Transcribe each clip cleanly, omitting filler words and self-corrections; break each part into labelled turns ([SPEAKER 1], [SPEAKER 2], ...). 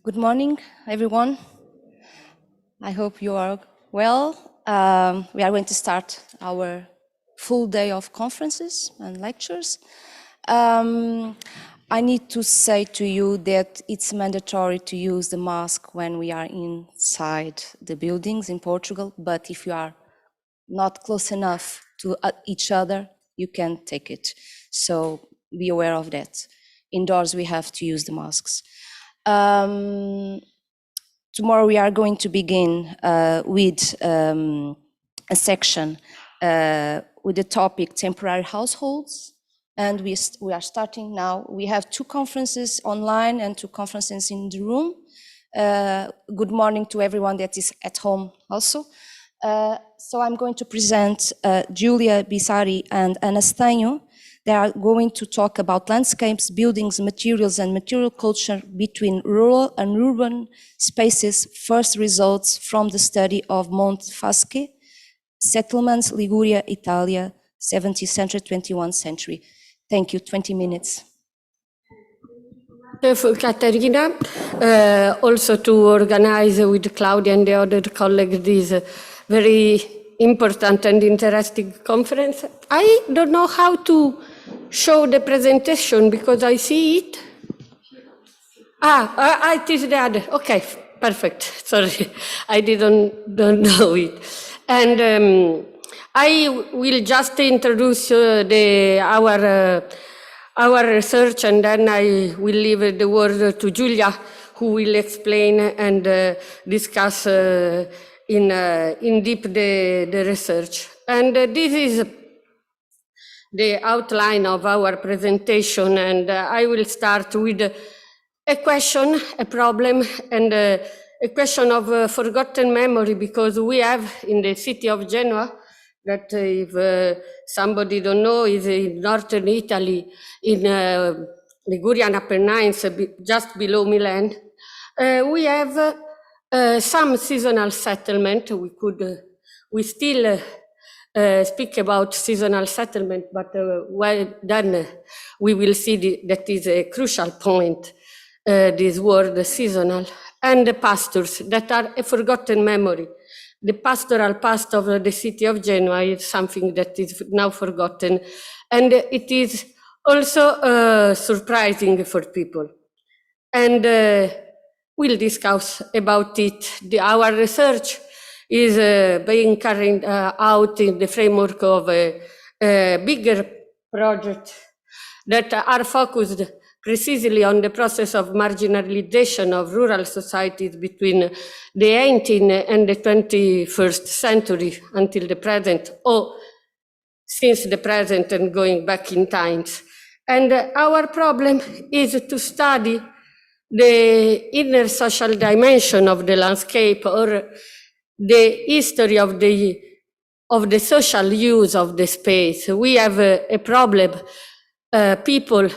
[SPEAKER 1] Good morning, everyone. I hope you are well. We are going to start our full day of conferences and lectures. I need to say to you that it's mandatory to use the mask when we are inside the buildings in Portugal, but if you are not close enough to each other, you can take it. So be aware of that. Indoors, we have to use the masks. Tomorrow we are going to begin with a section with the topic temporary households, and we are starting now. We have two conferences online and two conferences in the room. Good morning to everyone that is at home also. So I'm going to present Julia Bisari and Anastaño. They are going to talk about landscapes, buildings, materials, and material culture between rural and urban spaces, first results from the study of Mont Fasce, settlements, Liguria, Italia, 17th century, 21st century. Thank you, 20 minutes.
[SPEAKER 2] For Caterina, also to organize with Claudia and the other colleagues this very important and interesting conference. I don't know how to show the presentation because I see it. It is the other. Okay, perfect. Sorry, I don't know it. And I will just introduce our research, and then I will leave the word to Julia, who will explain and discuss in deep the research. And this is the outline of our presentation, and I will start with a question, a problem, and a question of forgotten memory, because we have in the city of Genoa, that if somebody don't know, is in northern Italy, in Ligurian Apennines, just below Milan. We have some seasonal settlement. We still speak about seasonal settlement, but then we will see that is a crucial point, this word seasonal, and the pastures that are a forgotten memory. The pastoral past of the city of Genoa is something that is now forgotten, and it is also surprising for people. And we'll discuss about it. Our research is being carried out in the framework of a bigger project that are focused precisely on the process of marginalization of rural societies between the 18th and the 21st century until the present, or since the present and going back in times. And our problem is to study the inner social dimension of the landscape, or the history of the social use of the space. We have a problem. People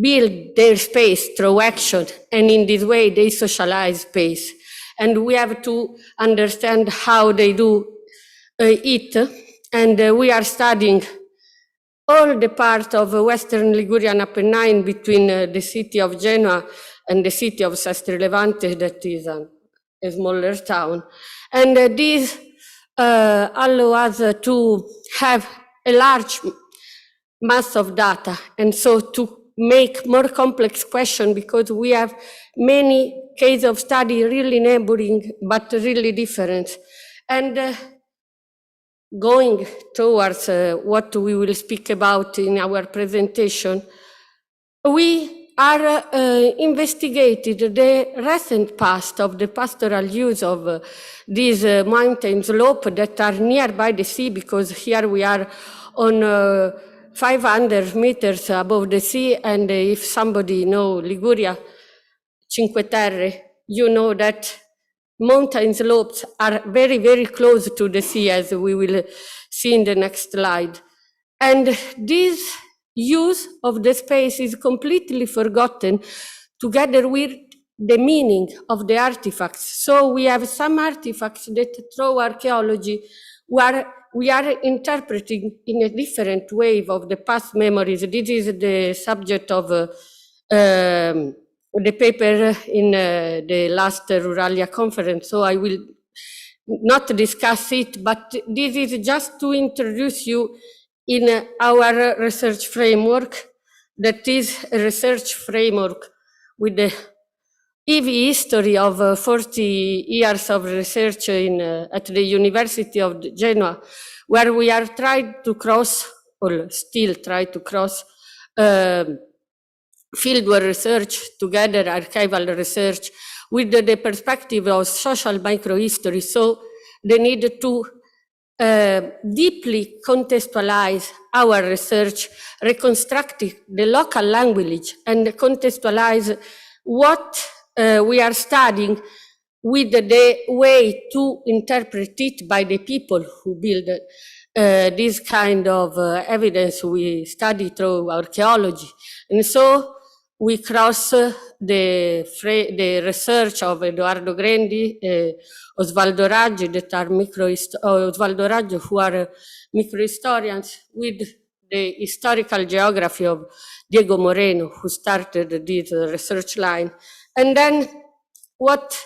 [SPEAKER 2] build their space through action, and in this way they socialize space. And we have to understand how they do it. And we are studying all the part of Western Ligurian Apennine between the city of Genoa and the city of Sestri Levante, that is a smaller town. And this allows us to have a large mass of data, and so to make more complex questions, because we have many cases of study really neighboring, but really different. And going towards what we will speak about in our presentation, we are investigated the recent past of the pastoral use of these mountain slopes that are nearby the sea, because here we are on 500 meters above the sea, and if somebody knows Liguria, Cinque Terre, you know that mountain slopes are very, very close to the sea, as we will see in the next slide. And this use of the space is completely forgotten, together with the meaning of the artifacts. So we have some artifacts that through archaeology where we are interpreting in a different way of the past memories. This is the subject of the paper in the last Ruralia conference, so I will not discuss it, but this is just to introduce you in our research framework, that is a research framework with the heavy history of 40 years of research at the University of Genoa, where we are trying to cross, or still try to cross, fieldwork research together, archival research, with the perspective of social microhistory. So the need to deeply contextualize our research, reconstructing the local language and contextualize what we are studying with the way to interpret it by the people who build this kind of evidence we study through archaeology. And so we cross the research of Edoardo Grendi, Osvaldo Raggi, that are Osvaldo Raggi, who are microhistorians, with the historical geography of Diego Moreno, who started this research line. And then what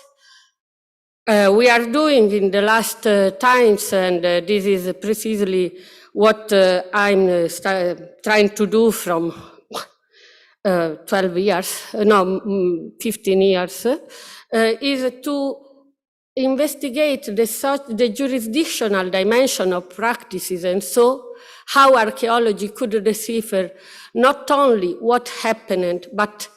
[SPEAKER 2] we are doing in the last times, and this is precisely what I'm trying to do from 12 years, no, 15 years, is to investigate the jurisdictional dimension of practices, and so how archaeology could decipher not only what happened, but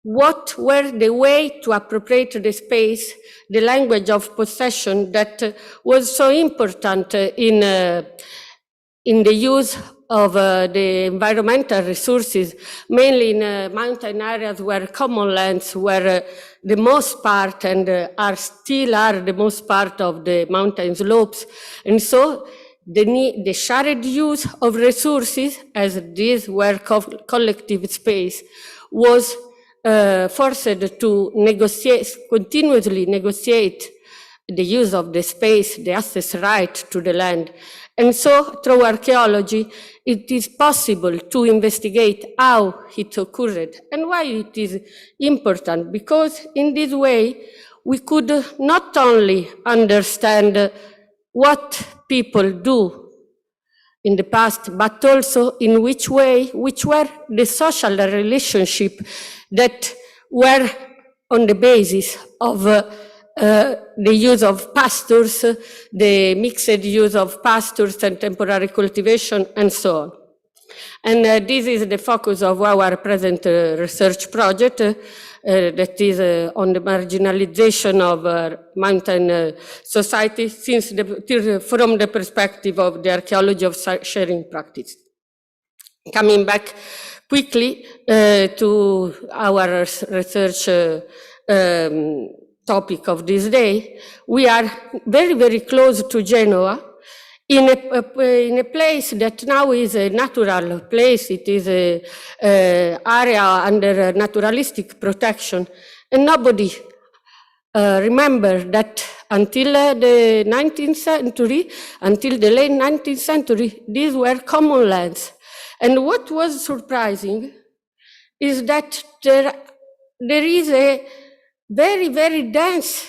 [SPEAKER 2] what were the way to appropriate the space, the language of possession that was so important in the use of the environmental resources, mainly in mountain areas where common lands were the most part and still are the most part of the mountain slopes. And so the shared use of resources, as these were collective space, was forced to continuously negotiate the use of the space, the access right to the land. And so through archaeology, it is possible to investigate how it occurred and why it is important, because in this way, we could not only understand what people do in the past, but also in which were the social relationship that were on the basis of the use of pastures, the mixed use of pastures and temporary cultivation, and so on. And this is the focus of our present research project that is on the marginalization of mountain society from the perspective of the archaeology of sharing practice. Coming back quickly to our research topic of this day, we are very, very close to Genoa, in a place that now is a natural place. It is an area under naturalistic protection, and nobody remember that until the 19th century, until the late 19th century, these were common lands. And what was surprising is that there is a very, very dense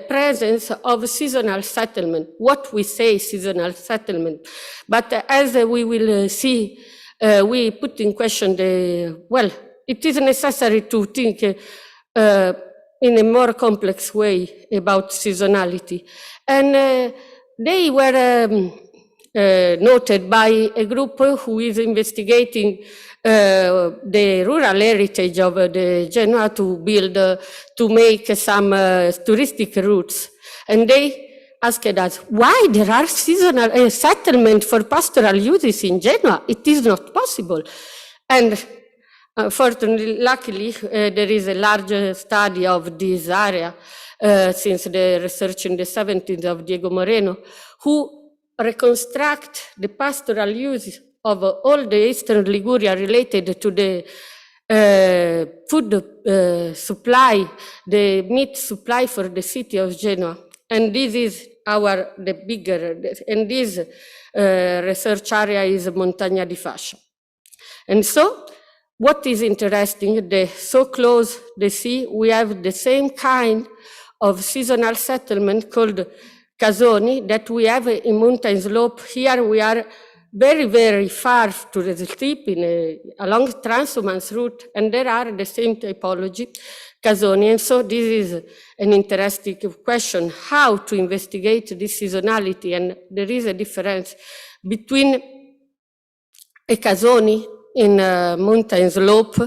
[SPEAKER 2] presence of seasonal settlement, what we say seasonal settlement. But as we will see, we put in question it is necessary to think in a more complex way about seasonality. And they were noted by a group who is investigating the rural heritage of the Genoa to make some touristic routes. And they asked us, why there are seasonal settlement for pastoral uses in Genoa? It is not possible. And fortunately, luckily, there is a large study of this area since the research in the 70s of Diego Moreno, who reconstruct the pastoral use of all the Eastern Liguria related to the food supply, the meat supply for the city of Genoa. And this is the bigger, and this research area is Montagna di Fascia. And so what is interesting, so close the sea, we have the same kind of seasonal settlement called casoni that we have in mountain slope. Here we are very, very far to the steep along transhumance route, and there are the same typology, casoni. And so this is an interesting question, how to investigate this seasonality. And there is a difference between a casoni in a mountain slope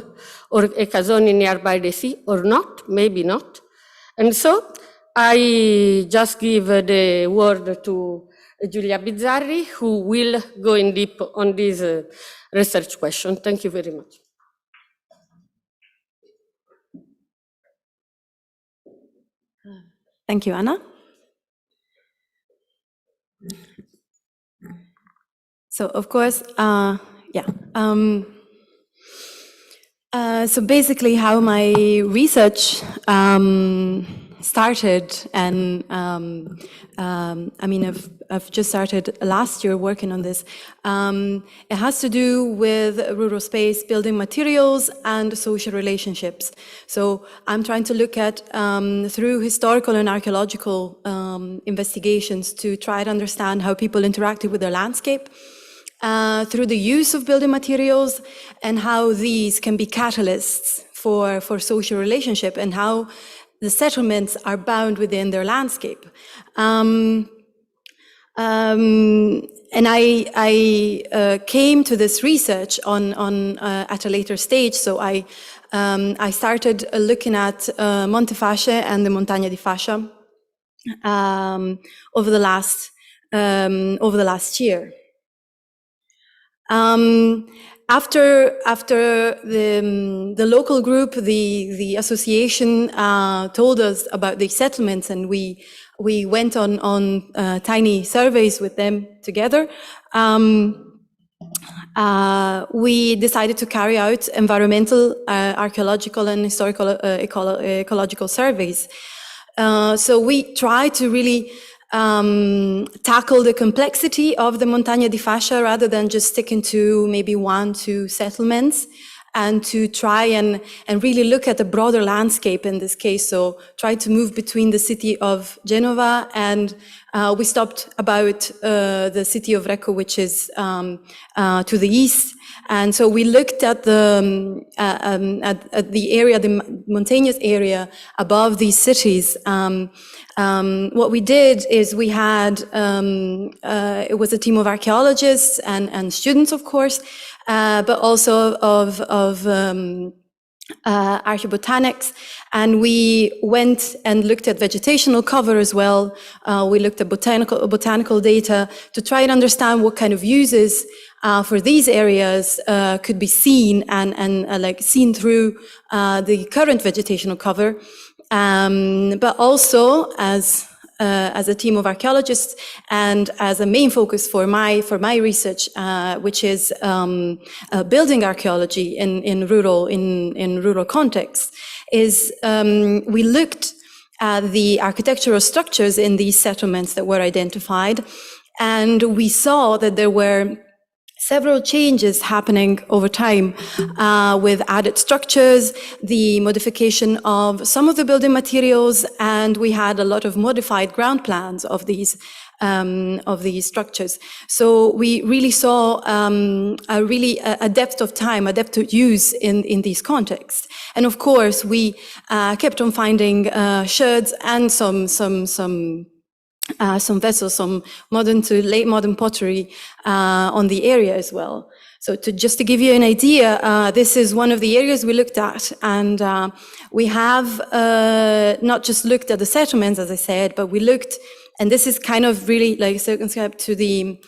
[SPEAKER 2] or a casoni nearby the sea, or not, maybe not. And so I just give the word to Giulia Bizzarri, who will go in deep on this research question. Thank you very much.
[SPEAKER 3] Thank you, Anna. So, of course, so basically how my research started, and I mean, I've just started last year working on this. It has to do with rural space, building materials, and social relationships. So I'm trying to look at, through historical and archaeological investigations, to try to understand how people interacted with their landscape, through the use of building materials, and how these can be catalysts for social relationship, and how the settlements are bound within their landscape. And I came to this research at a later stage. So I started looking at Monte Fasce and the Montagna di Fascia over the last year. After the local group, the association told us about the settlements, and we went on tiny surveys with them together. We decided to carry out environmental, archaeological, and historical ecological surveys. So we tried to really tackle the complexity of the Montagna di Fascia rather than just sticking to maybe 1-2 settlements, and to try and really look at the broader landscape in this case. So try to move between the city of Genova, and we stopped about the city of Recco, which is to the east. And so we looked at the area, the mountainous area above these cities. What we did is we had, it was a team of archaeologists and students, of course, but also of archaeobotanics, and we went and looked at vegetational cover as well. We looked at botanical data to try and understand what kind of uses for these areas could be seen and like seen through the current vegetational cover, but also as a team of archaeologists, and as a main focus for my research, which is building archaeology in rural contexts, is we looked at the architectural structures in these settlements that were identified, and we saw that there were several changes happening over time, with added structures, the modification of some of the building materials, and we had a lot of modified ground plans of these structures. So we really saw a depth of time, a depth of use in these contexts. And of course, we kept on finding sherds and some vessels, some modern to late modern pottery on the area as well. So just to give you an idea, this is one of the areas we looked at, and we have not just looked at the settlements, as I said, but we looked, and this is kind of really like circumscribed to the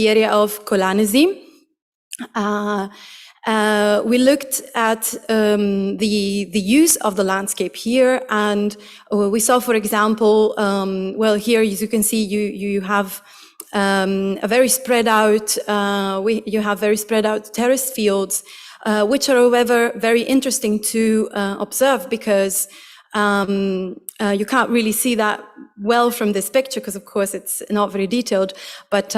[SPEAKER 3] area of Colanesi. We looked at the use of the landscape here, and we saw, for example, well, here, as you can see, you have a very spread out, you have very spread out terrace fields, which are, however, very interesting to observe, because you can't really see that well from this picture, because of course it's not very detailed, but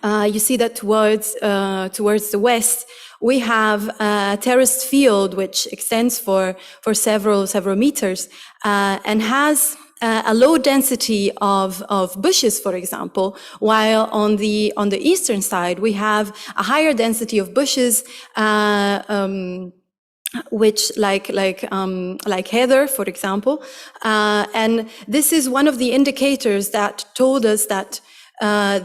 [SPEAKER 3] you see that towards the west, we have a terraced field which extends for several meters and has a low density of bushes, for example, while on the eastern side we have a higher density of bushes, which like heather, for example, and this is one of the indicators that told us that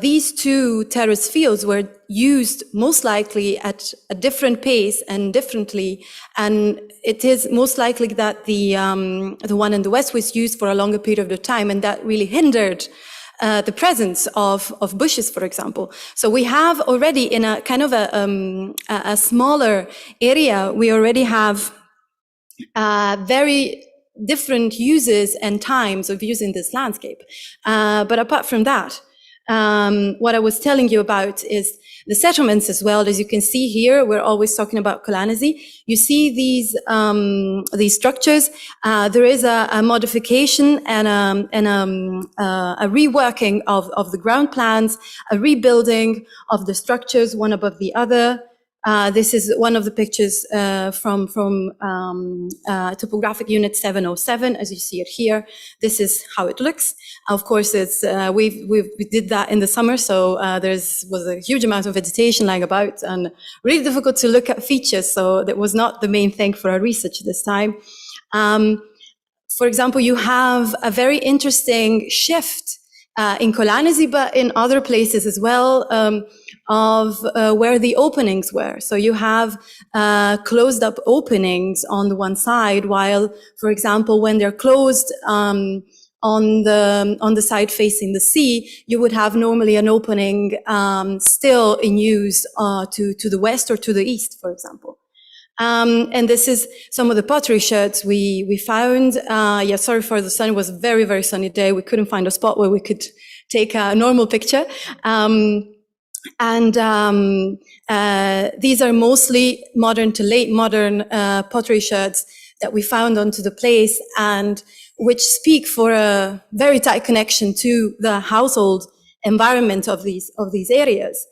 [SPEAKER 3] these two terrace fields were used most likely at a different pace and differently, and it is most likely that the one in the west was used for a longer period of time, and that really hindered the presence of bushes, for example. So we have already in a kind of a smaller area, we already have very different uses and times of using this landscape. But apart from that, what I was telling you about is the settlements as well. As you can see here, we're always talking about colonizy. You see these structures. There is a modification and a reworking of the ground plans, a rebuilding of the structures one above the other. This is one of the pictures from topographic unit 707, as you see it here. This is how it looks. Of course, it's we did that in the summer, so was a huge amount of vegetation lying about and really difficult to look at features. So that was not the main thing for our research this time. For example, you have a very interesting shift in Colanizi, but in other places as well, of where the openings were. So you have closed up openings on the one side, while, for example, when they're closed on the side facing the sea, you would have normally an opening still in use to the west or to the east, for example. And this is some of the pottery sherds we found. Yeah, sorry for the sun. It was a very, very sunny day. We couldn't find a spot where we could take a normal picture. These are mostly modern to late modern pottery sherds that we found onto the place, and which speak for a very tight connection to the household environment of these areas.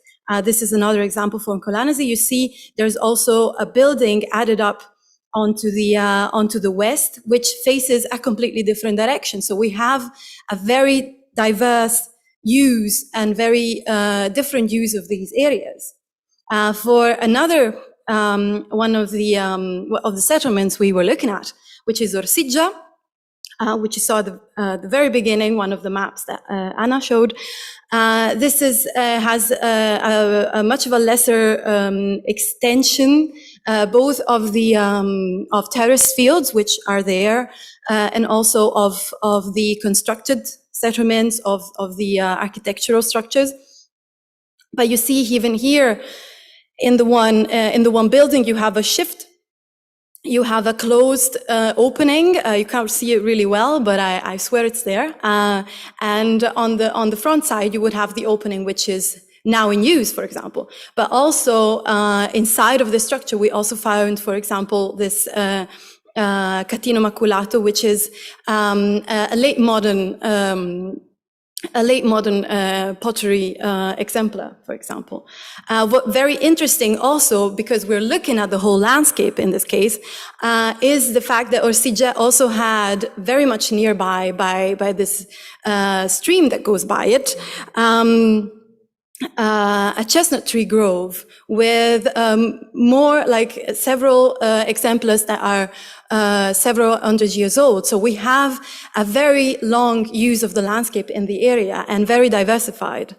[SPEAKER 3] This is another example from Colanizi. You see, there's also a building added up onto the west, which faces a completely different direction. So we have a very diverse use and very different use of these areas. For another one of the settlements we were looking at, which is Orsiggia, which you saw at the very beginning, one of the maps that Anna showed. This has a much of a lesser extension, both of the of terrace fields which are there, and also of the constructed settlements of the architectural structures. But you see, even here in the one building, you have a shift. You have a closed opening. You can't see it really well, but I swear it's there. And on the front side, you would have the opening, which is now in use, for example. But also inside of the structure, we also found, for example, this catino maculato, which is a late modern pottery exemplar, for example. What very interesting also, because we're looking at the whole landscape in this case, is the fact that Orsiggia also had very much nearby by this stream that goes by it, a chestnut tree grove with more like several exemplars that are several hundred years old. So we have a very long use of the landscape in the area and very diversified.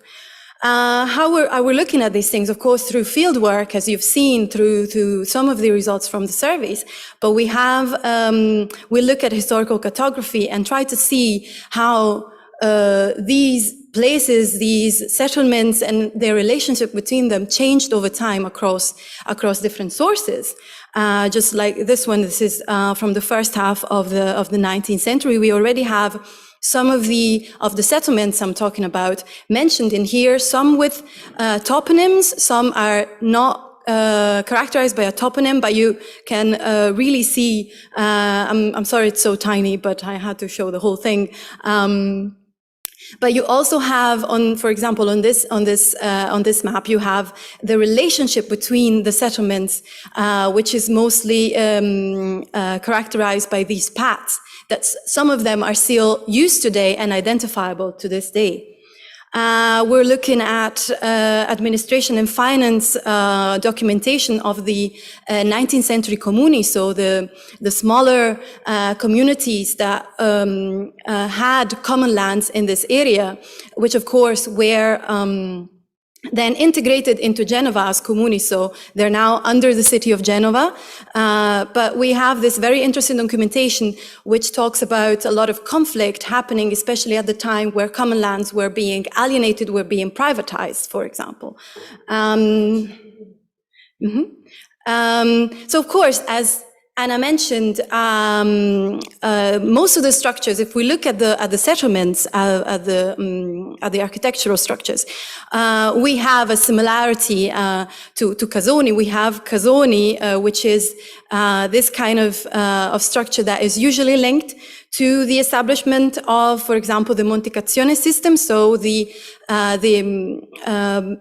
[SPEAKER 3] How are we looking at these things? Of course, through field work, as you've seen through some of the results from the surveys, but we look at historical cartography and try to see how these places, these settlements and their relationship between them changed over time across different sources. Just like this one, this is from the first half of the 19th century. We already have some of the settlements I'm talking about mentioned in here, some with toponyms, some are not characterized by a toponym, but you can really see, I'm sorry it's so tiny, but I had to show the whole thing. But you also have, for example, on this map, you have the relationship between the settlements, which is mostly characterized by these paths. That some of them are still used today and identifiable to this day. We're looking at administration and finance documentation of the 19th century comuni, so the smaller communities that had common lands in this area, which of course were then integrated into Genova's comuni, so they're now under the city of Genova. But we have this very interesting documentation which talks about a lot of conflict happening, especially at the time where common lands were being alienated, were being privatized, for example. So of course, as Anna mentioned, most of the structures, if we look at the settlements, at the architectural structures, we have a similarity to Casoni. We have Casoni, which is this kind of structure that is usually linked to the establishment of, for example, the Monticazione system, so the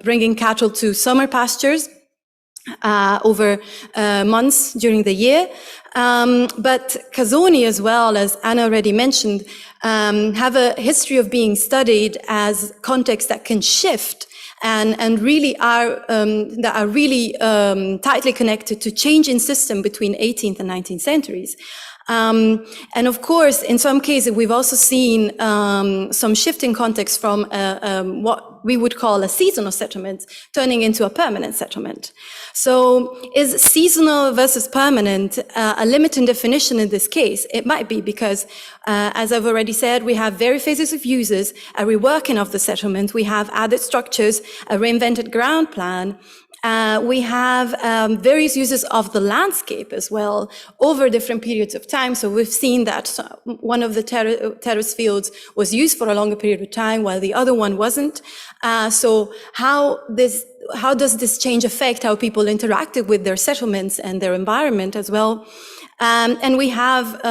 [SPEAKER 3] bringing cattle to summer pastures over months during the year. But Casoni, as well, as Anna already mentioned, have a history of being studied as contexts that can shift and really are really tightly connected to change in system between 18th and 19th centuries. And of course, in some cases, we've also seen some shifting context from what we would call a seasonal settlement turning into a permanent settlement. So is seasonal versus permanent a limiting definition in this case? It might be, because as I've already said, we have various phases of uses, a reworking of the settlement, we have added structures, a reinvented ground plan. We have various uses of the landscape as well over different periods of time. So we've seen that one of the terrace fields was used for a longer period of time while the other one wasn't. So how does this change affect how people interacted with their settlements and their environment as well? And we have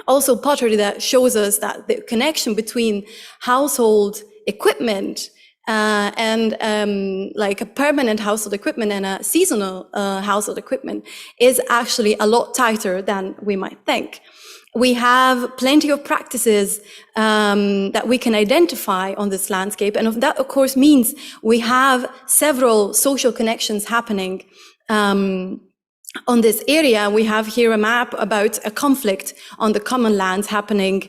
[SPEAKER 3] also pottery that shows us that the connection between household equipment and like a permanent household equipment and a seasonal household equipment is actually a lot tighter than we might think. We have plenty of practices that we can identify on this landscape, and that, of course, means we have several social connections happening on this area. We have here a map about a conflict on the common lands happening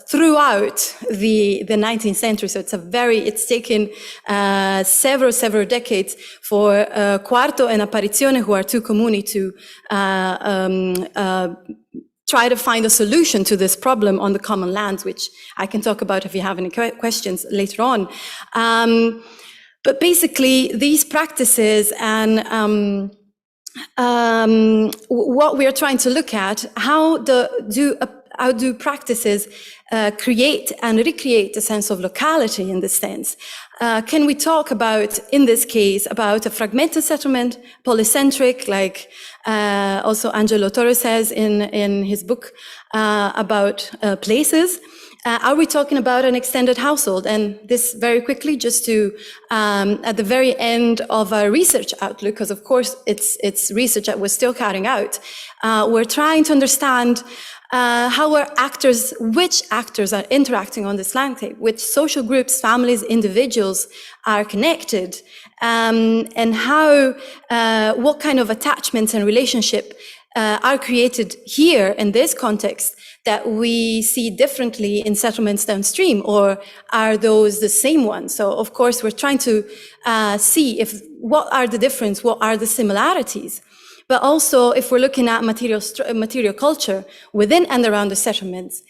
[SPEAKER 3] throughout the 19th century. So it's taken several decades for Quarto and Apparizione, who are two comuni, to try to find a solution to this problem on the common lands, which I can talk about if you have any questions later on. But basically, these practices and what we are trying to look at, how do practices create and recreate a sense of locality in this sense? Can we talk about, in this case, about a fragmented settlement, polycentric, like also Angelo Torres says in his book about places? Are we talking about an extended household? And this very quickly, just to, at the very end of our research outlook, because of course it's research that we're still carrying out, we're trying to understand which actors are interacting on this landscape, which social groups, families, individuals are connected, and how, what kind of attachments and relationship are created here in this context that we see differently in settlements downstream, or are those the same ones? So of course, we're trying to see what are the differences, what are the similarities. But also, if we're looking at material culture within and around the settlements,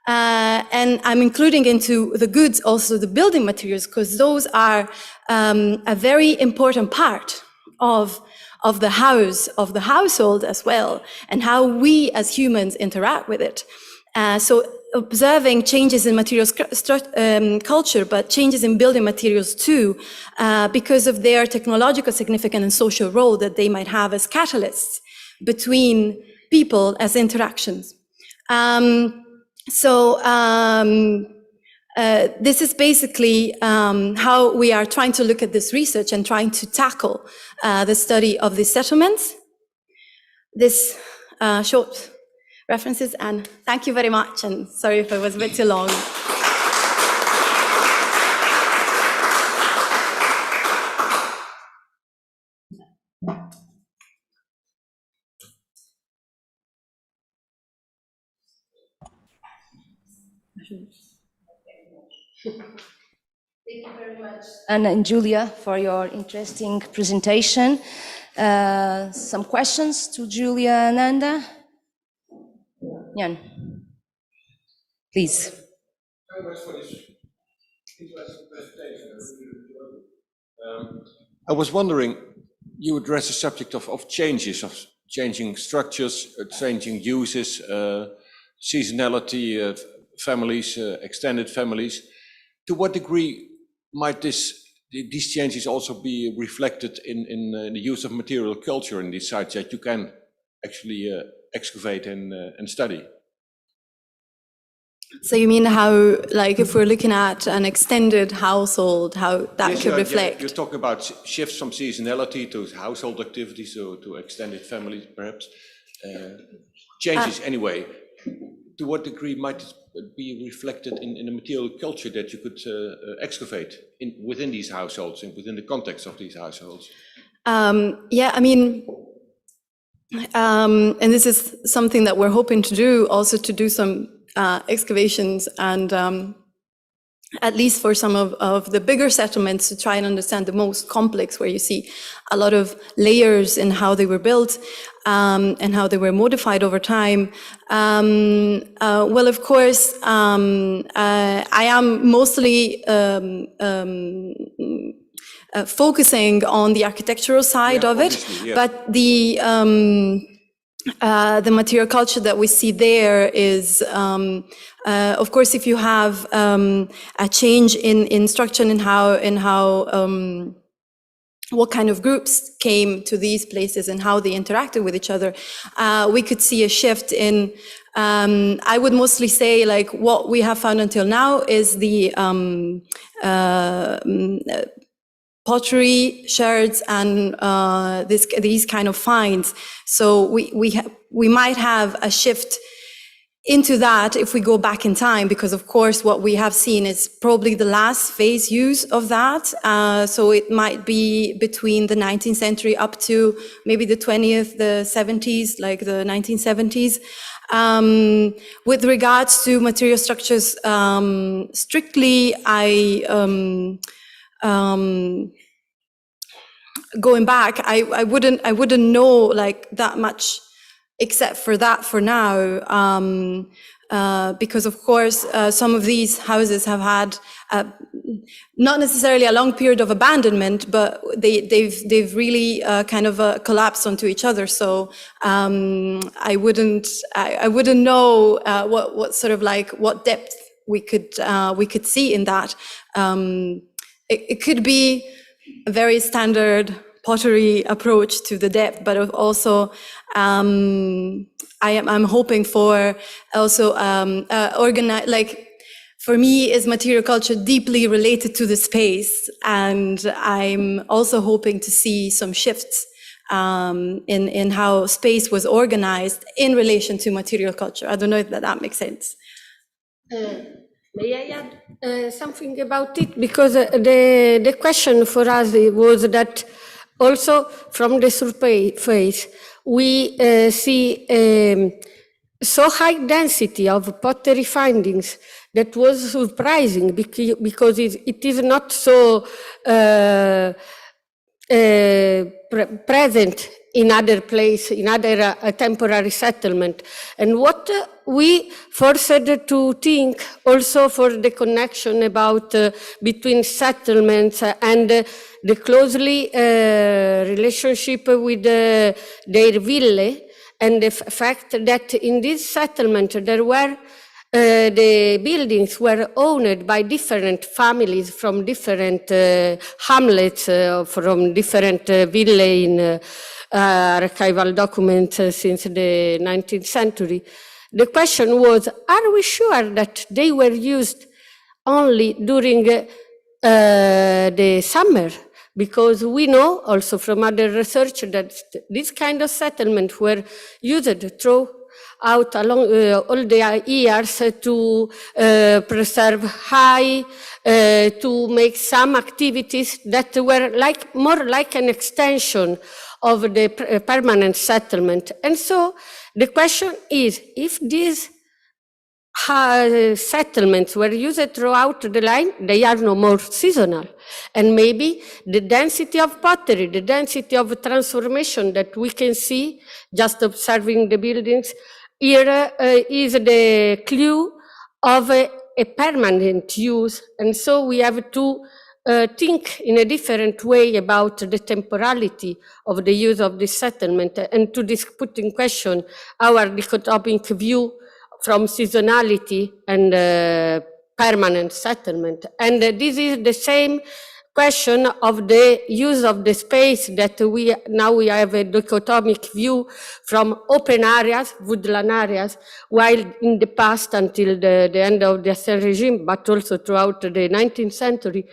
[SPEAKER 3] and I'm including into the goods also the building materials, because those are a very important part of the household as well, and how we as humans interact with it. So observing changes in material culture, but changes in building materials too, because of their technological significance and social role that they might have as catalysts between people as interactions. this is basically how we are trying to look at this research and trying to tackle the study of these settlements. This short references, and thank you very much, and sorry if I was a bit too long.
[SPEAKER 1] Thank you very much, Anna and Julia, for your interesting presentation. Some questions to Julia and Anna? Jan, please.
[SPEAKER 4] Very much for this interesting presentation. I was wondering, you address the subject of changes, of changing structures, changing uses, seasonality, families, extended families. To what degree might these changes also be reflected in the use of material culture in these sites that you can actually excavate and study?
[SPEAKER 3] So you mean how, like, if we're looking at an extended household, how that
[SPEAKER 4] Yes,
[SPEAKER 3] could reflect?
[SPEAKER 4] You're talking about shifts from seasonality to household activities, so to extended families, perhaps. Changes anyway. To what degree might it be reflected in the material culture that you could excavate within these households and within the context of these households?
[SPEAKER 3] Yeah, I mean, and this is something that we're hoping to do, also to do some excavations and at least for some of the bigger settlements, to try and understand the most complex, where you see a lot of layers in how they were built and how they were modified over time. Well, of course, I am mostly focusing on the architectural side of it,
[SPEAKER 4] yes.
[SPEAKER 3] but the material culture that we see there is, of course, if you have a change in structure and in how what kind of groups came to these places and how they interacted with each other, we could see a shift in, I would mostly say, like, what we have found until now is the pottery, sherds, and these kind of finds. So we might have a shift into that if we go back in time, because of course what we have seen is probably the last phase use of that. So it might be between the 19th century up to maybe the 20th, the 70s, like the 1970s. With regards to material structures, strictly, going back, I wouldn't know like that much, except for that for now, because of course some of these houses have had not necessarily a long period of abandonment, but they've really kind of collapsed onto each other. So I wouldn't know what sort of, like, what depth we could see in that. It could be a very standard pottery approach to the depth, but also I'm hoping for also organize, like, for me, is material culture deeply related to the space, and I'm also hoping to see some shifts in how space was organized in relation to material culture. I don't know if that makes sense.
[SPEAKER 2] May I add something about it? Because the question for us was that also from the survey phase, we see so high density of pottery findings that was surprising, because it is not so present in other place, in other temporary settlement. And what we forced to think also for the connection about between settlements and the closely relationship with their ville, and the fact that in this settlement there were the buildings were owned by different families from different hamlets, from different villas in archival documents since the 19th century. The question was, are we sure that they were used only during the summer, because we know also from other research that this kind of settlement were used throughout along all the years to preserve high, to make some activities that were like more like an extension of the permanent settlement. And so the question is, if these settlements were used throughout the line, they are no more seasonal. And maybe the density of pottery, the density of transformation that we can see just observing the buildings here is the clue of a permanent use. And so we have to think in a different way about the temporality of the use of this settlement and to put in question our dichotomic view from seasonality and permanent settlement. And this is the same question of the use of the space that we have a dichotomic view from open areas, woodland areas, while in the past until the end of the XIV regime, but also throughout the 19th century,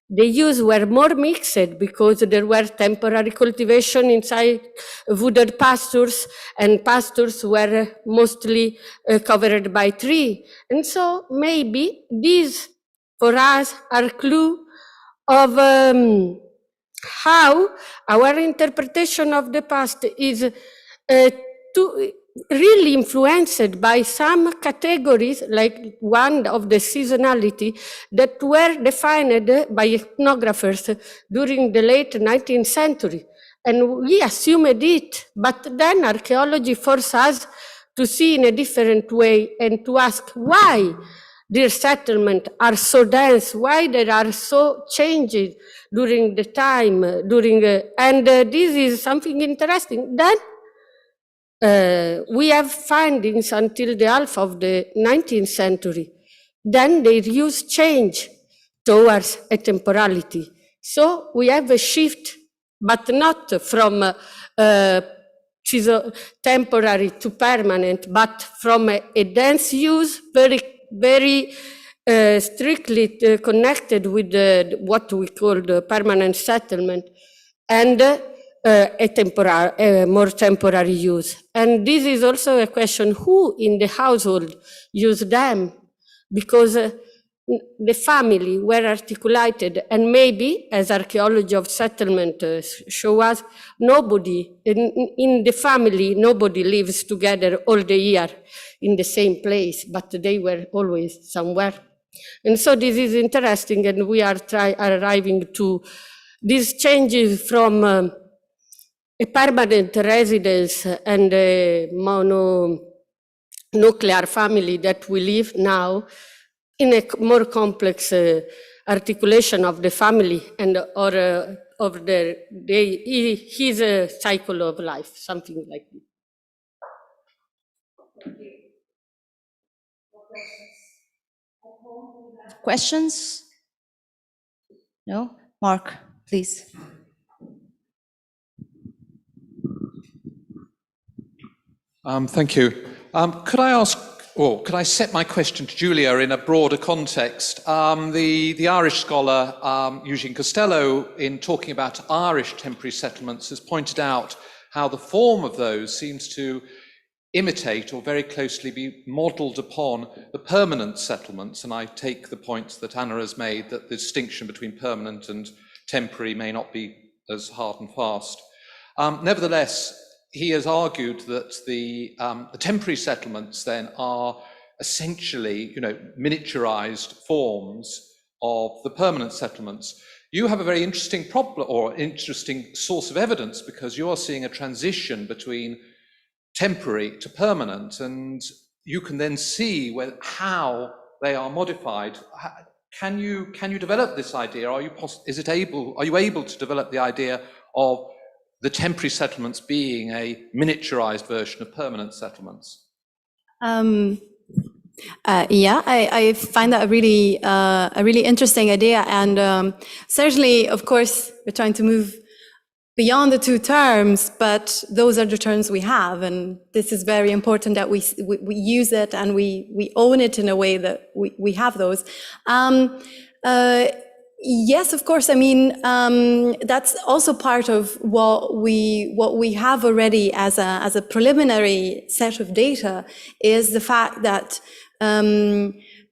[SPEAKER 2] the use were more mixed because there were temporary cultivation inside wooded pastures, and pastures were mostly covered by tree. And so maybe these for us are clue of how our interpretation of the past is really influenced by some categories, like one of the seasonality, that were defined by ethnographers during the late 19th century. And we assumed it, but then archaeology forced us to see in a different way and to ask why their settlements are so dense, why they are so changed during the time, and this is something interesting. Then we have findings until the half of the 19th century. Then their use changed towards a temporality. So we have a shift, but not from temporary to permanent, but from a dense use, very strictly connected with what we call the permanent settlement, and a more temporary use. And this is also a question, who in the household use them? Because the family were articulated, and maybe, as archaeology of settlement show us, nobody, in the family, nobody lives together all the year in the same place, but they were always somewhere. And so this is interesting, and we are arriving to these changes from a permanent residence and a mononuclear family that we live now in a more complex articulation of the family and or of his cycle of life, something like this.
[SPEAKER 1] Questions? No? Mark, please.
[SPEAKER 5] Thank you. Could I ask, or could I set my question to Julia in a broader context? The Irish scholar Eugene Costello, in talking about Irish temporary settlements, has pointed out how the form of those seems to imitate or very closely be modelled upon the permanent settlements. And I take the points that Anna has made, that the distinction between permanent and temporary may not be as hard and fast. Nevertheless, he has argued that the temporary settlements then are essentially, miniaturized forms of the permanent settlements. You have a very interesting problem, or interesting source of evidence, because you are seeing a transition between temporary to permanent, and you can then see how they are modified. Can you develop this idea? Are you able to develop the idea of the temporary settlements being a miniaturized version of permanent settlements?
[SPEAKER 3] Yeah, I find that a really interesting idea, and certainly, of course, we're trying to move beyond the two terms, but those are the terms we have, and this is very important that we use it and we own it in a way that we have those. Yes, of course. I mean, that's also part of what we have already as a preliminary set of data, is the fact that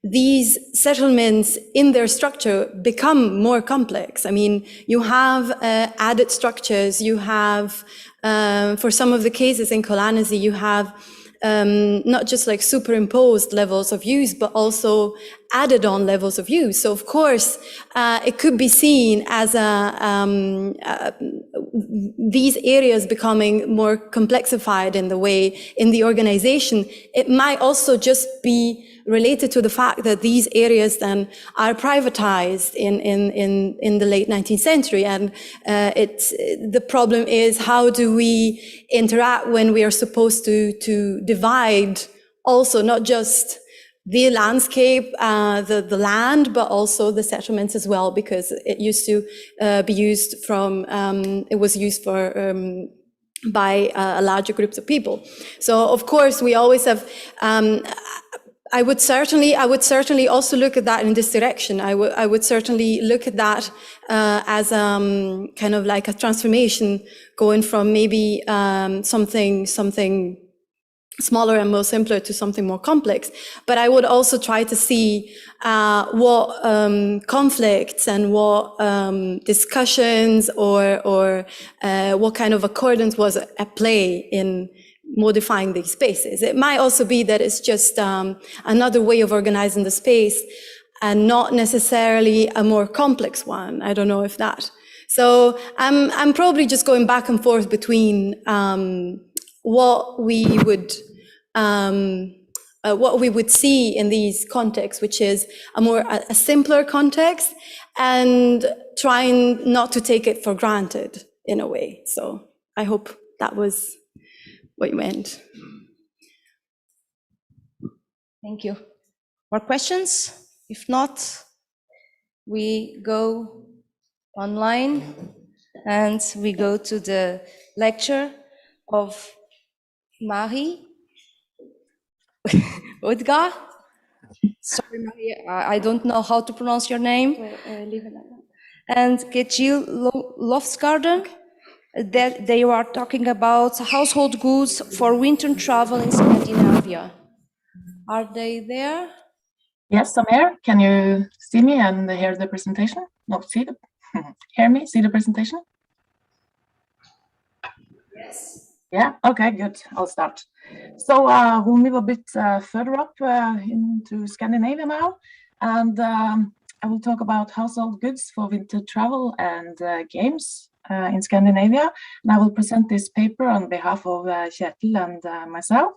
[SPEAKER 3] these settlements in their structure become more complex. I mean, you have added structures, you have, for some of the cases in Colanazi, you have not just like superimposed levels of use, but also added on levels of use. So of course, it could be seen as these areas becoming more complexified in the organization. It might also just be related to the fact that these areas then are privatized in the late 19th century. And the problem is, how do we interact when we are supposed to divide also not just the landscape, the land, but also the settlements as well, because it used to be used it was used for by larger groups of people. So of course we always have, I would certainly also look at that in this direction. I would certainly look at that as kind of like a transformation, going from maybe something smaller and more simpler to something more complex. But I would also try to see what conflicts and what discussions or what kind of accordance was at play in modifying these spaces. It might also be that it's just another way of organizing the space and not necessarily a more complex one. I don't know if that. So I'm probably just going back and forth between what we would see in these contexts, which is a simpler context, and trying not to take it for granted in a way. So I hope that was what you meant.
[SPEAKER 1] Thank you. More questions? If not, we go online and we go to the lecture of Marie Udgar. Sorry, Marie, I don't know how to pronounce your name. And Kjell Lofsgarden. That they are talking about household goods for winter travel in Scandinavia. Are they there?
[SPEAKER 6] Yes, I'm here. Can you see me and hear the presentation? No, hear me, see the presentation?
[SPEAKER 1] Yes.
[SPEAKER 6] Yeah, okay, good. I'll start. So we'll move a bit further up into Scandinavia now, and I will talk about household goods for winter travel and games in Scandinavia. And I will present this paper on behalf of Kjetil and myself.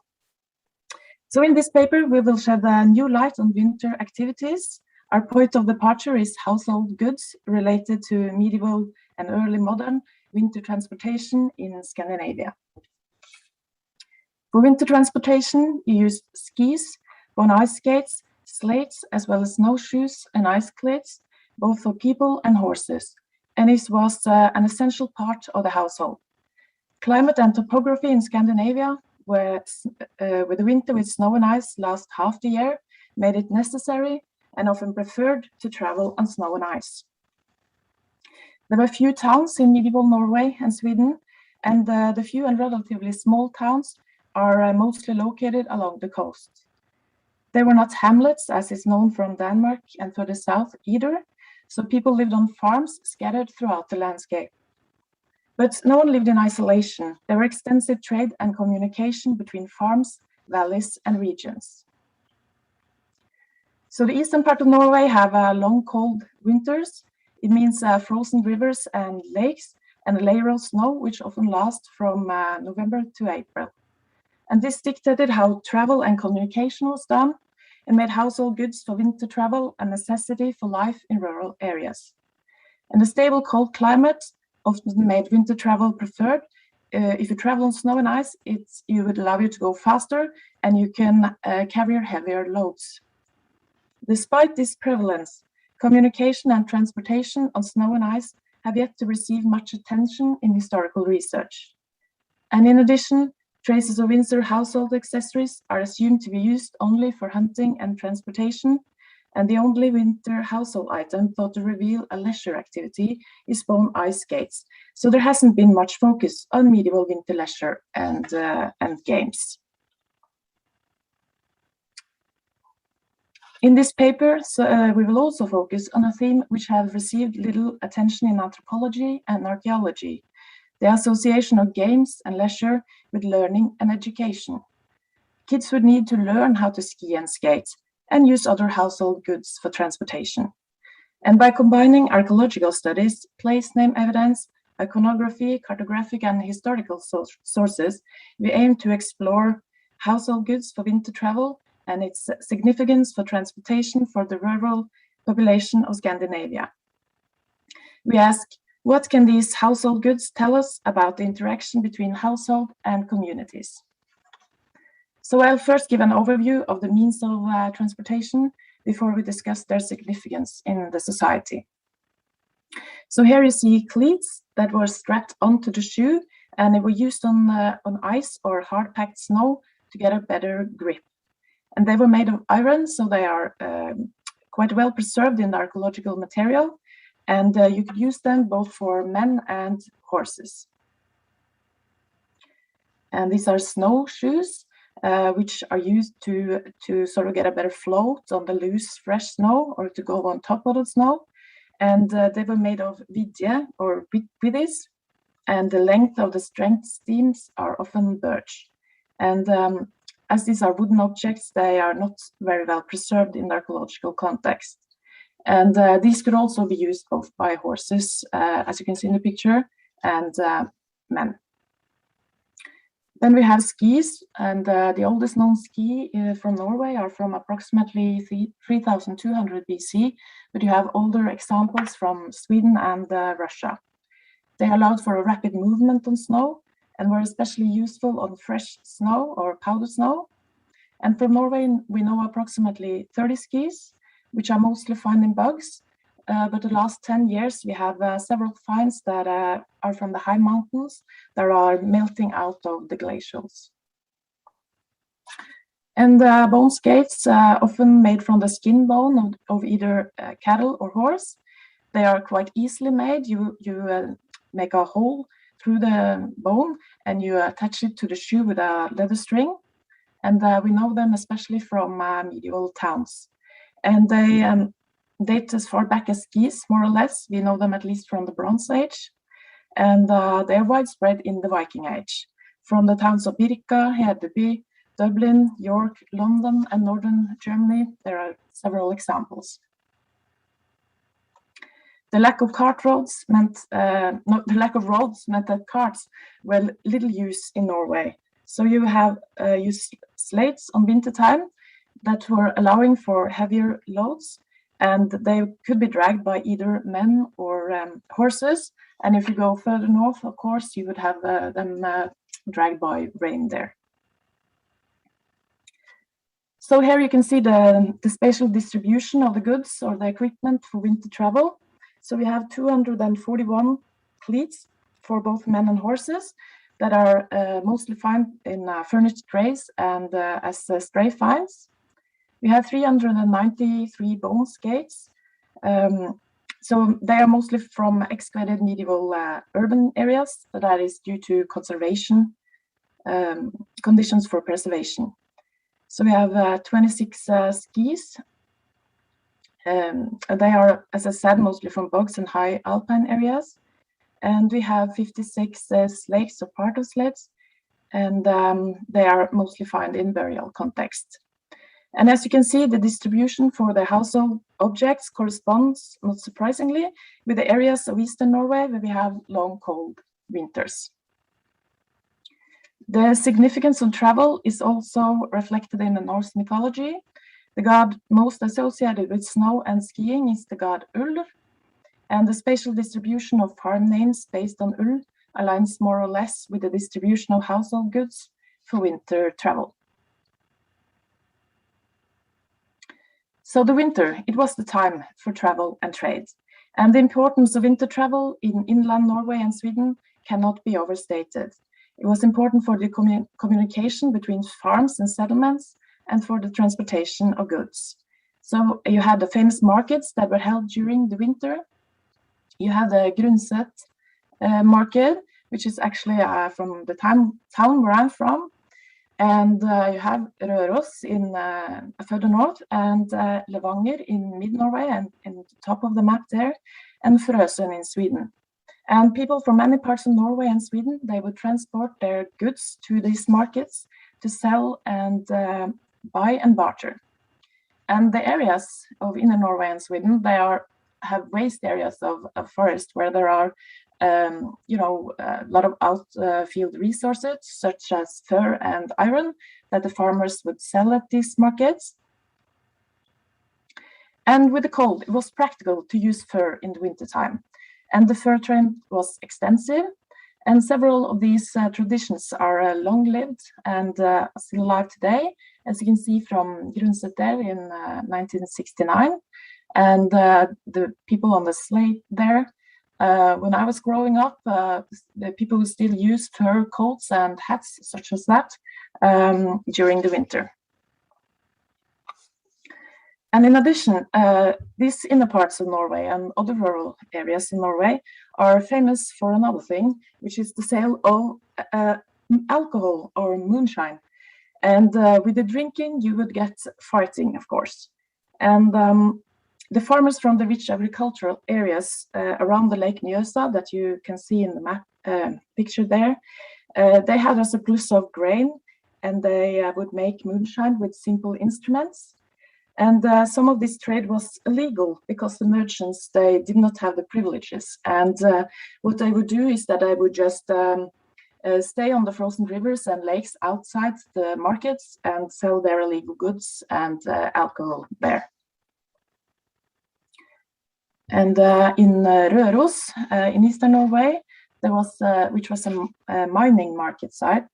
[SPEAKER 6] So in this paper, we will shed a new light on winter activities. Our point of departure is household goods related to medieval and early modern winter transportation in Scandinavia. For winter transportation, you use skis, on ice skates, sleighs, as well as snowshoes and ice cliffs, both for people and horses. And this was an essential part of the household. Climate and topography in Scandinavia, where with the winter with snow and ice last half the year, made it necessary and often preferred to travel on snow and ice. There were few towns in medieval Norway and Sweden, and the few and relatively small towns are mostly located along the coast. They were not hamlets, as is known from Denmark and further south either, so people lived on farms scattered throughout the landscape. But no one lived in isolation. There were extensive trade and communication between farms, valleys, and regions. So the eastern part of Norway have long, cold winters. It means frozen rivers and lakes, and a layer of snow, which often lasts from November to April. And this dictated how travel and communication was done, and made household goods for winter travel a necessity for life in rural areas. And the stable cold climate often made winter travel preferred. If you travel on snow and ice, it would allow you to go faster, and you can carry heavier loads. Despite this prevalence, communication and transportation on snow and ice have yet to receive much attention in historical research. And in addition, traces of Windsor household accessories are assumed to be used only for hunting and transportation, and the only winter household item thought to reveal a leisure activity is bone ice skates. So there hasn't been much focus on medieval winter leisure and games. In this paper, we will also focus on a theme which has received little attention in anthropology and archaeology: the association of games and leisure with learning and education. Kids would need to learn how to ski and skate and use other household goods for transportation. And by combining archaeological studies, place name evidence, iconography, cartographic and historical sources, we aim to explore household goods for winter travel and its significance for transportation for the rural population of Scandinavia. We ask, what can these household goods tell us about the interaction between household and communities? So I'll first give an overview of the means of transportation before we discuss their significance in the society. So here you see cleats that were strapped onto the shoe, and they were used on ice or hard-packed snow to get a better grip. And they were made of iron, so they are quite well preserved in the archaeological material, and you could use them both for men and horses. And these are snowshoes, which are used to sort of get a better float on the loose, fresh snow, or to go on top of the snow. And they were made of vidje or withies, and the length of the strength steams are often birch. And as these are wooden objects, they are not very well preserved in the archaeological context. And these could also be used both by horses, as you can see in the picture, and men. Then we have skis, and the oldest known ski from Norway are from approximately 3200 BC, but you have older examples from Sweden and Russia. They allowed for a rapid movement on snow and were especially useful on fresh snow or powdered snow. And from Norway, we know approximately 30 skis, which are mostly found in bogs. But the last 10 years, we have several finds that are from the high mountains that are melting out of the glaciers. And bone skates, often made from the skin bone of either cattle or horse. They are quite easily made. You make a hole through the bone and you attach it to the shoe with a leather string. And we know them especially from medieval towns. And they date as far back as skis, more or less. We know them at least from the Bronze Age. And they are widespread in the Viking Age. From the towns of Birka, Hedeby, Dublin, York, London, and northern Germany, there are several examples. The lack of roads meant that carts were little use in Norway. So you have used sleighs on wintertime that were allowing for heavier loads, and they could be dragged by either men or horses. And if you go further north, of course, you would have them dragged by reindeer. So here you can see the spatial distribution of the goods or the equipment for winter travel. So we have 241 cleats for both men and horses that are mostly found in furnished drays and as stray finds. We have 393 bone skates. So they are mostly from excavated medieval urban areas, but that is due to conservation conditions for preservation. So we have 26 skis. They are, as I said, mostly from bogs and high alpine areas. And we have 56 sleighs or part of sleds, and they are mostly found in burial context. And as you can see, the distribution for the household objects corresponds, not surprisingly, with the areas of Eastern Norway where we have long, cold winters. The significance of travel is also reflected in the Norse mythology. The god most associated with snow and skiing is the god Ulr, and the spatial distribution of farm names based on Ulr aligns more or less with the distribution of household goods for winter travel. So the winter, it was the time for travel and trade. And the importance of winter travel in inland Norway and Sweden cannot be overstated. It was important for the communication between farms and settlements and for the transportation of goods. So you had the famous markets that were held during the winter. You have the Grundset market, which is actually from the town where I'm from. And you have Røros in further north, and Levanger in mid-Norway and in the top of the map there, and Frösön in Sweden. And people from many parts of Norway and Sweden, they would transport their goods to these markets to sell and buy and barter. And the areas of inner Norway and Sweden, they have waste areas of forest where there are a lot of outfield resources such as fur and iron that the farmers would sell at these markets. And with the cold, it was practical to use fur in the wintertime. And the fur trade was extensive. And several of these traditions are long-lived and still alive today, as you can see from Grundset there in 1969. And the people on the slate there, when I was growing up, the people who still use fur coats and hats such as that during the winter. And in addition, these inner parts of Norway and other rural areas in Norway are famous for another thing, which is the sale of alcohol or moonshine. And with the drinking, you would get fighting, of course. And the farmers from the rich agricultural areas around the Lake Mjøsa that you can see in the map picture there, they had a surplus of grain, and they would make moonshine with simple instruments. And some of this trade was illegal because the merchants, they did not have the privileges. And what they would do is that they would just stay on the frozen rivers and lakes outside the markets and sell their illegal goods and alcohol there. And in Røros, in eastern Norway, there was, which was a mining market site,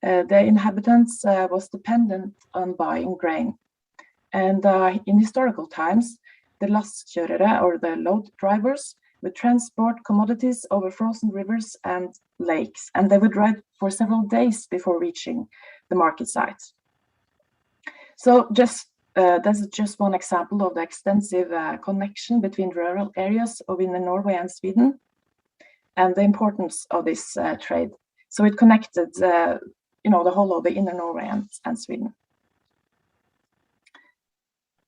[SPEAKER 6] the inhabitants was dependent on buying grain. And in historical times, the lastkjørere, or the load drivers, would transport commodities over frozen rivers and lakes, and they would ride for several days before reaching the market site. So this is just one example of the extensive connection between rural areas of inner Norway and Sweden, and the importance of this trade. So it connected, the whole of the inner Norway and Sweden.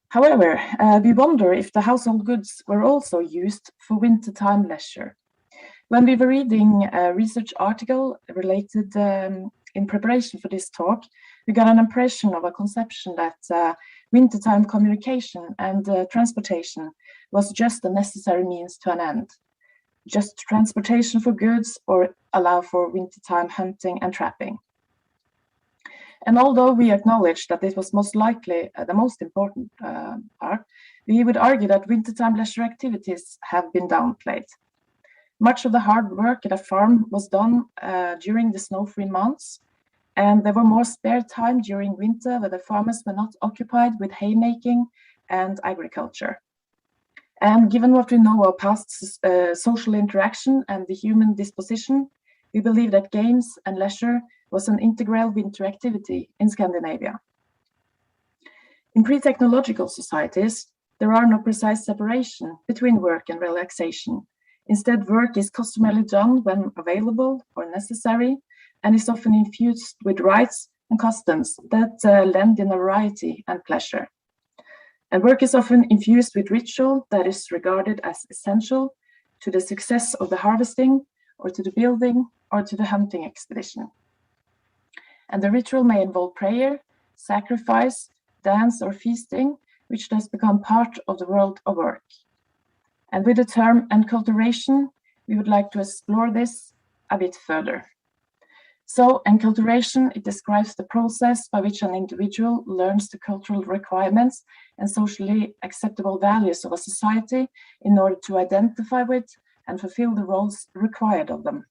[SPEAKER 6] However, we wonder if the household goods were also used for wintertime leisure. When we were reading a research article related in preparation for this talk, we got an impression of a conception that wintertime communication and transportation was just a necessary means to an end. Just transportation for goods or allow for wintertime hunting and trapping. And although we acknowledge that this was most likely the most important part, we would argue that wintertime leisure activities have been downplayed. Much of the hard work at a farm was done during the snow-free months, and there were more spare time during winter where the farmers were not occupied with haymaking and agriculture. And given what we know of past social interaction and the human disposition, we believe that games and leisure was an integral winter activity in Scandinavia. In pre-technological societies, there are no precise separation between work and relaxation. Instead, work is customarily done when available or necessary, and is often infused with rites and customs that lend in a variety and pleasure. And work is often infused with ritual that is regarded as essential to the success of the harvesting, or to the building, or to the hunting expedition. And the ritual may involve prayer, sacrifice, dance, or feasting, which does become part of the world of work. And with the term enculturation, we would like to explore this a bit further. So enculturation, it describes the process by which an individual learns the cultural requirements and socially acceptable values of a society in order to identify with and fulfill the roles required of them.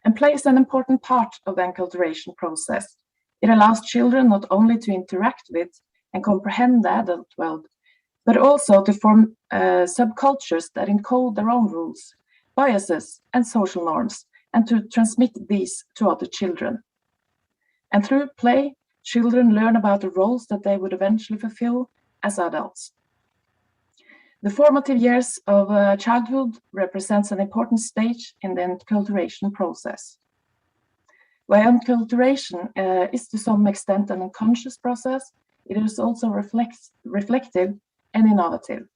[SPEAKER 6] And play is an important part of the enculturation process. It allows children not only to interact with and comprehend the adult world, but also to form subcultures that encode their own rules, biases, and social norms, and to transmit these to other children. And through play, children learn about the roles that they would eventually fulfill as adults. The formative years of childhood represents an important stage in the enculturation process. While enculturation is to some extent an unconscious process, it is also reflective and innovative.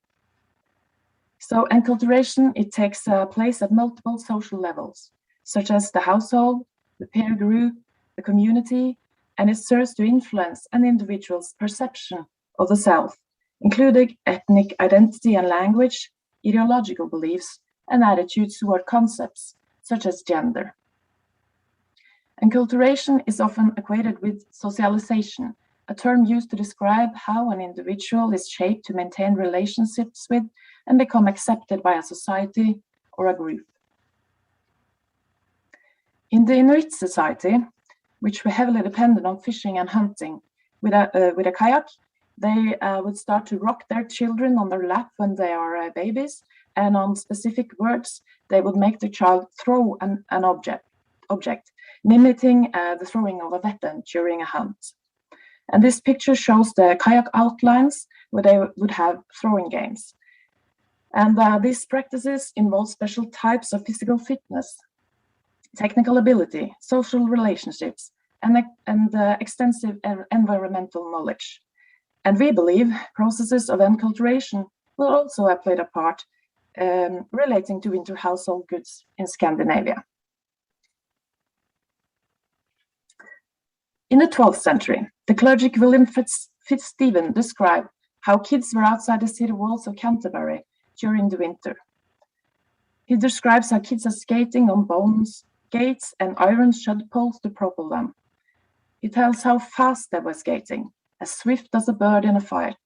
[SPEAKER 6] So enculturation, it takes place at multiple social levels, such as the household, the peer group, the community, and it serves to influence an individual's perception of the self, including ethnic identity and language, ideological beliefs, and attitudes toward concepts such as gender. Enculturation is often equated with socialization, a term used to describe how an individual is shaped to maintain relationships with and become accepted by a society or a group. In the Inuit society, which were heavily dependent on fishing and hunting with a kayak, they would start to rock their children on their lap when they are babies, and on specific words, they would make the child throw an object, mimicking the throwing of a weapon during a hunt. And this picture shows the kayak outlines where they would have throwing games. And these practices involve special types of physical fitness, technical ability, social relationships, and extensive environmental knowledge. And we believe processes of enculturation will also have played a part relating to winter household goods in Scandinavia. In the 12th century, the clergyman William Fitzstephen described how kids were outside the city walls of Canterbury during the winter. He describes how kids are skating on bones, gates, and iron shod poles to propel them. He tells how fast they were skating, as swift as a bird in a flight.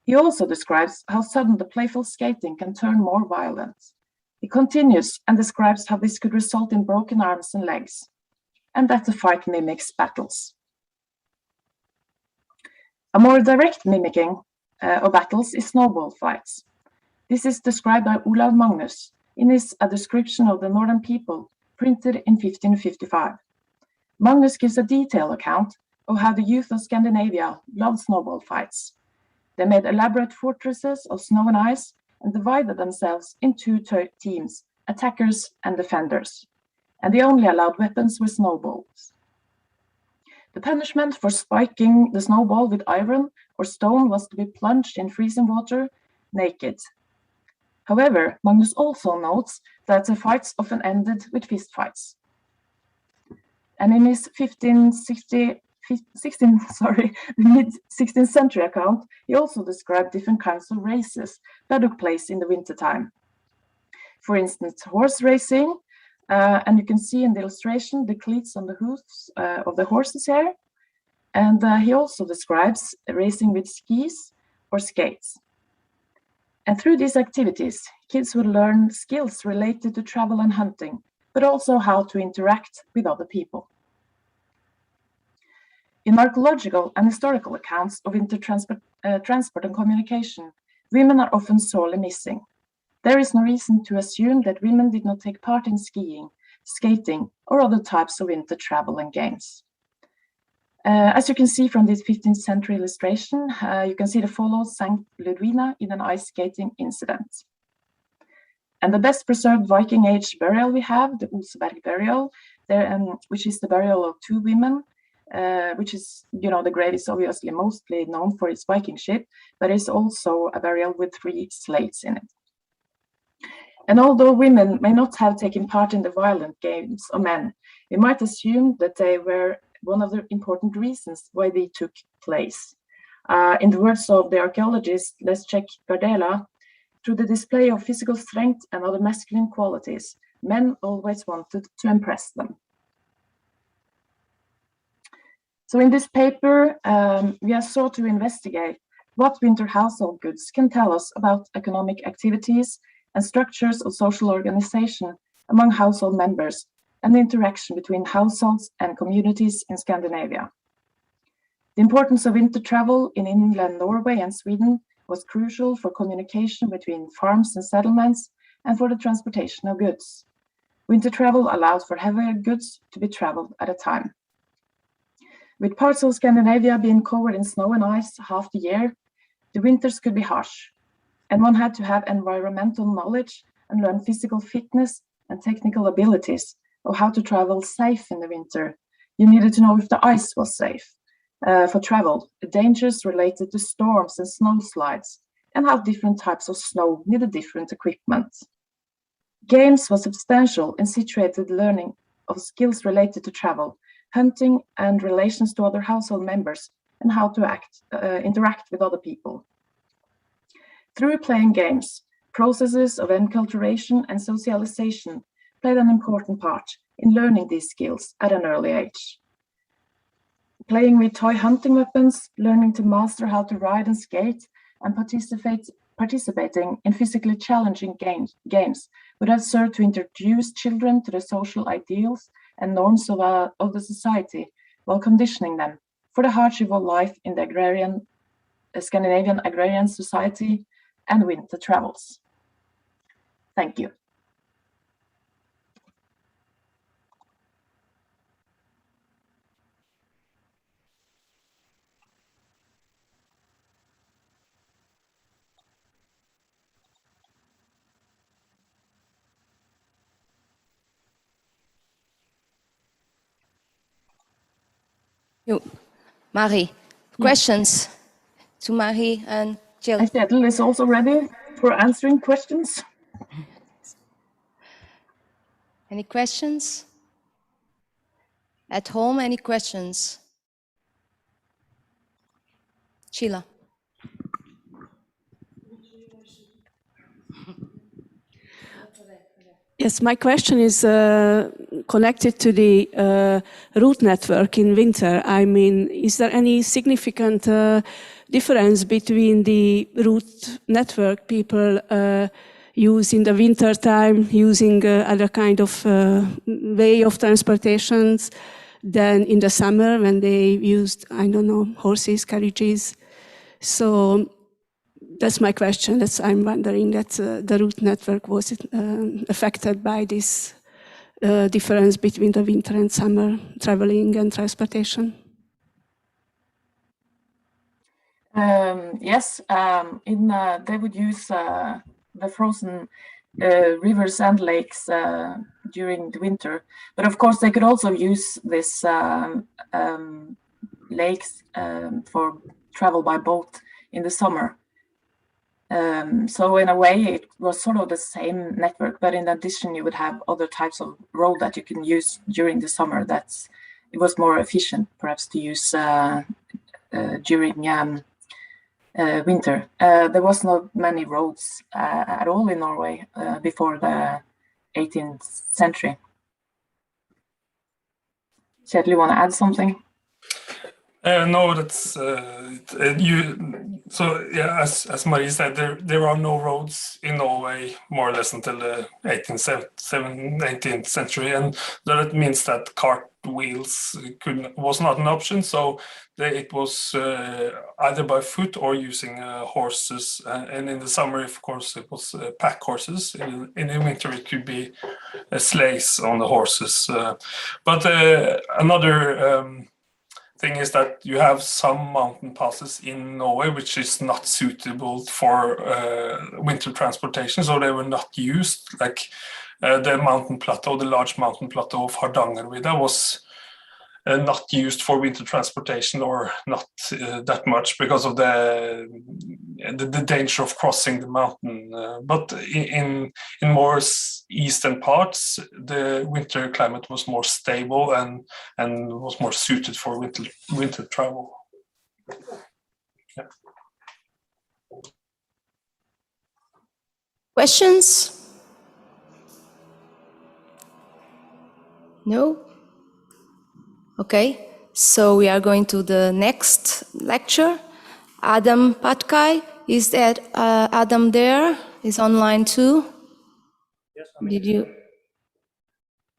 [SPEAKER 6] He also describes how sudden the playful skating can turn more violent. He continues and describes how this could result in broken arms and legs, and that the fight mimics battles. A more direct mimicking of battles is snowball fights. This is described by Olav Magnus in his A Description of the Northern People, printed in 1555. Magnus gives a detailed account of how the youth of Scandinavia loved snowball fights. They made elaborate fortresses of snow and ice and divided themselves into two teams, attackers and defenders. And the only allowed weapons were snowballs. The punishment for spiking the snowball with iron or stone was to be plunged in freezing water naked. However, Magnus also notes that the fights often ended with fist fights. And in his mid-16th century account, he also described different kinds of races that took place in the wintertime. For instance, horse racing, and you can see in the illustration the cleats on the hoofs of the horses here. And he also describes racing with skis or skates. And through these activities, kids would learn skills related to travel and hunting, but also how to interact with other people. In archaeological and historical accounts of transport and communication, women are often sorely missing. There is no reason to assume that women did not take part in skiing, skating, or other types of winter travel and games. As you can see from this 15th century illustration, you can see the fall of St. Ludwina in an ice skating incident. And the best preserved Viking Age burial we have, the Oseberg burial, which is the burial of two women, which is, the grave is obviously mostly known for its Viking ship, but it's also a burial with 3 slates in it. And although women may not have taken part in the violent games of men, we might assume that they were one of the important reasons why they took place. In the words of the archaeologist Leszek Gardela, through the display of physical strength and other masculine qualities, men always wanted to impress them. So in this paper, we have sought to investigate what winter household goods can tell us about economic activities and structures of social organization among household members and the interaction between households and communities in Scandinavia. The importance of winter travel in England, Norway, and Sweden was crucial for communication between farms and settlements and for the transportation of goods. Winter travel allowed for heavier goods to be traveled at a time. With parts of Scandinavia being covered in snow and ice half the year, the winters could be harsh, and one had to have environmental knowledge and learn physical fitness and technical abilities of how to travel safe in the winter. You needed to know if the ice was safe for travel, the dangers related to storms and snowslides, and how different types of snow needed different equipment. Games was substantial and situated learning of skills related to travel, hunting, and relations to other household members, and how to interact with other people. Through playing games, processes of enculturation and socialization played an important part in learning these skills at an early age. Playing with toy hunting weapons, learning to master how to ride and skate, and participating in physically challenging games would have served to introduce children to the social ideals and norms of the society, while conditioning them for the hardship of life in the Scandinavian agrarian society and winter travels. Thank you.
[SPEAKER 1] Marie, questions to Marie and Jill?
[SPEAKER 6] And Kjetil is also ready for answering questions.
[SPEAKER 1] Any questions? At home, any questions? Sheila.
[SPEAKER 7] Yes, my question is connected to the route network in winter. I mean, is there any significant difference between the route network people use in the winter time, using other kind of way of transportations than in the summer when they used, I don't know, horses, carriages? So that's my question. I'm wondering that the route network was affected by this difference between the winter and summer traveling and transportation.
[SPEAKER 6] Yes, they would use the frozen rivers and lakes during the winter, but of course they could also use this lakes for travel by boat in the summer. So in a way, it was sort of the same network, but in addition, you would have other types of road that you can use during the summer. It was more efficient, perhaps, to use during winter. There was not many roads at all in Norway before the 18th century. Kjetil, you want to add something?
[SPEAKER 8] No, that's So yeah, as Marie said, there are no roads in Norway more or less until the 19th century, and that means that cart wheels was not an option. So it was either by foot or using horses, and in the summer, of course, it was pack horses. In the winter, it could be sleighs on the horses. But another thing is that you have some mountain passes in Norway which is not suitable for winter transportation, so they were not used. Like the mountain plateau, the large mountain plateau of Hardangervidda was not used for winter transportation, or not that much, because of the danger of crossing the mountain. But in more eastern parts, the winter climate was more stable and was more suited for winter travel. Yeah.
[SPEAKER 1] Questions? No? Okay, so we are going to the next lecture. Adam Patkai, is that Adam there? Is online too?
[SPEAKER 9] Yes, I'm here.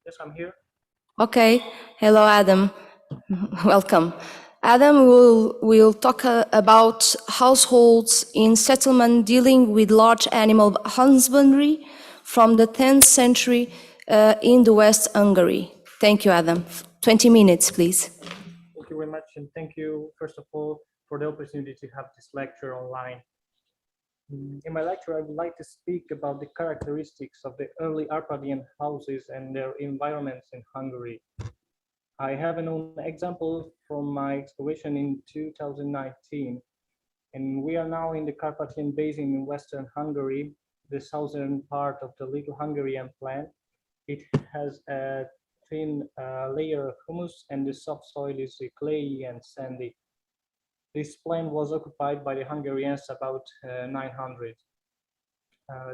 [SPEAKER 9] Yes, I'm here.
[SPEAKER 1] Okay, hello Adam, welcome. Adam will talk about households in settlement dealing with large animal husbandry from the 10th century in the West Hungary. Thank you, Adam. 20 minutes, please.
[SPEAKER 10] Thank you very much, and thank you, first of all, for the opportunity to have this lecture online. In my lecture, I would like to speak about the characteristics of the early Arpadian houses and their environments in Hungary. I have an own example from my excavation in 2019, and we are now in the Carpathian Basin in Western Hungary, the southern part of the Little Hungarian plan. It has a thin layer of humus, and the subsoil is clayey and sandy. This plain was occupied by the Hungarians about 900.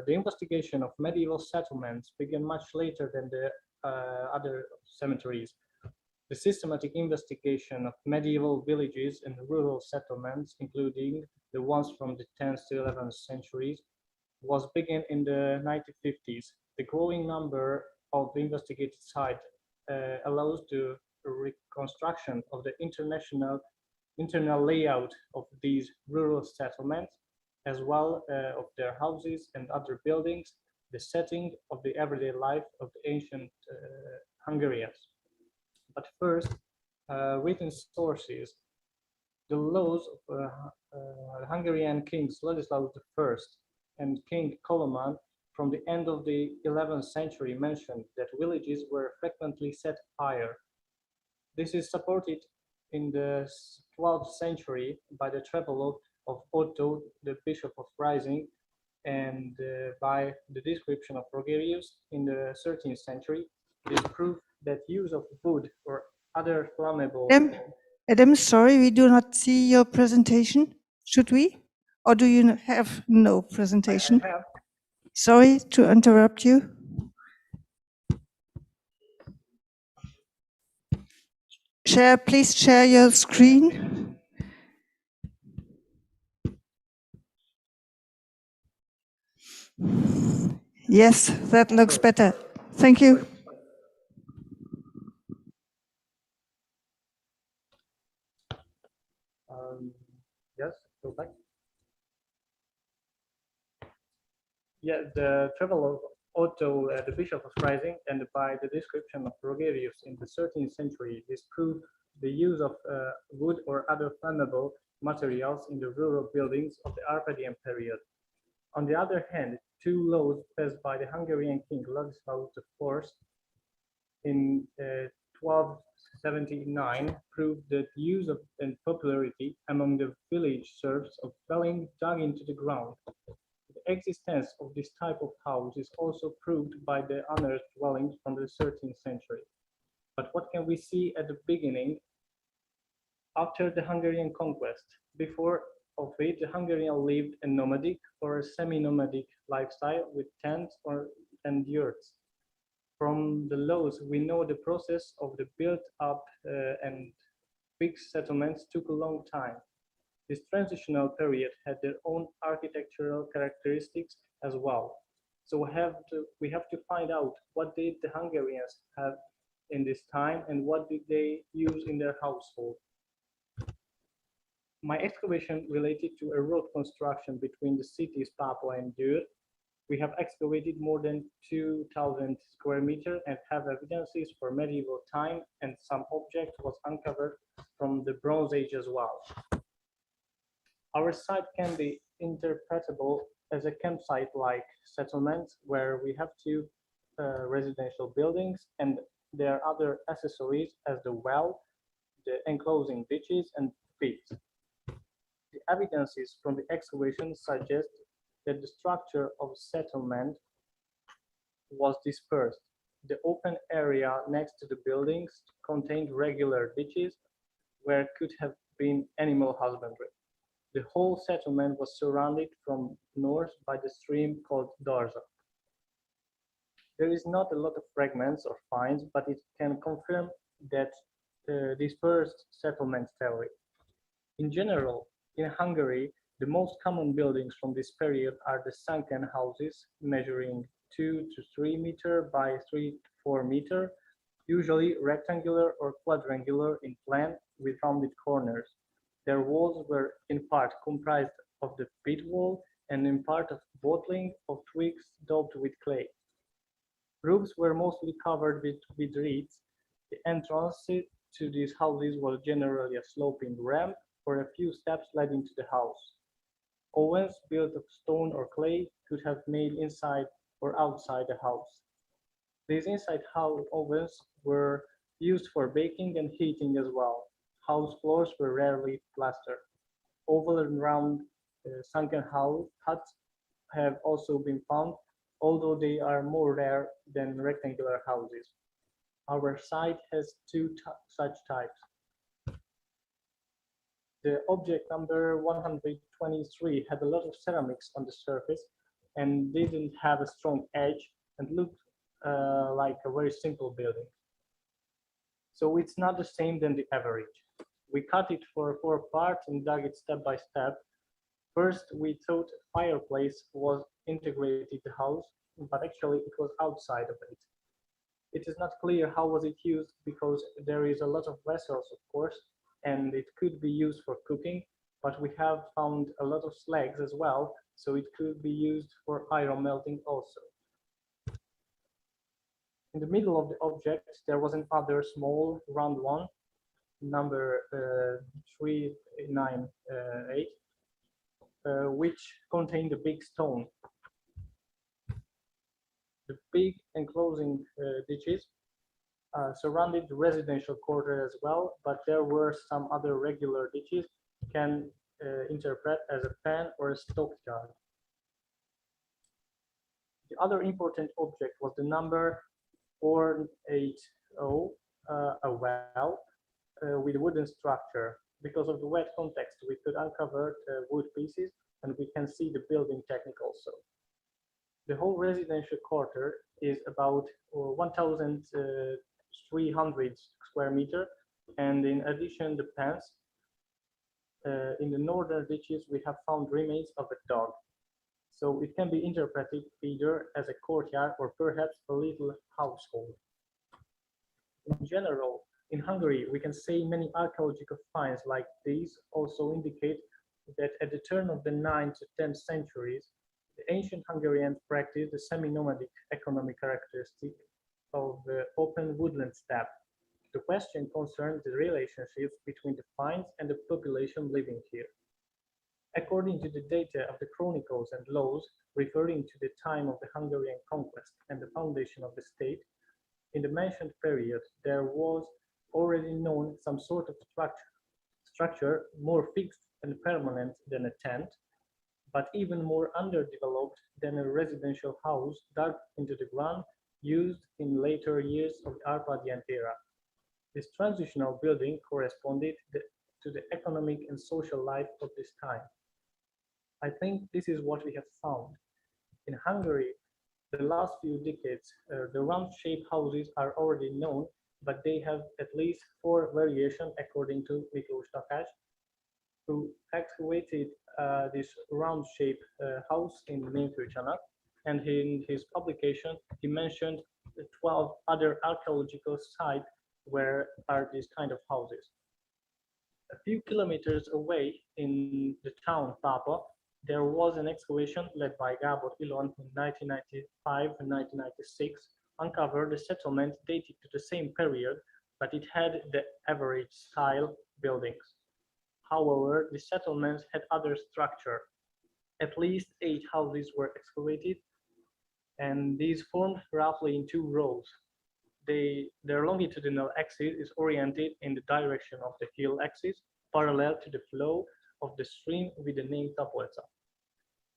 [SPEAKER 10] The investigation of medieval settlements began much later than the other cemeteries. The systematic investigation of medieval villages and rural settlements, including the ones from the 10th to 11th centuries, was begun in the 1950s. The growing number of investigated sites allows the reconstruction of the internal layout of these rural settlements, as well of their houses and other buildings, the setting of the everyday life of the ancient Hungarians. But first, written sources. The laws of Hungarian kings Ladislaus I and King Koloman from the end of the 11th century mentioned that villages were frequently set fire. This is supported in the 12th century by the travelogue of Otto, the Bishop of Rising, and by the description of Rogerius in the 13th century. This proved that use of wood or other flammable...
[SPEAKER 11] Adam, sorry, we do not see your presentation. Should we? Or do you have no presentation?
[SPEAKER 10] I have.
[SPEAKER 11] Sorry to interrupt you. Please share your screen. Yes, that looks better. Thank you.
[SPEAKER 10] Yes, go back. Yeah, the travel of Otto, the Bishop of Rising, and by the description of Rogerius in the 13th century, this proved the use of wood or other flammable materials in the rural buildings of the Arpadian period. On the other hand, two laws passed by the Hungarian king Ladislaus I in 1279 proved the use of and popularity among the village serfs of dwelling dug into the ground. The existence of this type of house is also proved by the unearthed dwellings from the 13th century. But what can we see at the beginning? After the Hungarian conquest, before of it, the Hungarians lived a nomadic or a semi-nomadic lifestyle with tents and yurts. From the laws, we know the process of the built-up and big settlements took a long time. This transitional period had their own architectural characteristics as well. So we have to find out what did the Hungarians have in this time and what did they use in their household. My excavation related to a road construction between the cities Papua and Győr. We have excavated more than 2,000 square meters and have evidences for medieval time, and some object was uncovered from the Bronze Age as well. Our site can be interpretable as a campsite-like settlement where we have two residential buildings and there are other accessories as the well, the enclosing ditches and pits. The evidences from the excavation suggest that the structure of settlement was dispersed. The open area next to the buildings contained regular ditches where could have been animal husbandry. The whole settlement was surrounded from north by the stream called Darza. There is not a lot of fragments or finds, but it can confirm that dispersed settlement theory. In general, in Hungary, the most common buildings from this period are the sunken houses measuring 2 to 3 meters by 3 to 4 meters, usually rectangular or quadrangular in plan with rounded corners. Their walls were in part comprised of the peat wall and in part of bottling of twigs daubed with clay. Roofs were mostly covered with reeds. The entrance to these houses was generally a sloping ramp or a few steps led into the house. Ovens built of stone or clay could have made inside or outside the house. These inside house ovens were used for baking and heating as well. House floors were rarely plastered. Oval and round sunken huts have also been found, although they are more rare than rectangular houses. Our site has two such types. The object number 123 had a lot of ceramics on the surface and didn't have a strong edge and looked like a very simple building. So it's not the same than the average. We cut it for 4 parts and dug it step by step. First, we thought a fireplace was integrated in the house, but actually it was outside of it. It is not clear how was it used because there is a lot of vessels, of course, and it could be used for cooking, but we have found a lot of slags as well, so it could be used for iron melting also. In the middle of the object, there was another small round one, number 398, which contained a big stone. The big enclosing ditches surrounded the residential quarter as well, but there were some other regular ditches can interpret as a pen or a stockyard. The other important object was the number 480, a well with a wooden structure. Because of the wet context, we could uncover wood pieces and we can see the building technique also. The whole residential quarter is about 1,300 square meter, and in addition, the pens. In the northern ditches, we have found remains of a dog. So it can be interpreted either as a courtyard or perhaps a little household. In general, in Hungary, we can say many archaeological finds like these also indicate that at the turn of the 9th to 10th centuries, the ancient Hungarians practiced the semi-nomadic economic characteristic of the open woodland steppe. The question concerns the relationships between the finds and the population living here. According to the data of the chronicles and laws referring to the time of the Hungarian conquest and the foundation of the state, in the mentioned period, there was already known some sort of structure more fixed and permanent than a tent, but even more underdeveloped than a residential house dug into the ground used in later years of the Arpadian era. This transitional building corresponded to the economic and social life of this time. I think this is what we have found. In Hungary, the last few decades, the round-shaped houses are already known, but they have at least 4 variations according to Miklós Takács, who excavated this round-shaped house in Wintertime, and in his publication, he mentioned 12 other archaeological sites where are these kind of houses. A few kilometers away in the town Papa, there was an excavation led by Gábor Ilon in 1995 and 1996, uncovered a settlement dated to the same period, but it had the average style buildings. However, the settlements had other structure. At least 8 houses were excavated, and these formed roughly in 2 rows. Their longitudinal axis is oriented in the direction of the hill axis, parallel to the flow of the stream with the name Tapolca.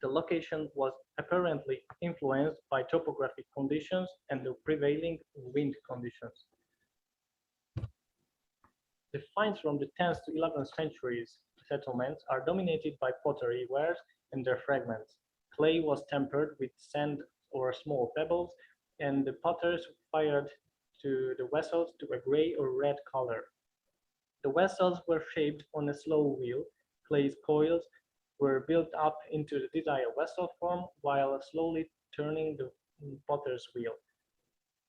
[SPEAKER 10] The location was apparently influenced by topographic conditions and the prevailing wind conditions. The finds from the 10th to 11th centuries settlements are dominated by pottery wares and their fragments. Clay was tempered with sand or small pebbles, and the potters fired to the vessels to a gray or red color. The vessels were shaped on a slow wheel. Clay's coils were built up into the desired vessel form while slowly turning the potter's wheel.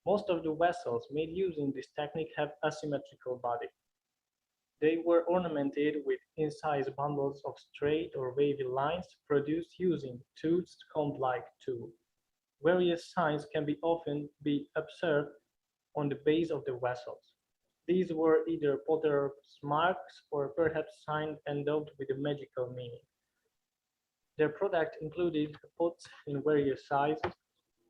[SPEAKER 10] Most of the vessels made using this technique have asymmetrical body. They were ornamented with incised bundles of straight or wavy lines produced using toothed comb-like tool. Various signs can be often be observed on the base of the vessels. These were either potter's marks or perhaps signs endowed with a magical meaning. Their product included pots in various sizes,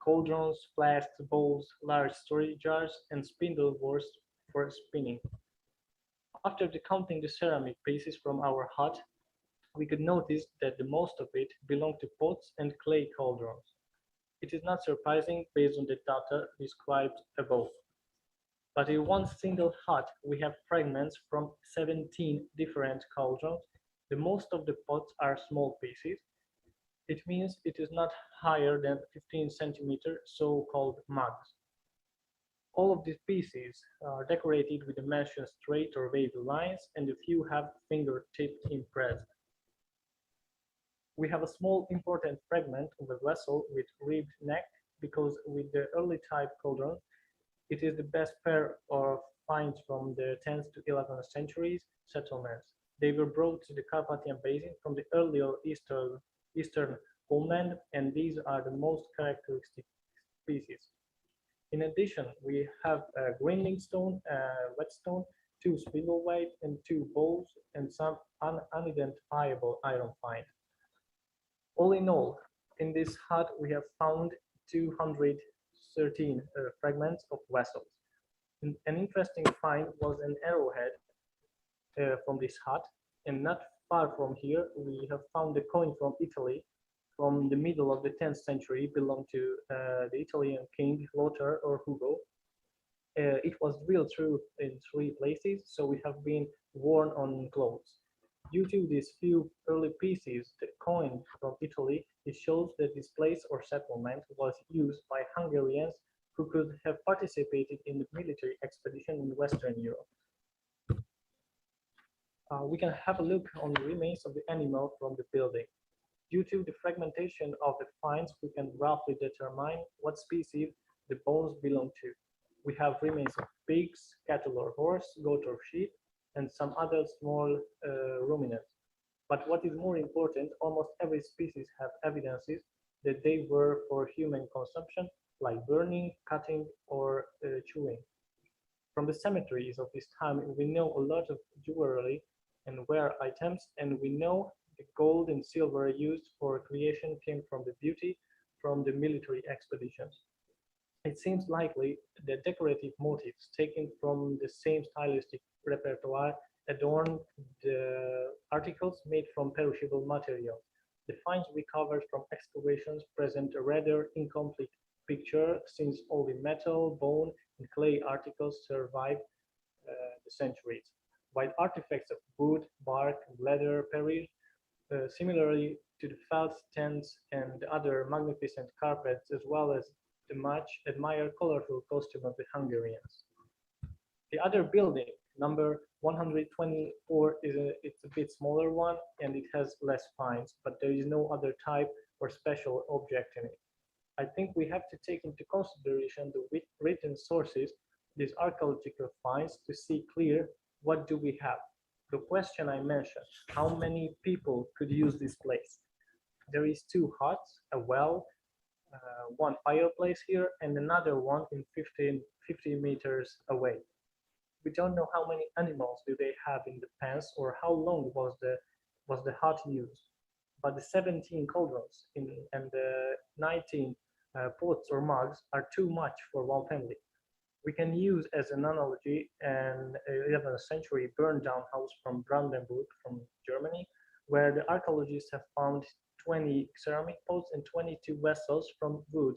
[SPEAKER 10] cauldrons, flasks, bowls, large storage jars, and spindle wheels for spinning. After decounting the ceramic pieces from our hut, we could notice that the most of it belonged to pots and clay cauldrons. It is not surprising based on the data described above. But in one single hut, we have fragments from 17 different cauldrons. The most of the pots are small pieces. It means it is not higher than 15 centimeter, so-called mugs. All of these pieces are decorated with the mentioned straight or wavy lines, and a few have fingertip impressed. We have a small important fragment of a vessel with ribbed neck, because with the early type cauldron, it is the best pair of finds from the 10th to 11th centuries settlements. They were brought to the Carpathian Basin from the earlier eastern homeland, and these are the most characteristic species. In addition, we have a grinding stone, whetstone, 2 spindleweight, and 2 bowls, and some unidentifiable iron find. All in all, in this hut we have found 213 fragments of vessels. An interesting find was an arrowhead from this hut, and not far from here we have found a coin from Italy from the middle of the 10th century, belonged to the Italian king Lothar or Hugo. It was drilled through in 3 places, so it have been worn on clothes. Due to these few early pieces, the coin from Italy, it shows that this place or settlement was used by Hungarians who could have participated in the military expedition in Western Europe. We can have a look on the remains of the animal from the building. Due to the fragmentation of the finds, we can roughly determine what species the bones belong to. We have remains of pigs, cattle or horse, goat or sheep, and some other small ruminants. But what is more important, almost every species have evidences that they were for human consumption, like burning, cutting, or chewing. From the cemeteries of this time, we know a lot of jewelry and rare items, and we know the gold and silver used for creation came from the beauty from the military expeditions. It seems likely that decorative motifs taken from the same stylistic repertoire adorn the articles made from perishable materials. The finds recovered from excavations present a rather incomplete picture, since only metal, bone, and clay articles survive the centuries, while artifacts of wood, bark, and leather perish. Similarly to the felt tents and other magnificent carpets, as well as the much admired colorful costume of the Hungarians. The other building, number 124, it's a bit smaller one, and it has less finds, but there is no other type or special object in it. I think we have to take into consideration the written sources, these archaeological finds, to see clear what do we have. The question I mentioned, how many people could use this place? There is 2 huts, a well, 1 fireplace here, and another one in 50 meters away. We don't know how many animals do they have in the pens, or how long was the hut used. But the 17 cauldrons and the 19 pots or mugs are too much for one family. We can use as an analogy an 11th century burned down house from Brandenburg, from Germany, where the archaeologists have found 20 ceramic pots and 22 vessels from wood.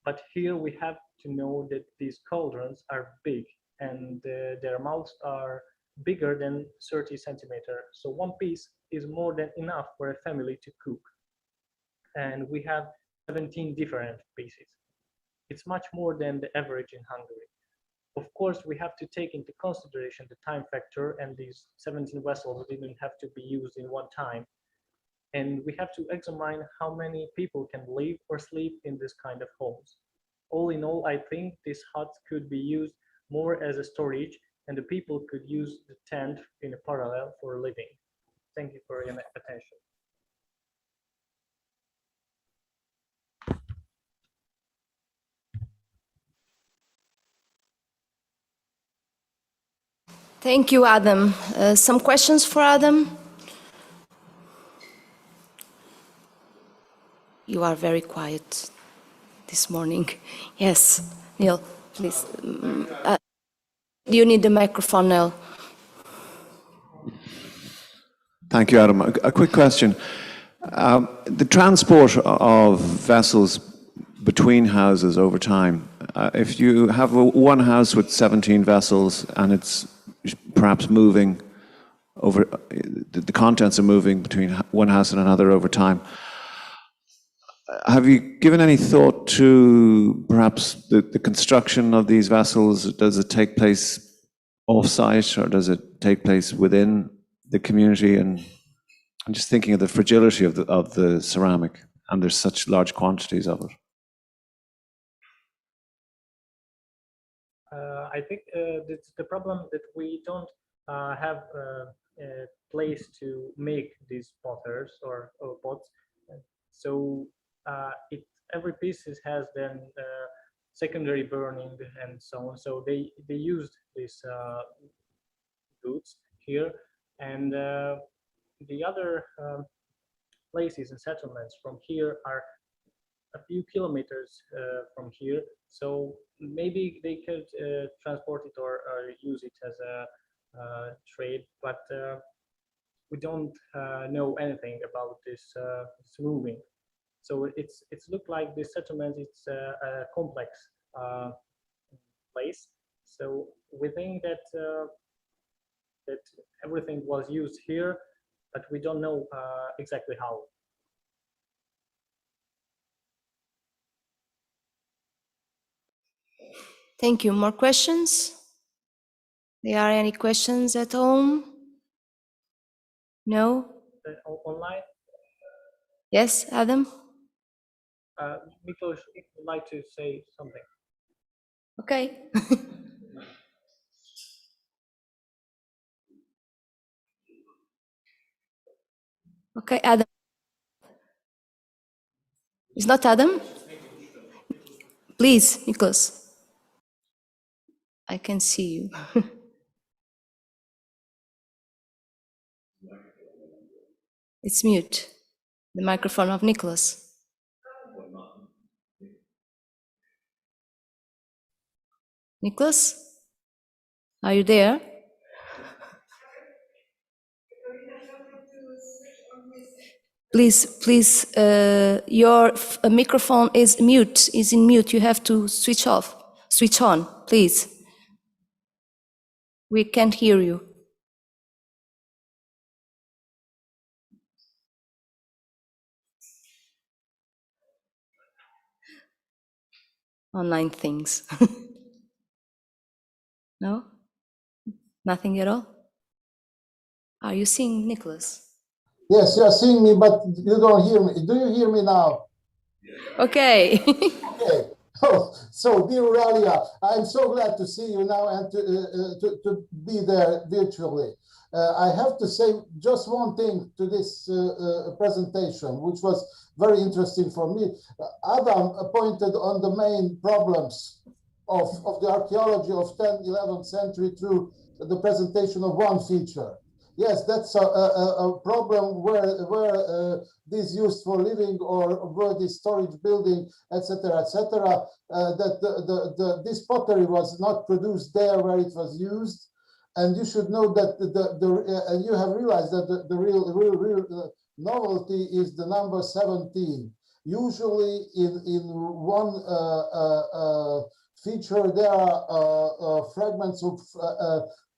[SPEAKER 10] But here we have to know that these cauldrons are big, and their mouths are bigger than 30 centimeters. So one piece is more than enough for a family to cook. And we have 17 different pieces. It's much more than the average in Hungary. Of course, we have to take into consideration the time factor, and these 17 vessels didn't have to be used in one time. And we have to examine how many people can live or sleep in this kind of homes. all in all, I think this hut could be used more as a storage, and the people could use the tent in a parallel for living. Thank you for your attention.
[SPEAKER 1] Thank you, Adam. Some questions for Adam? You are very quiet this morning. Yes, Neil, please. You need the microphone, Neil.
[SPEAKER 12] Thank you, Adam. A quick question. The transport of vessels between houses over time, if you have one house with 17 vessels and it's perhaps moving over, the contents are moving between one house and another over time, have you given any thought to perhaps the construction of these vessels? Does it take place off-site or does it take place within the community? And I'm just thinking of the fragility of the ceramic, and there's such large quantities of it.
[SPEAKER 10] I think it's the problem that we don't have a place to make these potters or pots. So every piece has then secondary burning and so on. So they used these goods here, and the other places and settlements from here are a few kilometers from here. So maybe they could transport it or use it as a trade, but we don't know anything about this moving. So it's looked like this settlement, it's a complex place. So we think that that everything was used here, but we don't know exactly how.
[SPEAKER 1] Thank you. More questions? There are any questions at home? No?
[SPEAKER 10] Online?
[SPEAKER 1] Yes, Adam?
[SPEAKER 10] Miklos would like to say something.
[SPEAKER 1] Okay. Okay, Adam. It's not Adam? Please, Nicholas. I can see you. It's mute. The microphone of Nicholas. Nicholas? Are you there? Please, your microphone is mute, is in mute. You have to switch off, switch on, please. We can't hear you. Online things. No? Nothing at all? Are you seeing Nicholas?
[SPEAKER 13] Yes, you are seeing me, but you don't hear me. Do you hear me now?
[SPEAKER 1] Okay.
[SPEAKER 13] Okay. Oh, so, dear Ruralia, I'm so glad to see you now and to be there virtually. I have to say just one thing to this presentation, which was very interesting for me. Adam pointed on the main problems of the archaeology of 10th, 11th century through the presentation of one feature. Yes, that's a problem where this used for living or where this storage building, etc., that this pottery was not produced there where it was used. And you should know that you have realized that the real novelty is the number 17. Usually in one feature there are fragments of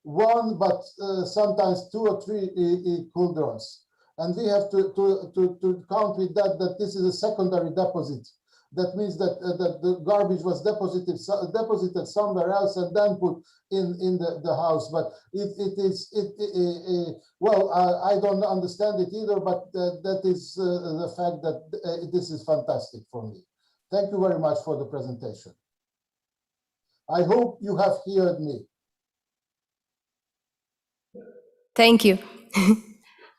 [SPEAKER 13] one, but sometimes 2 or 3 cauldrons. And we have to count with that this is a secondary deposit. That means that the garbage was deposited somewhere else and then put in the house. But well, I don't understand it either, but that is the fact that this is fantastic for me. Thank you very much for the presentation. I hope you have heard me.
[SPEAKER 1] Thank you.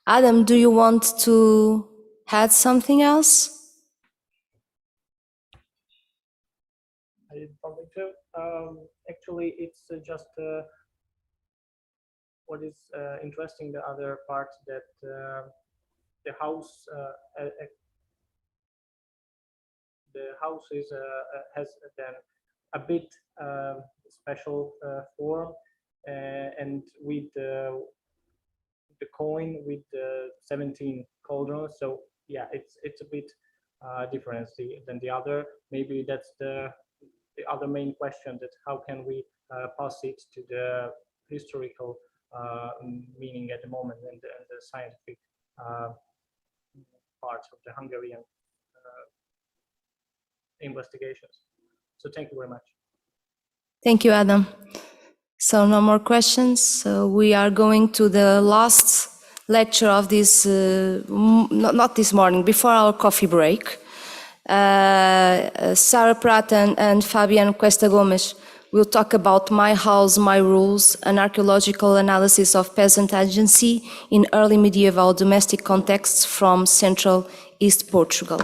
[SPEAKER 1] Adam, do you want to add something else?
[SPEAKER 10] I don't think so. Actually, it's just what is interesting. The other part that the house has then a bit special form, and with the coin with the 17 cauldrons. So yeah, it's a bit different than the other. Maybe that's the other main question, that how can we pass it to the historical meaning at the moment, and the scientific parts of the Hungarian investigations. So thank you very much.
[SPEAKER 1] Thank you, Adam. So no more questions. So we are going to the last lecture of this, not this morning, before our coffee break. Sarah Pratt and Fabian Cuesta Gomes will talk about My House, My Rules, an archaeological analysis of peasant agency in early medieval domestic contexts from Central East Portugal.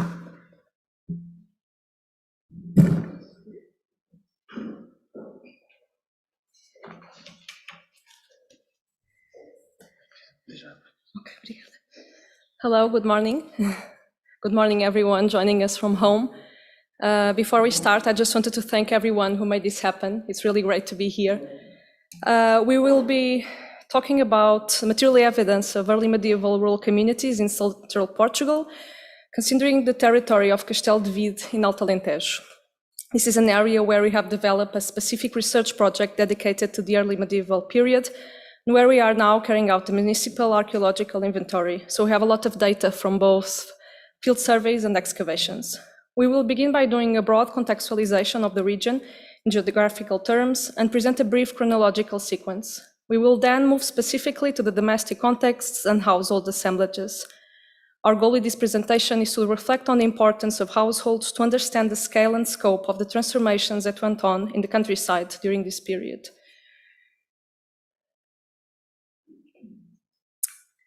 [SPEAKER 14] Hello, good morning. Good morning, everyone joining us from home. Before we start, I just wanted to thank everyone who made this happen. It's really great to be here. We will be talking about material evidence of early medieval rural communities in central Portugal, considering the territory of Castelo de Vide in Alto Alentejo. This is an area where we have developed a specific research project dedicated to the early medieval period, and where we are now carrying out the municipal archaeological inventory. So we have a lot of data from both field surveys and excavations. We will begin by doing a broad contextualization of the region in geographical terms and present a brief chronological sequence. We will then move specifically to the domestic contexts and household assemblages. Our goal with this presentation is to reflect on the importance of households to understand the scale and scope of the transformations that went on in the countryside during this period.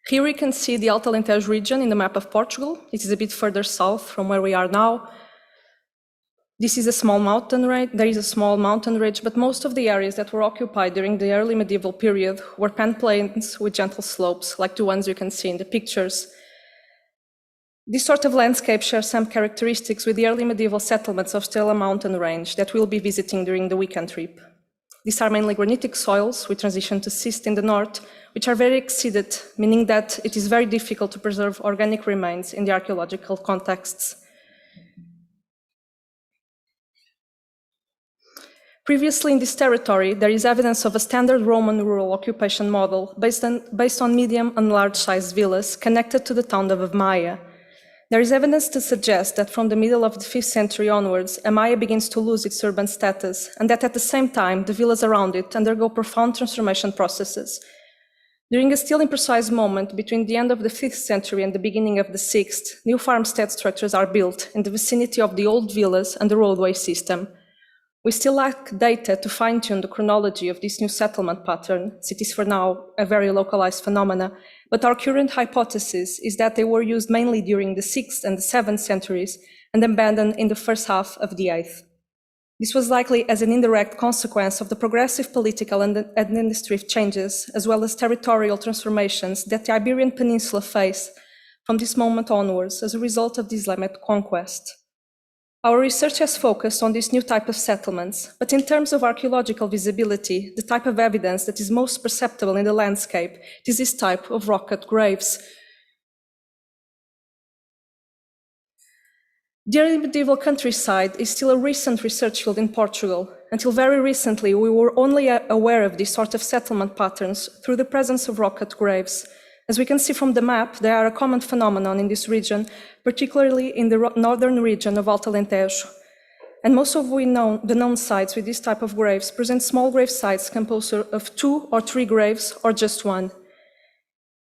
[SPEAKER 14] Here we can see the Alto Alentejo region in the map of Portugal. It is a bit further south from where we are now. This is a small mountain range. There is a small mountain ridge, but most of the areas that were occupied during the early medieval period were pen plains with gentle slopes, like the ones you can see in the pictures. This sort of landscape shares some characteristics with the early medieval settlements of Stella Mountain Range that we'll be visiting during the weekend trip. These are mainly granitic soils, with transition to schist in the north, which are very exceeded, meaning that it is very difficult to preserve organic remains in the archaeological contexts. Previously in this territory, there is evidence of a standard Roman rural occupation model based on medium and large-sized villas connected to the town of Amaia. There is evidence to suggest that from the middle of the 5th century onwards, Amaia begins to lose its urban status, and that at the same time, the villas around it undergo profound transformation processes. During a still imprecise moment between the end of the 5th century and the beginning of the 6th, new farmstead structures are built in the vicinity of the old villas and the roadway system. We still lack data to fine-tune the chronology of this new settlement pattern, as it is for now a very localized phenomena, but our current hypothesis is that they were used mainly during the 6th and the 7th centuries and abandoned in the first half of the 8th. This was likely as an indirect consequence of the progressive political and administrative changes, as well as territorial transformations that the Iberian Peninsula faced from this moment onwards as a result of the Islamic conquest. Our research has focused on this new type of settlements, but in terms of archaeological visibility, the type of evidence that is most perceptible in the landscape is this type of rock-cut graves. The early medieval countryside is still a recent research field in Portugal. Until very recently, we were only aware of these sort of settlement patterns through the presence of rock-cut graves. As we can see from the map, they are a common phenomenon in this region, particularly in the northern region of Alto Alentejo. And most of the known sites with this type of graves present small grave sites composed of 2 or 3 graves or just one.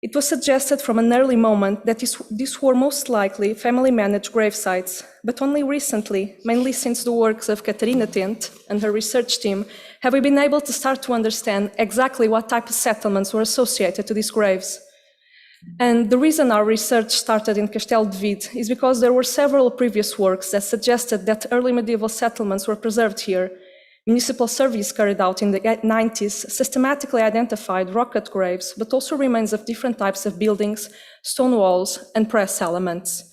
[SPEAKER 14] It was suggested from an early moment that these were most likely family-managed grave sites, but only recently, mainly since the works of Catharina Tent and her research team, have we been able to start to understand exactly what type of settlements were associated to these graves. And the reason our research started in Castelo de Vide is because there were several previous works that suggested that early medieval settlements were preserved here. Municipal surveys carried out in the 90s systematically identified rock-cut graves, but also remains of different types of buildings, stone walls, and press elements.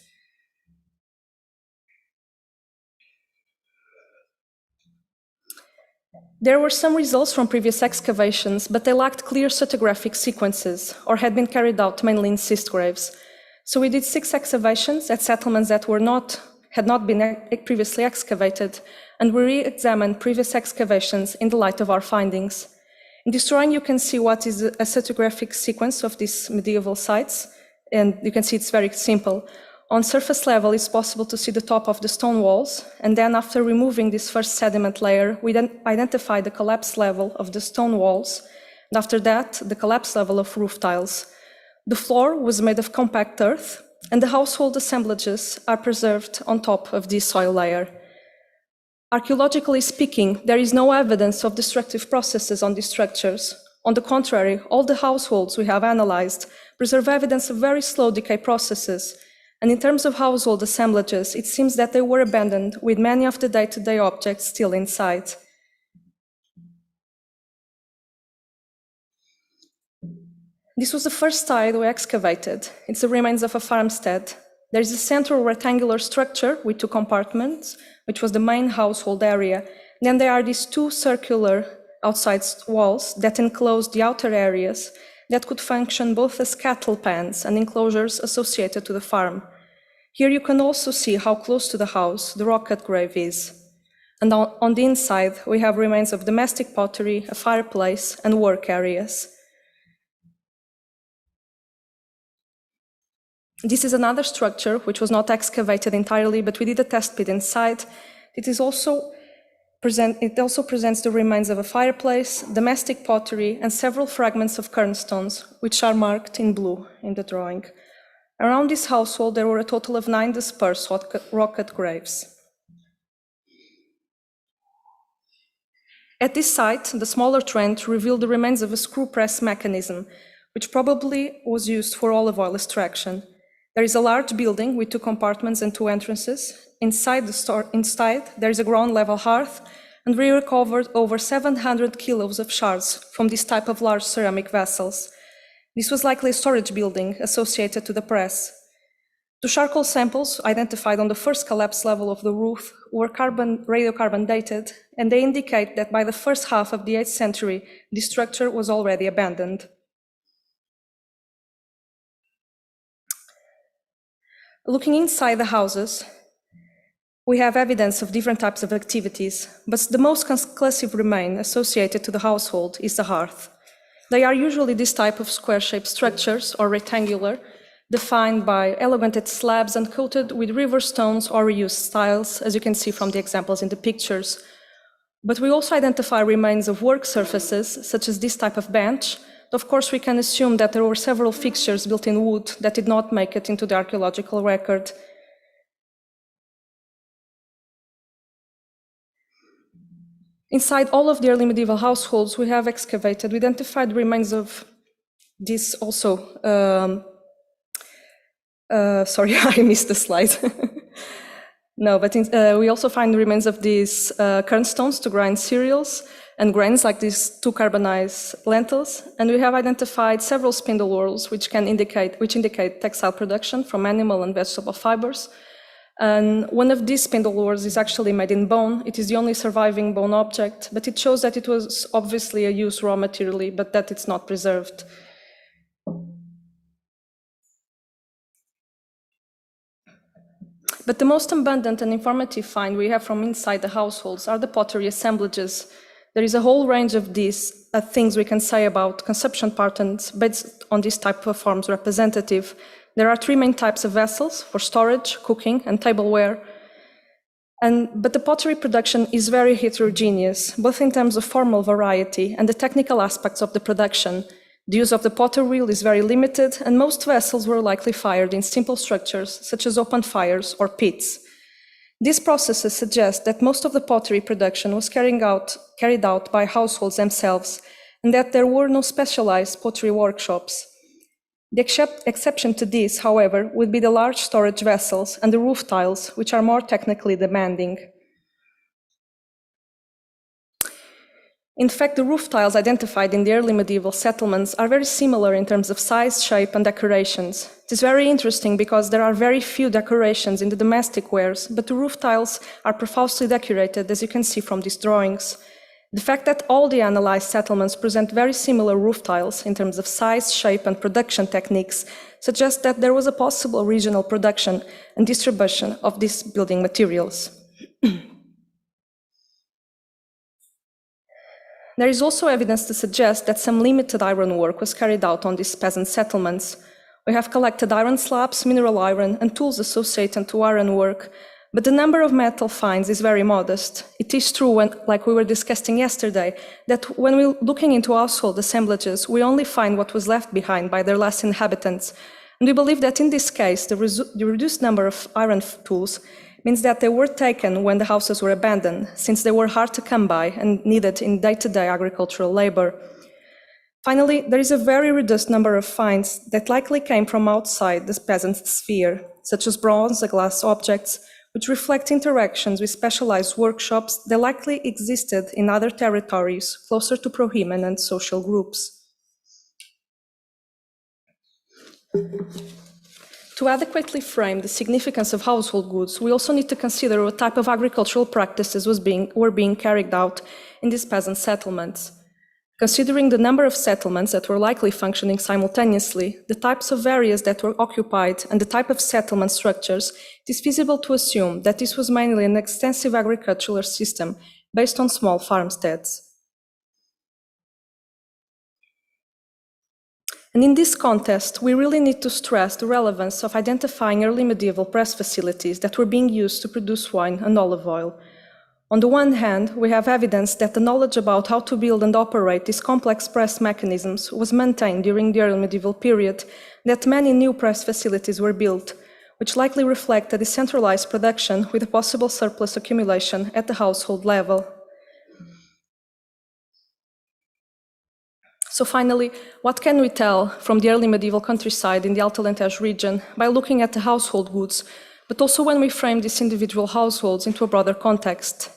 [SPEAKER 14] There were some results from previous excavations, but they lacked clear stratigraphic sequences, or had been carried out mainly in schist graves. So we did 6 excavations at settlements that had not been previously excavated, and we re-examined previous excavations in the light of our findings. In this drawing, you can see what is a stratigraphic sequence of these medieval sites, and you can see it's very simple. On surface level, it's possible to see the top of the stone walls, and then after removing this first sediment layer, we then identify the collapse level of the stone walls, and after that, the collapse level of roof tiles. The floor was made of compact earth, and the household assemblages are preserved on top of this soil layer. Archaeologically speaking, there is no evidence of destructive processes on these structures. On the contrary, all the households we have analyzed preserve evidence of very slow decay processes. And in terms of household assemblages, it seems that they were abandoned with many of the day-to-day objects still inside. This was the first site we excavated. It's the remains of a farmstead. There is a central rectangular structure with 2 compartments, which was the main household area. Then there are these 2 circular outside walls that enclose the outer areas that could function both as cattle pens and enclosures associated to the farm. Here you can also see how close to the house the rock-cut grave is. And on the inside, we have remains of domestic pottery, a fireplace, and work areas. This is another structure which was not excavated entirely, but we did a test pit inside. It also presents the remains of a fireplace, domestic pottery, and several fragments of kernstones, which are marked in blue in the drawing. Around this household, there were a total of 9 dispersed rock-cut graves. At this site, the smaller trench revealed the remains of a screw press mechanism, which probably was used for olive oil extraction. There is a large building with 2 compartments and 2 entrances. Inside, there is a ground-level hearth, and we recovered over 700 kilos of shards from this type of large ceramic vessels. This was likely a storage building associated to the press. The charcoal samples identified on the first collapse level of the roof were radiocarbon dated, and they indicate that by the first half of the 8th century, this structure was already abandoned. Looking inside the houses, we have evidence of different types of activities, but the most conclusive remain associated to the household is the hearth. They are usually this type of square-shaped structures or rectangular, defined by elevated slabs and coated with river stones or reused tiles, as you can see from the examples in the pictures. But we also identify remains of work surfaces, such as this type of bench. Of course, we can assume that there were several fixtures built in wood that did not make it into the archaeological record. Inside all of the early medieval households we have excavated, we identified remains of this also. Sorry, I missed the slide. No, but we also find remains of these kernstones to grind cereals and grains like these 2 carbonized lentils, and we have identified several spindle whorls which indicate textile production from animal and vegetable fibers. And one of these spindle whorls is actually made in bone. It is the only surviving bone object, but it shows that it was obviously a used raw material, but that it's not preserved. But the most abundant and informative find we have from inside the households are the pottery assemblages. There is a whole range of these things we can say about consumption patterns based on this type of forms representative. There are 3 main types of vessels for storage, cooking, and tableware. But the pottery production is very heterogeneous, both in terms of formal variety and the technical aspects of the production. The use of the potter wheel is very limited, and most vessels were likely fired in simple structures, such as open fires or pits. These processes suggest that most of the pottery production was carried out by households themselves, and that there were no specialized pottery workshops. The exception to this, however, would be the large storage vessels and the roof tiles, which are more technically demanding. In fact, the roof tiles identified in the early medieval settlements are very similar in terms of size, shape, and decorations. It is very interesting because there are very few decorations in the domestic wares, but the roof tiles are profusely decorated, as you can see from these drawings. The fact that all the analyzed settlements present very similar roof tiles in terms of size, shape, and production techniques suggests that there was a possible regional production and distribution of these building materials. There is also evidence to suggest that some limited iron work was carried out on these peasant settlements. We have collected iron slabs, mineral iron, and tools associated to iron work, but the number of metal finds is very modest. It is true, like we were discussing yesterday, that when we're looking into household assemblages, we only find what was left behind by their last inhabitants. And we believe that in this case, the reduced number of iron tools means that they were taken when the houses were abandoned, since they were hard to come by and needed in day-to-day agricultural labor. Finally, there is a very reduced number of finds that likely came from outside the peasant sphere, such as bronze and glass objects, which reflect interactions with specialized workshops that likely existed in other territories closer to proeminent social groups. To adequately frame the significance of household goods, we also need to consider what type of agricultural practices were being carried out in these peasant settlements. Considering the number of settlements that were likely functioning simultaneously, the types of areas that were occupied, and the type of settlement structures, it is feasible to assume that this was mainly an extensive agricultural system based on small farmsteads. And in this context, we really need to stress the relevance of identifying early medieval press facilities that were being used to produce wine and olive oil. On the one hand, we have evidence that the knowledge about how to build and operate these complex press mechanisms was maintained during the early medieval period, that many new press facilities were built, which likely reflect a decentralized production with a possible surplus accumulation at the household level. So finally, what can we tell from the early medieval countryside in the Alto Alentejo region by looking at the household goods, but also when we frame these individual households into a broader context?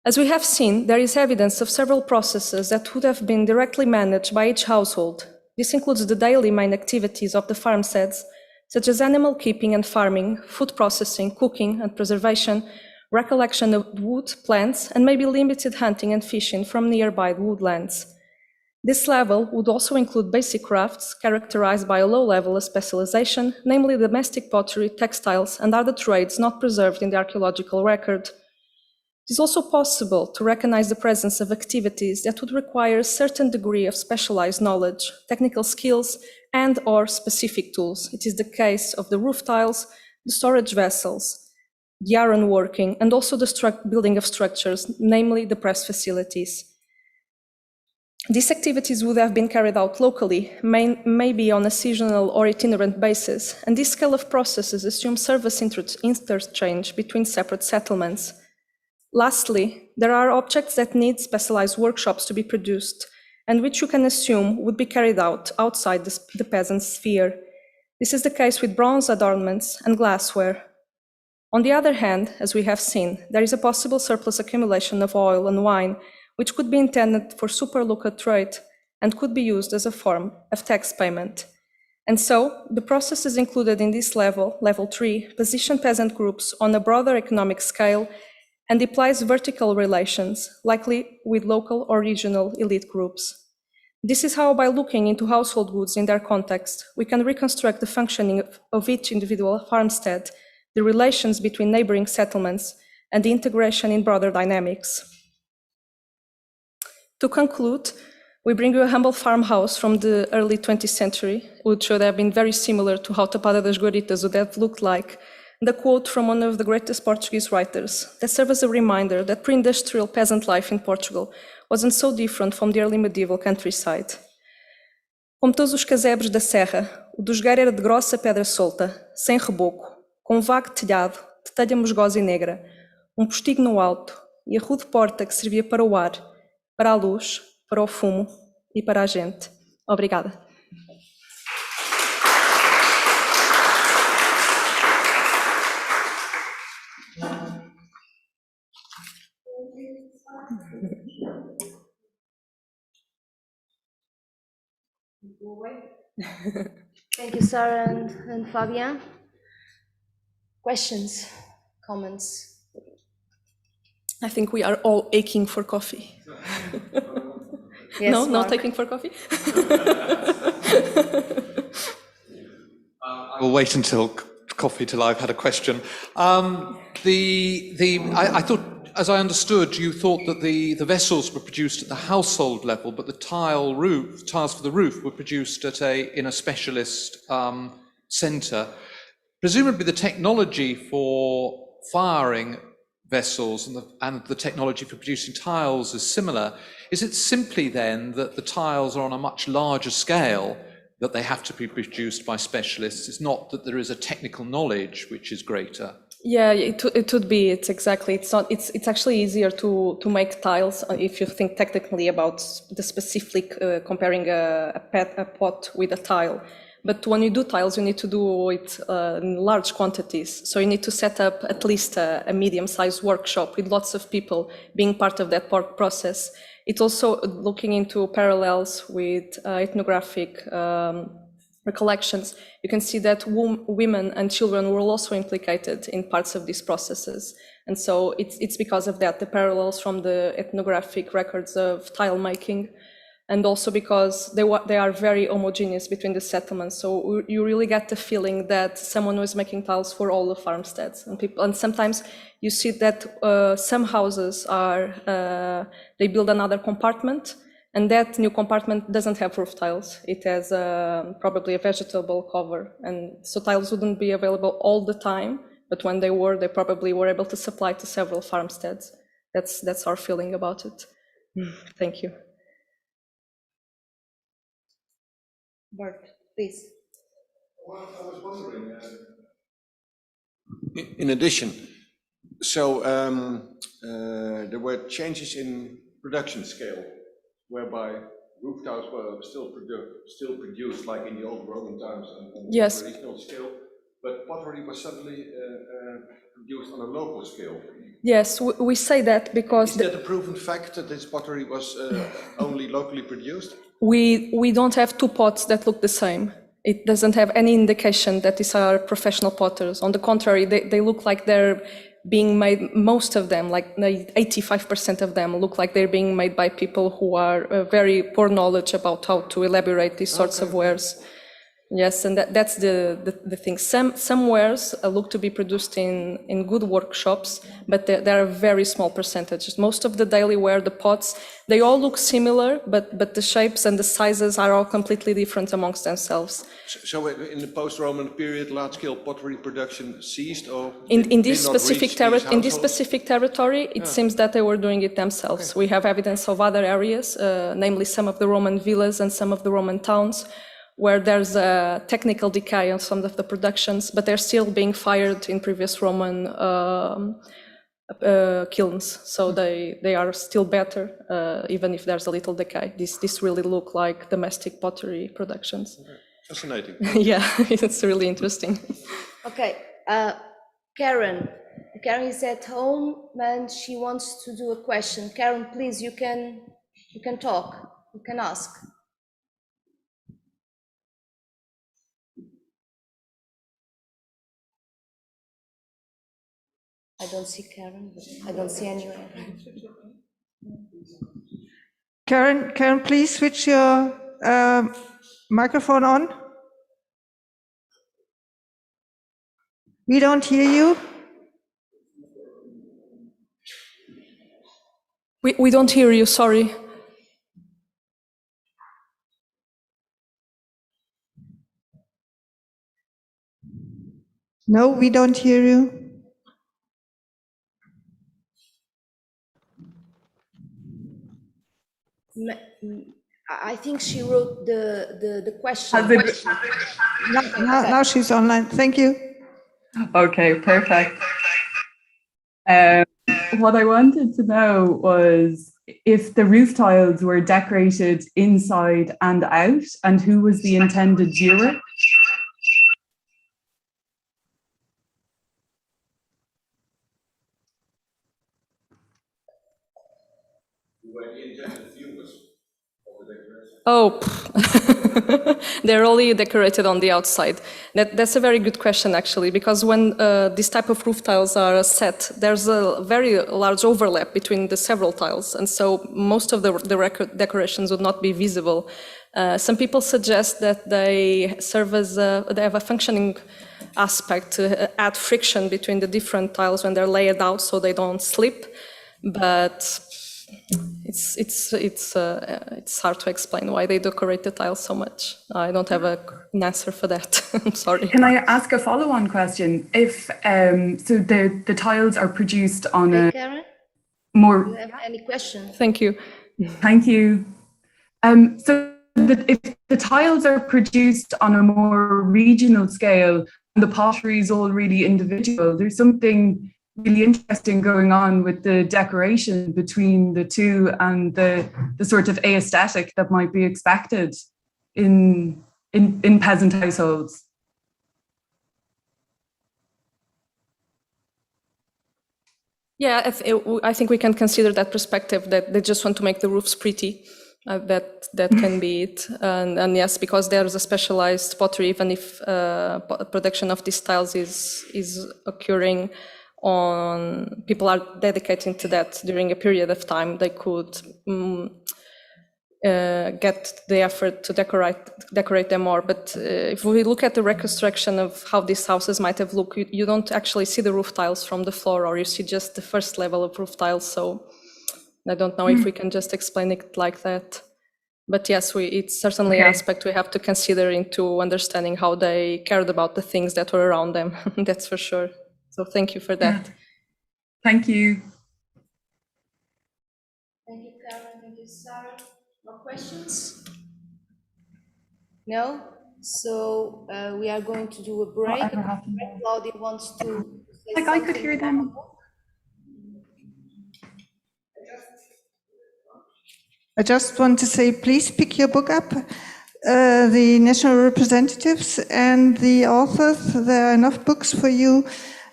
[SPEAKER 14] As we have seen, there is evidence of several processes that would have been directly managed by each household. This includes the daily main activities of the farmsteads, such as animal keeping and farming, food processing, cooking and preservation, recollection of wood, plants, and maybe limited hunting and fishing from nearby woodlands. This level would also include basic crafts characterized by a low level of specialization, namely domestic pottery, textiles, and other trades not preserved in the archaeological record. It is also possible to recognize the presence of activities that would require a certain degree of specialized knowledge, technical skills, and/or specific tools. It is the case of the roof tiles, the storage vessels, the iron working, and also the building of structures, namely the press facilities. These activities would have been carried out locally, maybe on a seasonal or itinerant basis, and this scale of processes assumes service interchange between separate settlements. Lastly, there are objects that need specialized workshops to be produced, and which you can assume would be carried out outside the peasant sphere. This is the case with bronze adornments and glassware. On the other hand, as we have seen, there is a possible surplus accumulation of oil and wine, which could be intended for super-local trade and could be used as a form of tax payment. And so, the processes included in this level, level 3, position peasant groups on a broader economic scale and implies vertical relations, likely with local or regional elite groups. This is how, by looking into household goods in their context, we can reconstruct the functioning of each individual farmstead, the relations between neighboring settlements, and the integration in broader dynamics. To conclude, we bring you a humble farmhouse from the early 20th century, which would have been very similar to how Tapada das Guaritas would have looked like, and a quote from one of the greatest Portuguese writers that serve as a reminder that pre-industrial peasant life in Portugal wasn't so different from the early medieval countryside. Como todos os casebres da serra, o do jogar era de grossa pedra solta, sem reboco, com um vago telhado, de telha musgosa e negra, um postigo no alto e a rude porta que servia para o ar, para a luz, para o fumo e para a gente. Obrigada.
[SPEAKER 1] Thank you, Sarah and Fabian. Questions, comments?
[SPEAKER 14] I think we are all aching for coffee.
[SPEAKER 1] Yes,
[SPEAKER 14] No,
[SPEAKER 1] Mark.
[SPEAKER 14] not aching for coffee?
[SPEAKER 5] I will wait until coffee till I've had a question. I thought, as I understood, you thought that the vessels were produced at the household level, but the tiles for the roof were produced in a specialist centre. Presumably, the technology for firing vessels and the technology for producing tiles is similar. Is it simply then that the tiles are on a much larger scale, that they have to be produced by specialists? It's not that there is a technical knowledge which is greater.
[SPEAKER 14] Yeah, it would be. It's exactly. It's not. It's actually easier to make tiles if you think technically about the specific comparing a pot with a tile. But when you do tiles, you need to do it in large quantities. So you need to set up at least a medium-sized workshop with lots of people being part of that process. It's also looking into parallels with ethnographic recollections. You can see that women and children were also implicated in parts of these processes. And so it's because of that, the parallels from the ethnographic records of tile making, and also because they are very homogeneous between the settlements. So you really get the feeling that someone was making tiles for all the farmsteads and people. And sometimes you see that some houses they build another compartment, and that new compartment doesn't have roof tiles. It has probably a vegetable cover. And so tiles wouldn't be available all the time, but when they were, they probably were able to supply to several farmsteads. That's our feeling about it. Thank you.
[SPEAKER 1] Bert, please.
[SPEAKER 4] Well, I was wondering, in addition, so there were changes in production scale, whereby roof tiles were still produced like in the old Roman times on
[SPEAKER 14] Yes.
[SPEAKER 4] a regional scale, but pottery was suddenly produced on a local scale.
[SPEAKER 14] Yes, we say that because
[SPEAKER 4] is that a proven fact that this pottery was only locally produced?
[SPEAKER 14] We don't have two pots that look the same. It doesn't have any indication that these are professional potters. On the contrary, they look like they're being made, most of them, like 85% of them look like they're being made by people who are very poor knowledge about how to elaborate these sorts of wares. Yes, and that's the thing. Some wares look to be produced in good workshops, but there are very small percentages. Most of the daily ware, the pots, they all look similar, but the shapes and the sizes are all completely different amongst themselves.
[SPEAKER 4] So in the post-Roman period, large-scale pottery production ceased, or
[SPEAKER 14] in this specific territory, it seems that they were doing it themselves. Okay. We have evidence of other areas, namely some of the Roman villas and some of the Roman towns, where there's a technical decay on some of the productions, but they're still being fired in previous Roman kilns. So they are still better, even if there's a little decay. This really look like domestic pottery productions.
[SPEAKER 4] Okay. Fascinating.
[SPEAKER 14] Yeah, it's really interesting.
[SPEAKER 1] Okay, Karen. Karen is at home and she wants to do a question. Karen, please, you can talk, you can ask. I don't see Karen, but I don't see anywhere.
[SPEAKER 11] Karen, please switch your microphone on. We don't hear you.
[SPEAKER 14] We don't hear you, sorry.
[SPEAKER 11] No, we don't hear you.
[SPEAKER 1] I think she wrote the question.
[SPEAKER 11] Now she's online. Thank you.
[SPEAKER 15] Okay, perfect. What I wanted to know was if the roof tiles were decorated inside and out, and who was the intended viewer?
[SPEAKER 14] Oh, they're only decorated on the outside. That's a very good question, actually, because when this type of roof tiles are set, there's a very large overlap between the several tiles, and so most of the decorations would not be visible. Some people suggest that they serve as they have a functioning aspect to add friction between the different tiles when they're laid out so they don't slip, but it's hard to explain why they decorate the tiles so much. I don't have an answer for that. I'm sorry.
[SPEAKER 15] Can I ask a follow-on question? If so, the tiles are produced on a
[SPEAKER 1] Karen,
[SPEAKER 15] more.
[SPEAKER 1] do you have any question?
[SPEAKER 14] Thank you.
[SPEAKER 15] Thank you. So if the tiles are produced on a more regional scale and the pottery is all really individual, there's something really interesting going on with the decoration between the two and the sort of aesthetic that might be expected in peasant households.
[SPEAKER 14] Yeah, I think we can consider that perspective, that they just want to make the roofs pretty. That can be it. And yes, because there's a specialized pottery, even if production of these tiles is occurring on, people are dedicating to that during a period of time, they could get the effort to decorate them more. But if we look at the reconstruction of how these houses might have looked, you don't actually see the roof tiles from the floor, or you see just the first level of roof tiles. So I don't know if we can just explain it like that. But yes, it's certainly an aspect we have to consider into understanding how they cared about the things that were around them. That's for sure. So thank you for that.
[SPEAKER 15] Thank you.
[SPEAKER 1] Thank you, Karen. Thank you, Sarah. More questions? No? So we are going to do a break. Claudia wants to say
[SPEAKER 15] like
[SPEAKER 1] something.
[SPEAKER 15] I could hear them.
[SPEAKER 11] I just want to say, please pick your book up. The national representatives and the authors, there are enough books for you,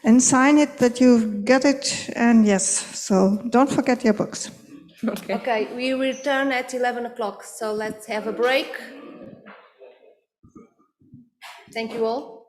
[SPEAKER 11] and sign it that you get it, and yes, so don't forget your books.
[SPEAKER 1] Okay, we return at 11 o'clock, so let's have a break. Thank you all.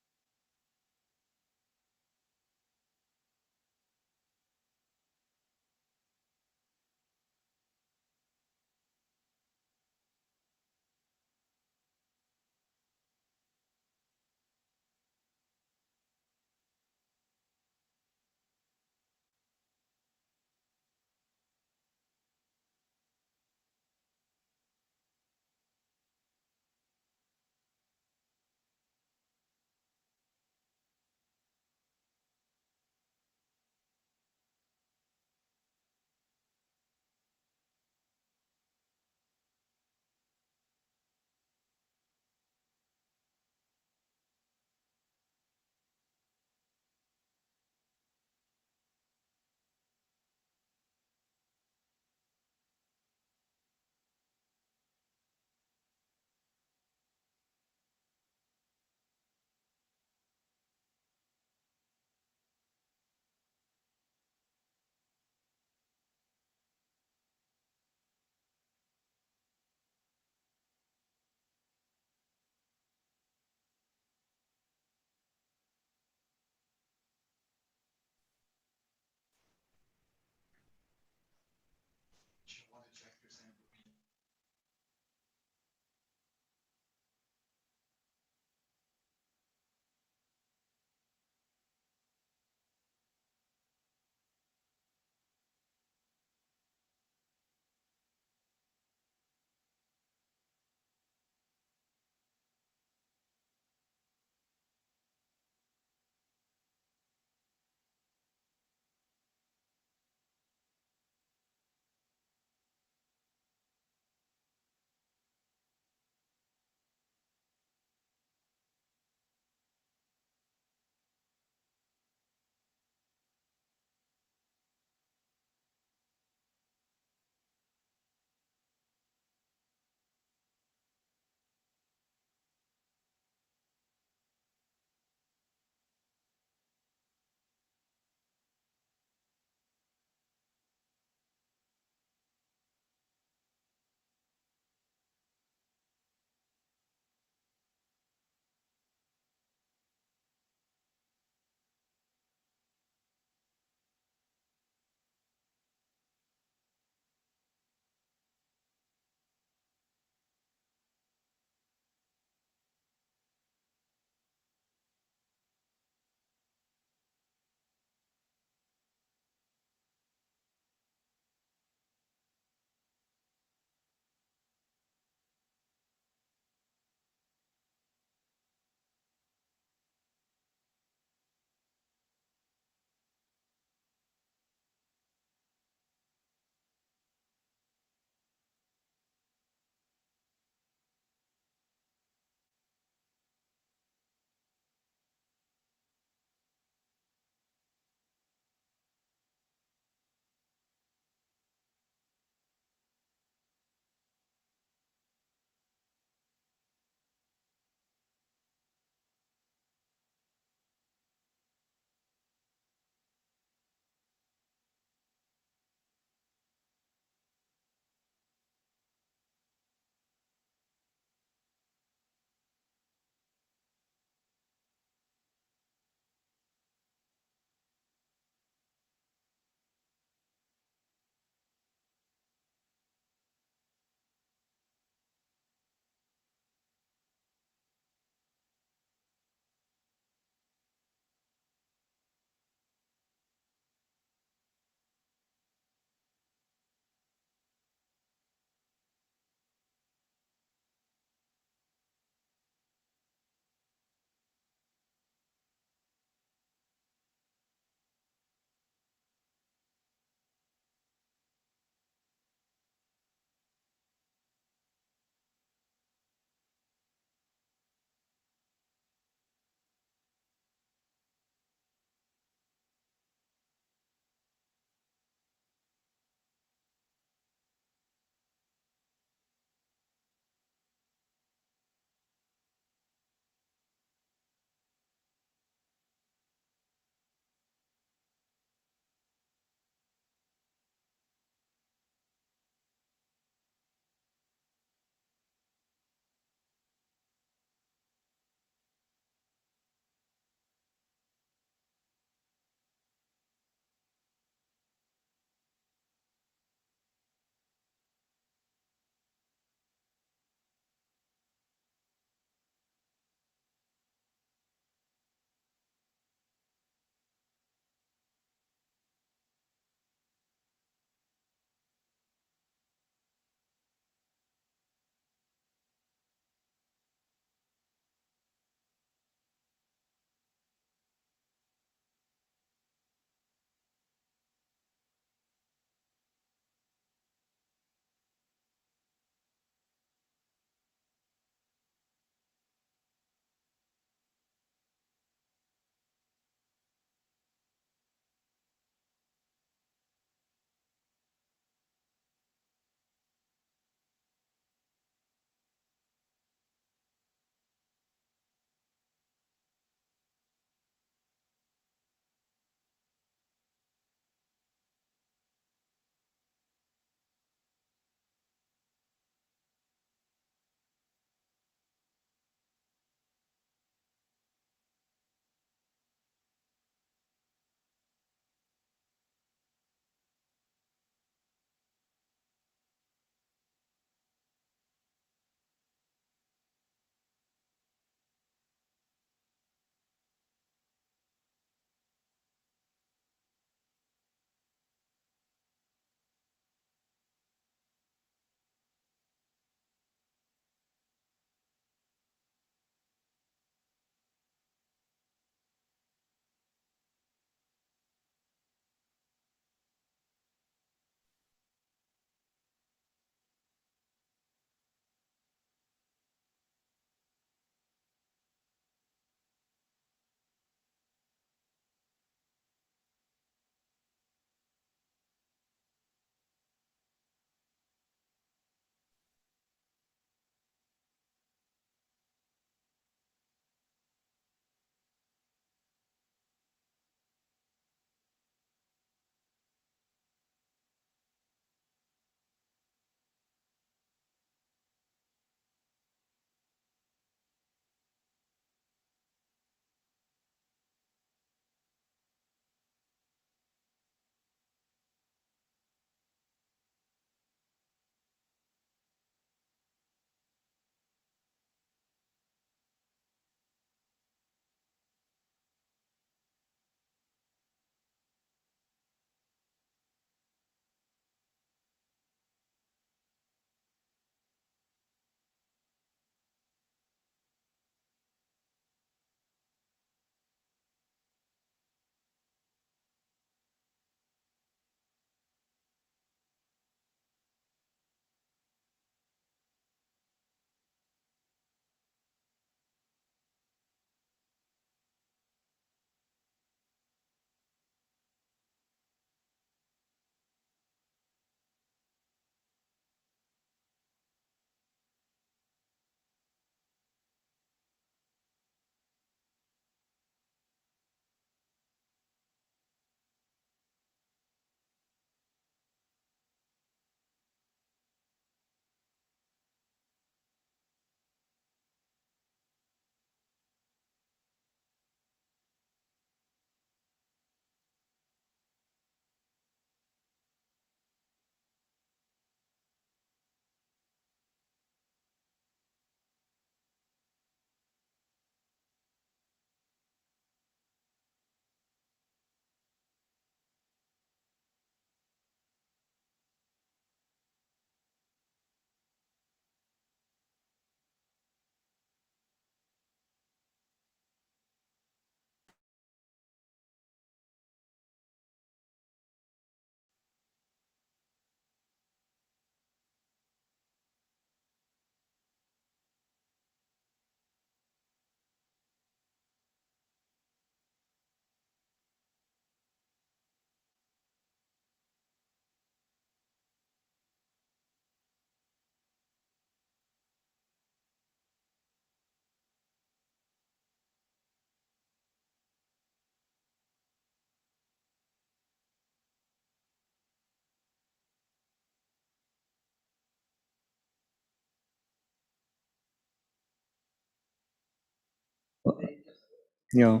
[SPEAKER 16] Yeah.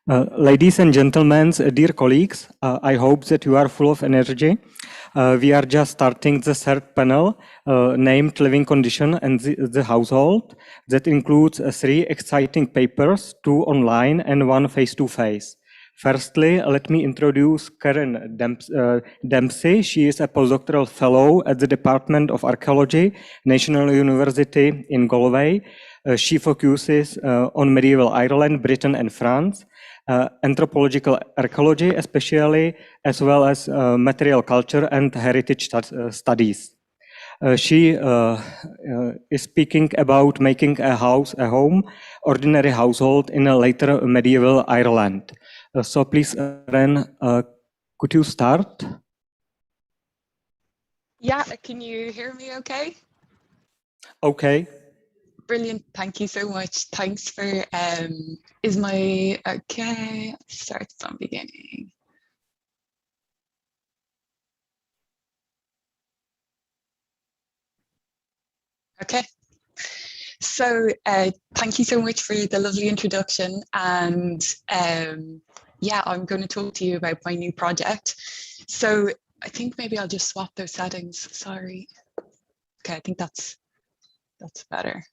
[SPEAKER 16] Ladies and gentlemen, dear colleagues, I hope that you are full of energy. We are just starting the third panel named Living Condition and the Household, that includes 3 exciting papers, 2 online and 1 face-to-face. Firstly, let me introduce Karen Dempsey. She is a postdoctoral fellow at the Department of Archaeology, National University in Galway. She focuses on medieval Ireland, Britain and France. Anthropological archaeology especially, as well as material culture and heritage studies. She is speaking about making a house, a home, ordinary household in a later medieval Ireland. So please, Ren, could you start?
[SPEAKER 17] Yeah, can you hear me okay?
[SPEAKER 16] Okay.
[SPEAKER 17] Brilliant, thank you so much. Thanks for, is my, okay, start from beginning. Okay, so thank you so much for the lovely introduction, and yeah, I'm going to talk to you about my new project. So I think maybe I'll just swap those settings, sorry. Okay, I think that's better.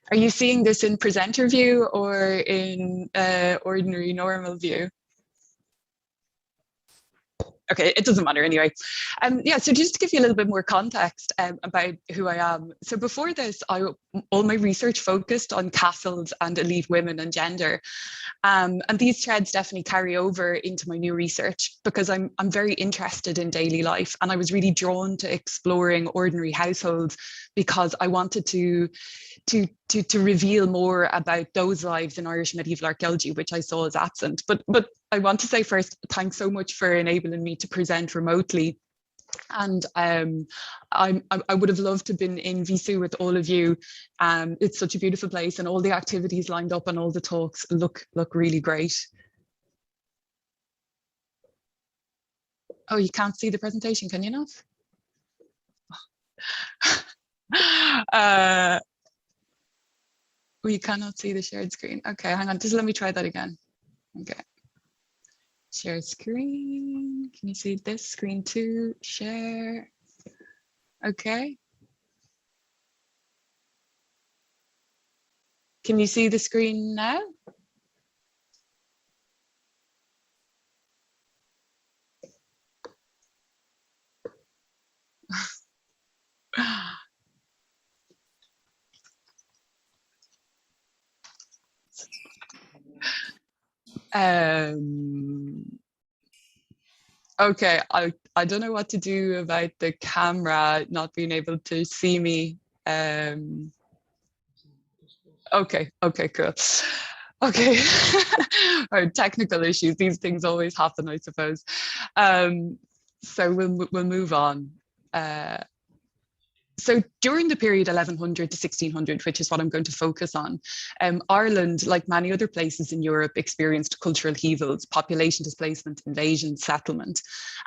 [SPEAKER 17] Are you seeing this in presenter view or in ordinary normal view? Okay, it doesn't matter anyway. Yeah, so just to give you a little bit more context about who I am. So before this, all my research focused on castles and elite women and gender. And these threads definitely carry over into my new research because I'm very interested in daily life, and I was really drawn to exploring ordinary households because I wanted to reveal more about those lives in Irish medieval archaeology, which I saw as absent. But I want to say first, thanks so much for enabling me to present remotely. And I would have loved to have been in Viseu with all of you. It's such a beautiful place, and all the activities lined up and all the talks look really great. Oh, you can't see the presentation, can you not? We cannot see the shared screen. Okay, hang on, just let me try that again. Okay. Share screen. Can you see this screen too? Share. Okay. Can you see the screen now? Okay, I don't know what to do about the camera not being able to see me. Okay, cool. Okay, or technical issues. These things always happen, I suppose. So we'll move on. So during the period 1100 to 1600, which is what I'm going to focus on, Ireland, like many other places in Europe, experienced cultural upheavals, population displacement, invasion, settlement.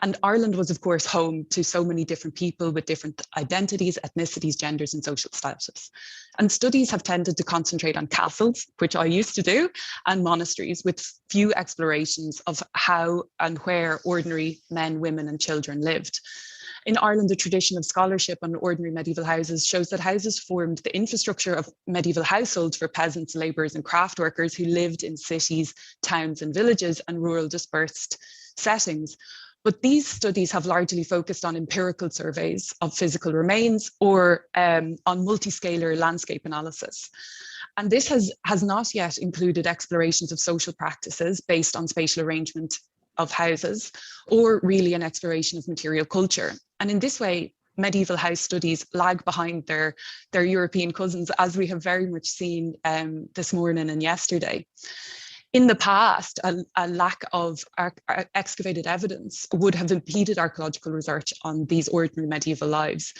[SPEAKER 17] And Ireland was, of course, home to so many different people with different identities, ethnicities, genders, and social status. And studies have tended to concentrate on castles, which I used to do, and monasteries, with few explorations of how and where ordinary men, women, and children lived. In Ireland, the tradition of scholarship on ordinary medieval houses shows that houses formed the infrastructure of medieval households for peasants, labourers and craft workers who lived in cities, towns and villages and rural dispersed settings. But these studies have largely focused on empirical surveys of physical remains or on multiscalar landscape analysis. And this has not yet included explorations of social practices based on spatial arrangement of houses, or really an exploration of material culture. And in this way, medieval house studies lag behind their European cousins, as we have very much seen this morning and yesterday. In the past, a lack of excavated evidence would have impeded archaeological research on these ordinary medieval lives.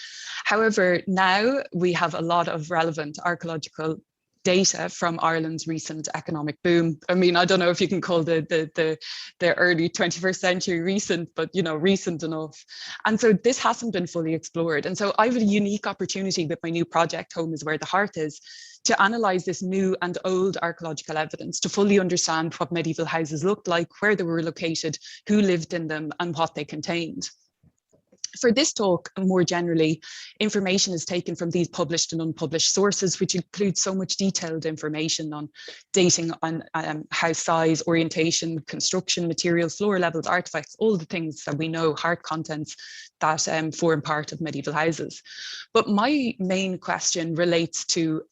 [SPEAKER 17] However, now we have a lot of relevant archaeological data from Ireland's recent economic boom. I mean, I don't know if you can call the early 21st century recent, but you know, recent enough. And so this hasn't been fully explored. And so I have a unique opportunity with my new project, Home is Where the Heart Is, to analyse this new and old archaeological evidence to fully understand what medieval houses looked like, where they were located, who lived in them, and what they contained. For this talk, more generally, information is taken from these published and unpublished sources, which include so much detailed information on dating, on house size, orientation, construction, materials, floor levels, artifacts, all the things that we know, hard contents that form part of medieval houses. But my main question relates to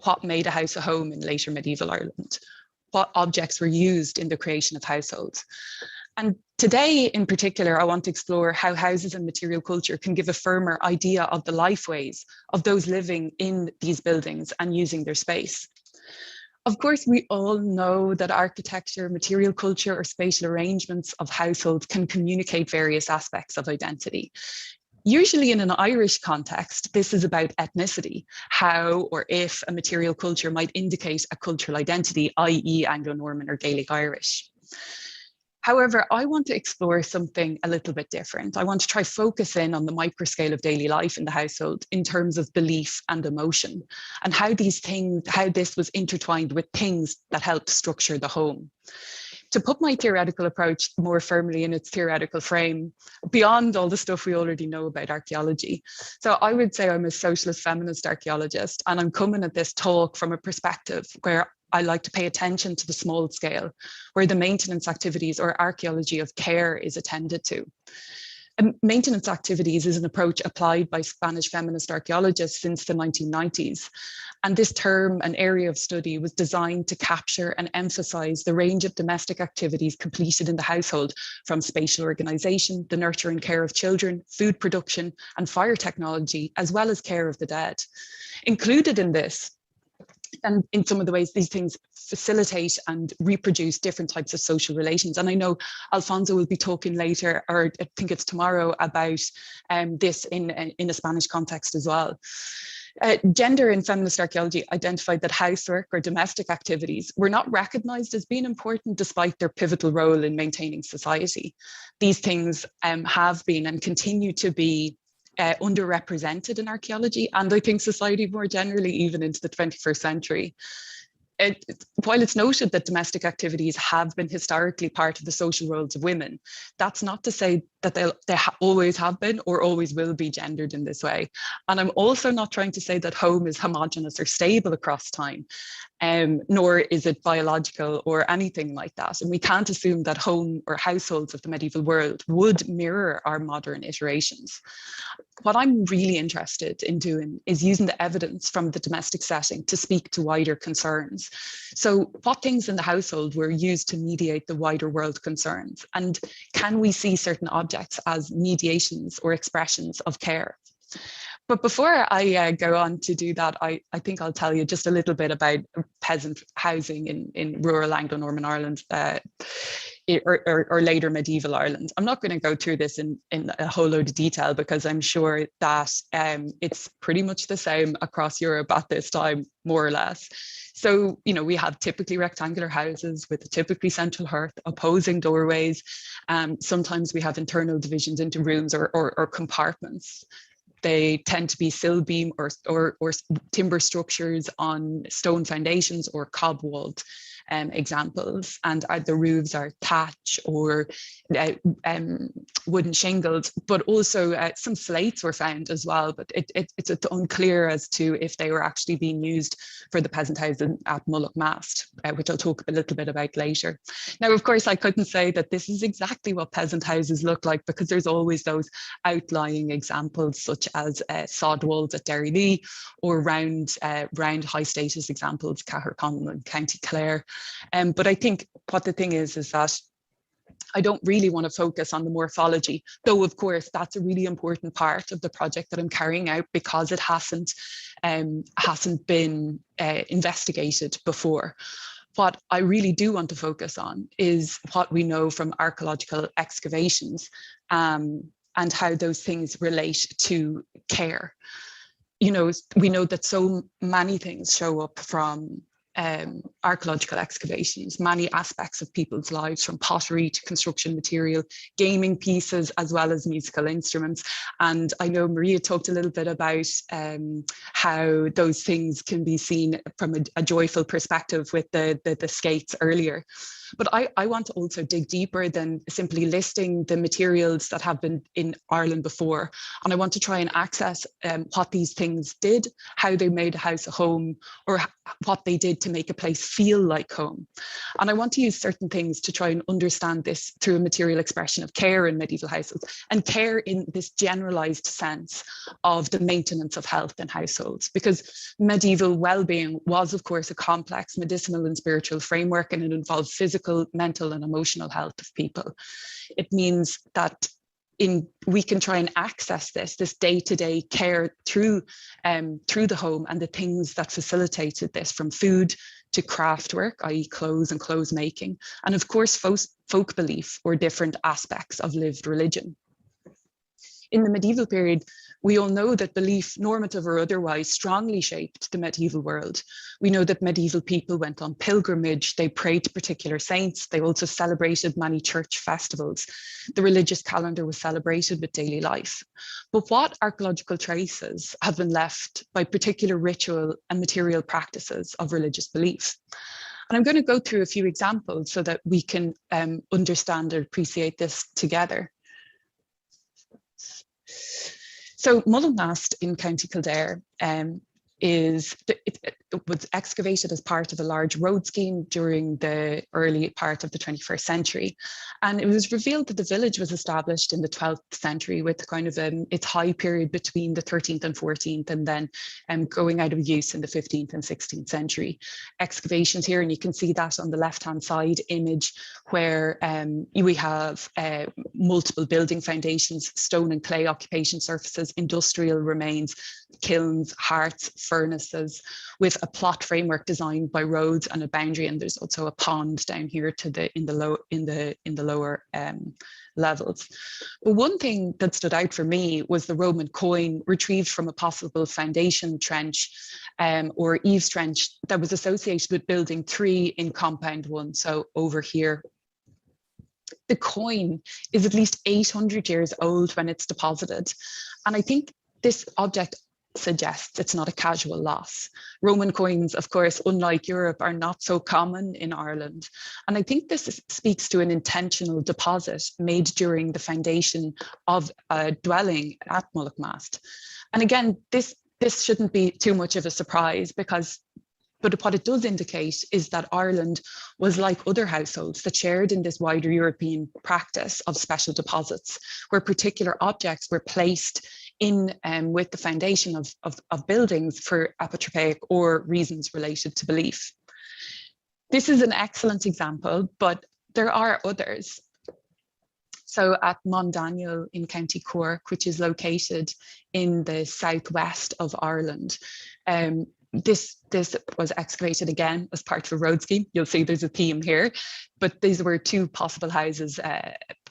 [SPEAKER 17] what made a house a home in later medieval Ireland. What objects were used in the creation of households? And today, in particular, I want to explore how houses and material culture can give a firmer idea of the lifeways of those living in these buildings and using their space. Of course, we all know that architecture, material culture, or spatial arrangements of households can communicate various aspects of identity. Usually in an Irish context, this is about ethnicity, how or if a material culture might indicate a cultural identity, i.e. Anglo-Norman or Gaelic Irish. However, I want to explore something a little bit different. I want to try focus in on the microscale of daily life in the household in terms of belief and emotion, and how this was intertwined with things that helped structure the home. To put my theoretical approach more firmly in its theoretical frame, beyond all the stuff we already know about archaeology. So I would say I'm a socialist feminist archaeologist, and I'm coming at this talk from a perspective where I like to pay attention to the small scale, where the maintenance activities or archaeology of care is attended to. Maintenance activities is an approach applied by Spanish feminist archaeologists since the 1990s. And this term and area of study was designed to capture and emphasize the range of domestic activities completed in the household, from spatial organization, the nurture and care of children, food production, and fire technology, as well as care of the dead. Included in this, and in some of the ways these things facilitate and reproduce different types of social relations. And I know Alfonso will be talking later, or I think it's tomorrow, about this in a Spanish context as well. Gender in feminist archaeology identified that housework or domestic activities were not recognized as being important despite their pivotal role in maintaining society. These things have been and continue to be underrepresented in archaeology, and I think society more generally, even into the 21st century. While it's noted that domestic activities have been historically part of the social roles of women, that's not to say that they always have been or always will be gendered in this way. And I'm also not trying to say that home is homogenous or stable across time, nor is it biological or anything like that. And we can't assume that home or households of the medieval world would mirror our modern iterations. What I'm really interested in doing is using the evidence from the domestic setting to speak to wider concerns. So what things in the household were used to mediate the wider world concerns? And can we see certain objects as mediations or expressions of care? But before I go on to do that, I think I'll tell you just a little bit about peasant housing in rural Anglo-Norman Ireland, or later medieval Ireland. I'm not going to go through this in a whole load of detail, because I'm sure that it's pretty much the same across Europe at this time, more or less. So, you know, we have typically rectangular houses with a typically central hearth, opposing doorways. Sometimes we have internal divisions into rooms or compartments. They tend to be sill beam or timber structures on stone foundations or cob walled examples, and the roofs are thatch or wooden shingles, but also some slates were found as well, but it's unclear as to if they were actually being used for the peasant housing at Mullaghmast, Mast, which I'll talk a little bit about later. Now, of course, I couldn't say that this is exactly what peasant houses look like, because there's always those outlying examples, such as sod walls at Derrylee, or round high status examples, Caherconn and County Clare. But I think what the thing is that I don't really want to focus on the morphology, though of course that's a really important part of the project that I'm carrying out, because it hasn't been investigated before. What I really do want to focus on is what we know from archaeological excavations, and how those things relate to care. You know, we know that so many things show up from archaeological excavations, many aspects of people's lives, from pottery to construction material, gaming pieces, as well as musical instruments. And I know Maria talked a little bit about how those things can be seen from a joyful perspective with the skates earlier. But I want to also dig deeper than simply listing the materials that have been in Ireland before. And I want to try and access what these things did, how they made a house a home, or what they did to make a place feel like home. And I want to use certain things to try and understand this through a material expression of care in medieval houses, and care in this generalized sense of the maintenance of health in households, because medieval well-being was, of course, a complex medicinal and spiritual framework, and it involved physical, mental, and emotional health of people. It means that we can try and access this day-to-day care through the home and the things that facilitated this, from food to craft work, i.e. clothes and clothes making, and of course folk belief or different aspects of lived religion. In the medieval period, we all know that belief, normative or otherwise, strongly shaped the medieval world. We know that medieval people went on pilgrimage, they prayed to particular saints, they also celebrated many church festivals. The religious calendar was celebrated with daily life. But what archaeological traces have been left by particular ritual and material practices of religious belief? And I'm going to go through a few examples so that we can understand and appreciate this together. So Mullinmast in County Kildare it was excavated as part of a large road scheme during the early part of the 21st century. And it was revealed that the village was established in the 12th century with kind of its high period between the 13th and 14th, and then going out of use in the 15th and 16th century. Excavations here, and you can see that on the left-hand side image, where we have multiple building foundations, stone and clay occupation surfaces, industrial remains, kilns, hearths, furnaces, with a plot framework designed by Rhodes and a boundary, and there's also a pond down here in the lower levels. But one thing that stood out for me was the Roman coin retrieved from a possible foundation trench or eaves trench that was associated with building 3 in compound 1, so over here. The coin is at least 800 years old when it's deposited, and I think this object suggests it's not a casual loss. Roman coins, of course, unlike Europe, are not so common in Ireland. And I think this speaks to an intentional deposit made during the foundation of a dwelling at Mullinmast. And again, this shouldn't be too much of a surprise, but what it does indicate is that Ireland was like other households that shared in this wider European practice of special deposits, where particular objects were placed in with the foundation of buildings for apotropaic or reasons related to belief. This is an excellent example, but there are others. So at Mondaniel in County Cork, which is located in the southwest of Ireland, this was excavated again as part of a road scheme. You'll see there's a theme here, but these were 2 possible houses,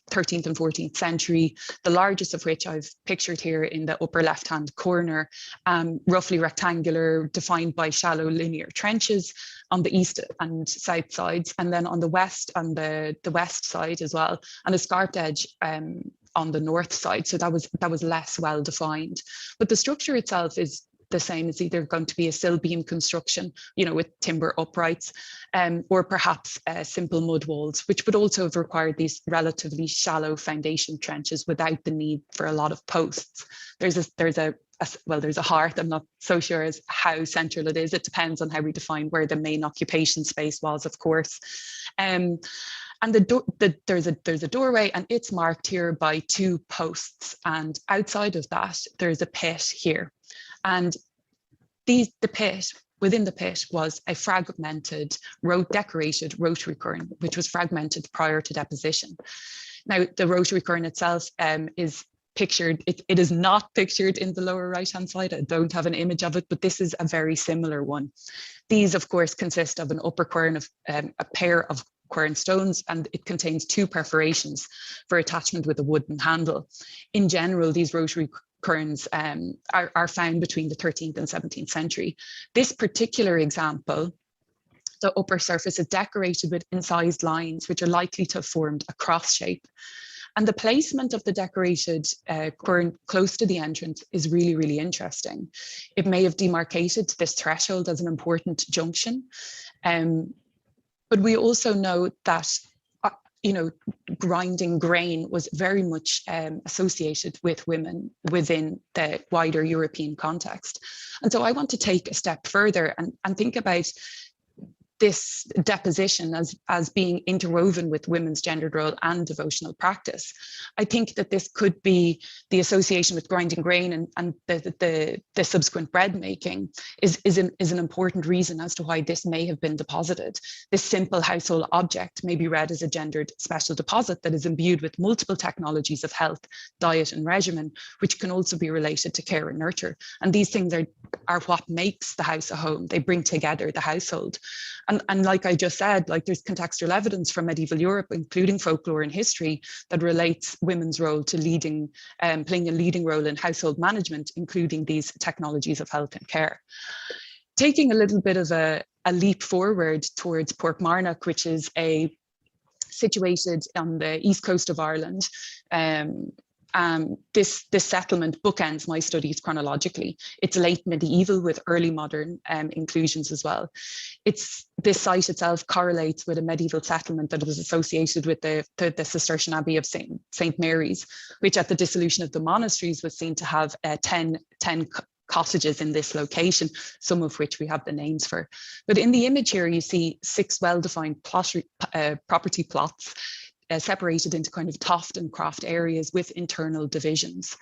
[SPEAKER 17] 13th and 14th century, the largest of which I've pictured here in the upper left-hand corner, roughly rectangular, defined by shallow linear trenches on the east and south sides, and then on the west, on the west side as well, and a scarped edge on the north side. So that was less well defined. But the structure itself is the same. It's either going to be a sill beam construction, with timber uprights, or perhaps simple mud walls, which would also have required these relatively shallow foundation trenches without the need for a lot of posts. There's a hearth. I'm not so sure as how central it is. It depends on how we define where the main occupation space was, of course. And there's a doorway, and it's marked here by 2 posts. And outside of that, there's a pit here. And within the pit was a fragmented, decorated rotary quern, which was fragmented prior to deposition. Now, the rotary quern itself is pictured, it is not pictured in the lower right-hand side. I don't have an image of it, but this is a very similar one. These, of course, consist of an upper quern of a pair of quern stones, and it contains 2 perforations for attachment with a wooden handle. In general, these rotary querns are found between the 13th and 17th century. This particular example The upper surface is decorated with incised lines, which are likely to have formed a cross shape. And the placement of the decorated quern close to the entrance is really, really interesting. It may have demarcated this threshold as an important junction. But we also know that grinding grain was very much associated with women within the wider European context. And so I want to take a step further and think about this deposition as being interwoven with women's gendered role and devotional practice. I think that this could be the association with grinding grain and the subsequent bread making is an important reason as to why this may have been deposited. This simple household object may be read as a gendered special deposit that is imbued with multiple technologies of health, diet and regimen, which can also be related to care and nurture. And these things are what makes the house a home. They bring together the household. And like I just said, like there's contextual evidence from medieval Europe, including folklore and history, that relates women's role to playing a leading role in household management, including these technologies of health and care. Taking a little bit of a leap forward towards Portmarnock, which is situated on the east coast of Ireland. This settlement bookends my studies chronologically. It's late medieval with early modern inclusions as well. This site itself correlates with a medieval settlement that was associated with the Cistercian Abbey of St. Mary's, which at the dissolution of the monasteries was seen to have 10 cottages in this location, some of which we have the names for. But in the image here, you see 6 well-defined property plots separated into kind of toft and croft areas with internal divisions.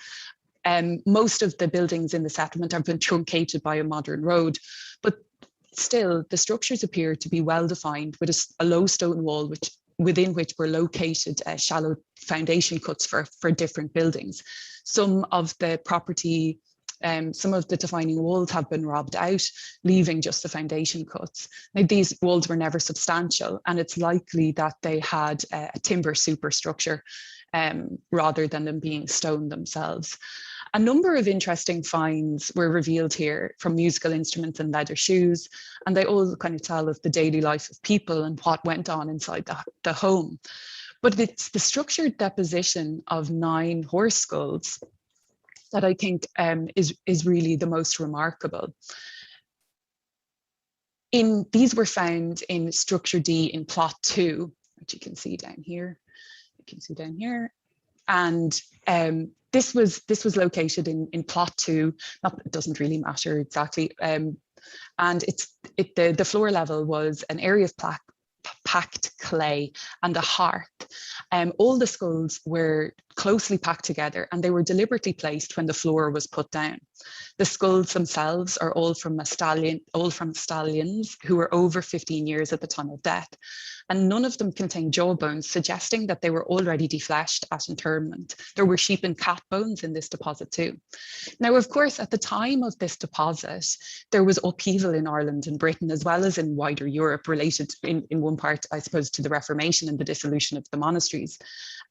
[SPEAKER 17] Most of the buildings in the settlement have been truncated by a modern road, but still the structures appear to be well defined with a low stone wall within which were located shallow foundation cuts for different buildings. Some of the property some of the defining walls have been robbed out, leaving just the foundation cuts. Now, these walls were never substantial, and it's likely that they had a timber superstructure rather than them being stone themselves. A number of interesting finds were revealed here from musical instruments and leather shoes, and they all kind of tell of the daily life of people and what went on inside the home. But it's the structured deposition of 9 horse skulls that I think is really the most remarkable. These were found in structure D in plot 2, which you can see down here. And this was located in plot 2. It doesn't really matter exactly. And the floor level was an area of packed clay and a hearth. All the skulls were closely packed together, and they were deliberately placed when the floor was put down. The skulls themselves are all from stallions who were over 15 years at the time of death, and none of them contained jawbones, suggesting that they were already defleshed at interment. There were sheep and cat bones in this deposit too. Now, of course, at the time of this deposit, there was upheaval in Ireland and Britain, as well as in wider Europe, related in one part, I suppose, to the Reformation and the dissolution of the monasteries.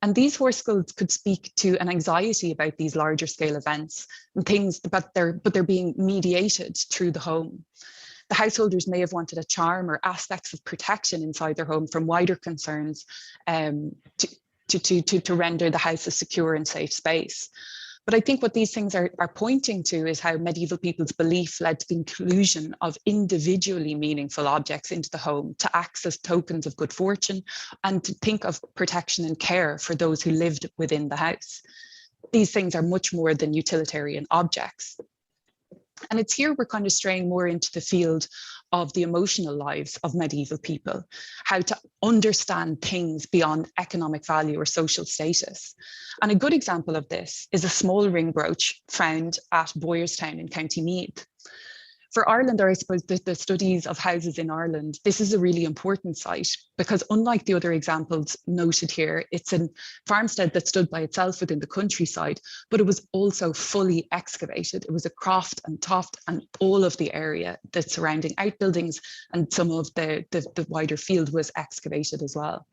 [SPEAKER 17] And these horse skulls could speak to an anxiety about these larger scale events and things, but they're being mediated through the home. The householders may have wanted a charm or aspects of protection inside their home from wider concerns to render the house a secure and safe space. But I think what these things are pointing to is how medieval people's belief led to the inclusion of individually meaningful objects into the home to act as tokens of good fortune and to think of protection and care for those who lived within the house. These things are much more than utilitarian objects. And it's here we're kind of straying more into the field of the emotional lives of medieval people, how to understand things beyond economic value or social status. And a good example of this is a small ring brooch found at Boyerstown in County Meath. For Ireland, or I suppose the studies of houses in Ireland, this is a really important site because unlike the other examples noted here, it's a farmstead that stood by itself within the countryside, but it was also fully excavated. It was a croft and toft, and all of the area, the surrounding outbuildings and some of the wider field was excavated as well.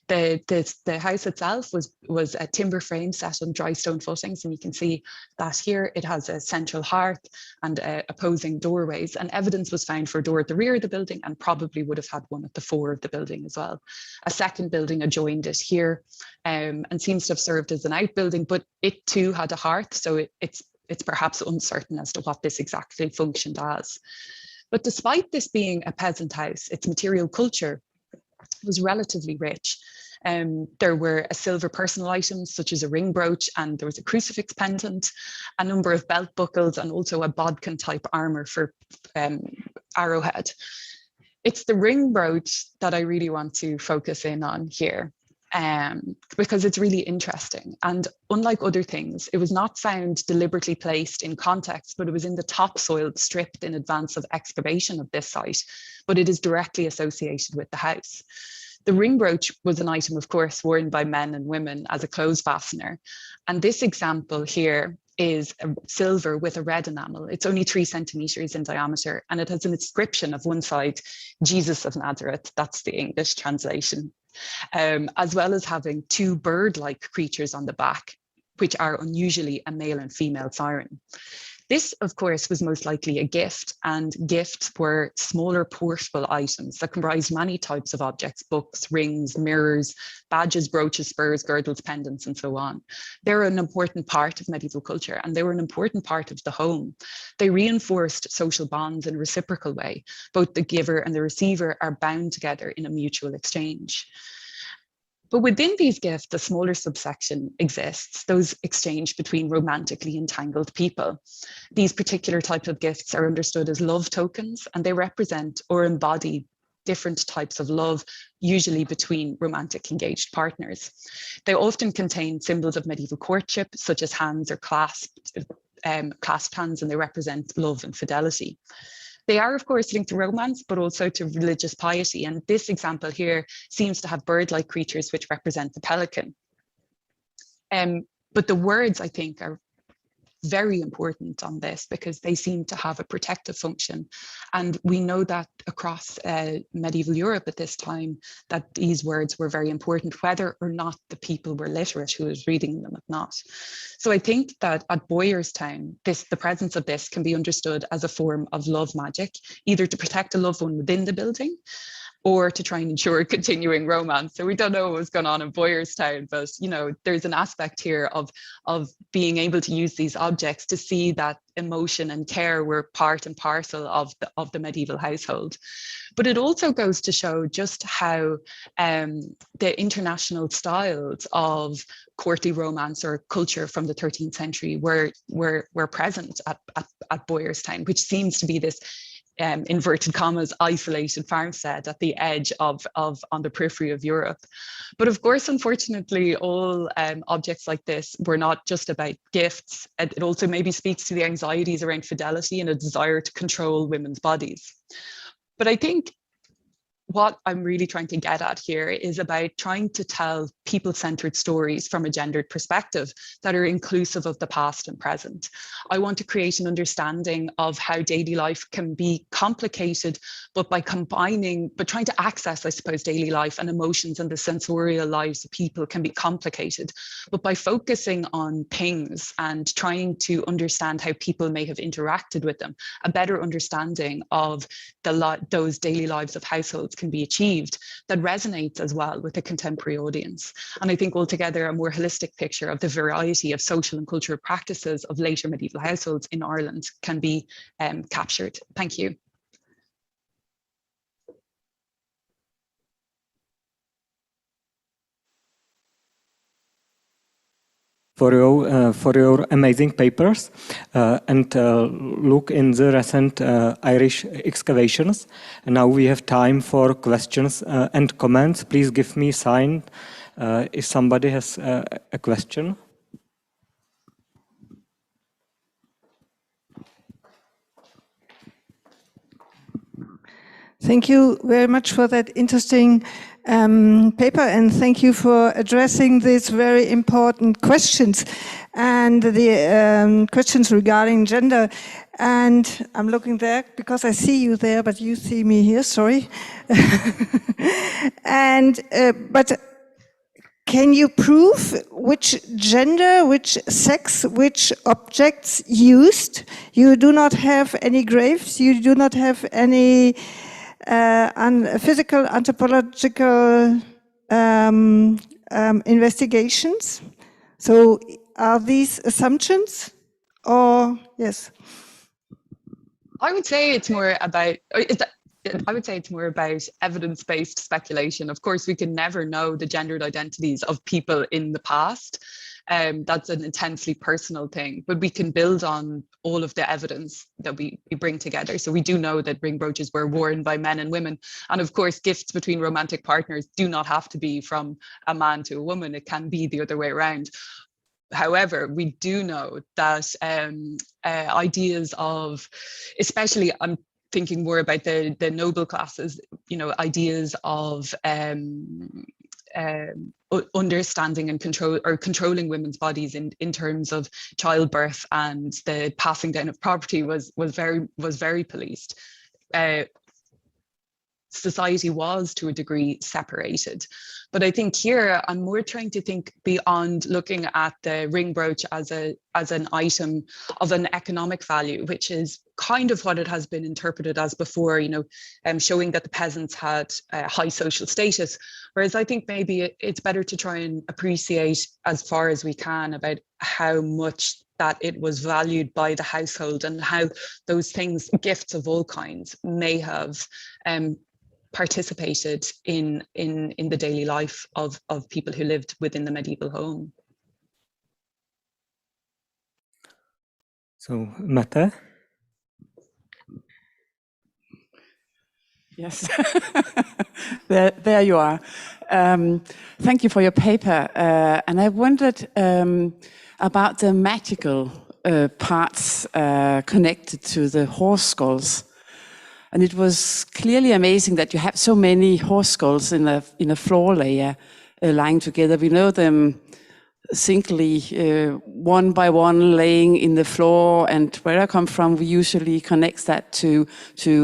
[SPEAKER 17] The house itself was a timber frame set on dry stone footings, and you can see that here it has a central hearth and opposing doorways, and evidence was found for a door at the rear of the building and probably would have had one at the fore of the building as well. A second building adjoined it here and seems to have served as an outbuilding, but it too had a hearth, so it's perhaps uncertain as to what this exactly functioned as. But despite this being a peasant house, its material culture was relatively rich. There were silver personal items such as a ring brooch, and there was a crucifix pendant, a number of belt buckles, and also a bodkin type armor for arrowhead. It's the ring brooch that I really want to focus in on here. Because it's really interesting. And unlike other things, it was not found deliberately placed in context, but it was in the topsoil stripped in advance of excavation of this site, but it is directly associated with the house. The ring brooch was an item, of course, worn by men and women as a clothes fastener. And this example here is silver with a red enamel. It's only 3 centimeters in diameter, and it has an inscription of one side, Jesus of Nazareth, that's the English translation, as well as having 2 bird-like creatures on the back, which are unusually a male and female siren. This, of course, was most likely a gift, and gifts were smaller portable items that comprised many types of objects: books, rings, mirrors, badges, brooches, spurs, girdles, pendants, and so on. They're an important part of medieval culture, and they were an important part of the home. They reinforced social bonds in a reciprocal way. Both the giver and the receiver are bound together in a mutual exchange. But within these gifts, a smaller subsection exists, those exchanged between romantically entangled people. These particular types of gifts are understood as love tokens, and they represent or embody different types of love, usually between romantic engaged partners. They often contain symbols of medieval courtship, such as hands or clasped hands, and they represent love and fidelity. They are, of course, linked to romance, but also to religious piety. And this example here seems to have bird-like creatures which represent the pelican. But the words, I think, are very important on this because they seem to have a protective function. And we know that across medieval Europe at this time, that these words were very important, whether or not the people were literate who was reading them or not. So I think that at Boyerstown, the presence of this can be understood as a form of love magic, either to protect a loved one within the building, or to try and ensure continuing romance. So we don't know what was going on in Boyerstown, but there's an aspect here of being able to use these objects to see that emotion and care were part and parcel of the medieval household. But it also goes to show just how the international styles of courtly romance or culture from the 13th century were present at Boyerstown, which seems to be this inverted commas, isolated farmstead at the edge on the periphery of Europe. But of course, unfortunately, all objects like this were not just about gifts. It also maybe speaks to the anxieties around fidelity and a desire to control women's bodies. But I think what I'm really trying to get at here is about trying to tell people-centered stories from a gendered perspective that are inclusive of the past and present. I want to create an understanding of how daily life can be complicated, but trying to access, I suppose, daily life and emotions and the sensorial lives of people can be complicated. But by focusing on things and trying to understand how people may have interacted with them, a better understanding of those daily lives of households can be achieved that resonates as well with a contemporary audience. And I think altogether a more holistic picture of the variety of social and cultural practices of later medieval households in Ireland can be captured. Thank you.
[SPEAKER 16] For your amazing papers and look in the recent Irish excavations. And now we have time for questions and comments. Please give me a sign if somebody has a question.
[SPEAKER 11] Thank you very much for that interesting paper, and thank you for addressing these very important questions and the questions regarding gender. And I'm looking there because I see you there, but you see me here, sorry. But can you prove which gender, which sex, which objects used? You do not have any graves, you do not have any physical, anthropological investigations. So are these assumptions or yes?
[SPEAKER 17] I would say it's more about evidence-based speculation. Of course, we can never know the gendered identities of people in the past. That's an intensely personal thing, but we can build on all of the evidence that we bring together. So we do know that ring brooches were worn by men and women. And of course, gifts between romantic partners do not have to be from a man to a woman. It can be the other way around. However, we do know that ideas of, especially I'm thinking more about the noble classes, you know, ideas of understanding and controlling women's bodies in terms of childbirth and the passing down of property was very policed. Society was to a degree separated. But I think here I'm more trying to think beyond looking at the ring brooch as an item of an economic value, which is kind of what it has been interpreted as before, you know, showing that the peasants had high social status. Whereas I think maybe it's better to try and appreciate as far as we can about how much that it was valued by the household and how those things, gifts of all kinds, may have participated in the daily life of people who lived within the medieval home.
[SPEAKER 16] So, Mette?
[SPEAKER 18] Yes, there you are. Thank you for your paper. And I wondered about the magical parts connected to the horse skulls. And it was clearly amazing that you have so many horse skulls in a floor layer lying together. We know them singly, one by one, laying in the floor. And where I come from, we usually connect that to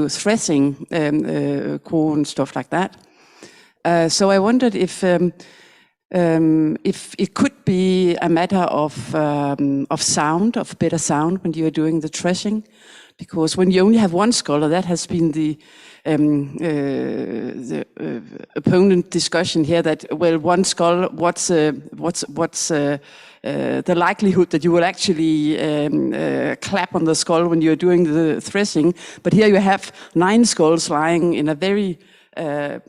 [SPEAKER 18] threshing corn and stuff like that. So I wondered if it could be a matter of sound, of better sound when you are doing the threshing. Because when you only have one skull, that has been the opponent discussion here. That well, one skull, what's the likelihood that you will actually clap on the skull when you're doing the threshing? But here you have 9 skulls lying in a very in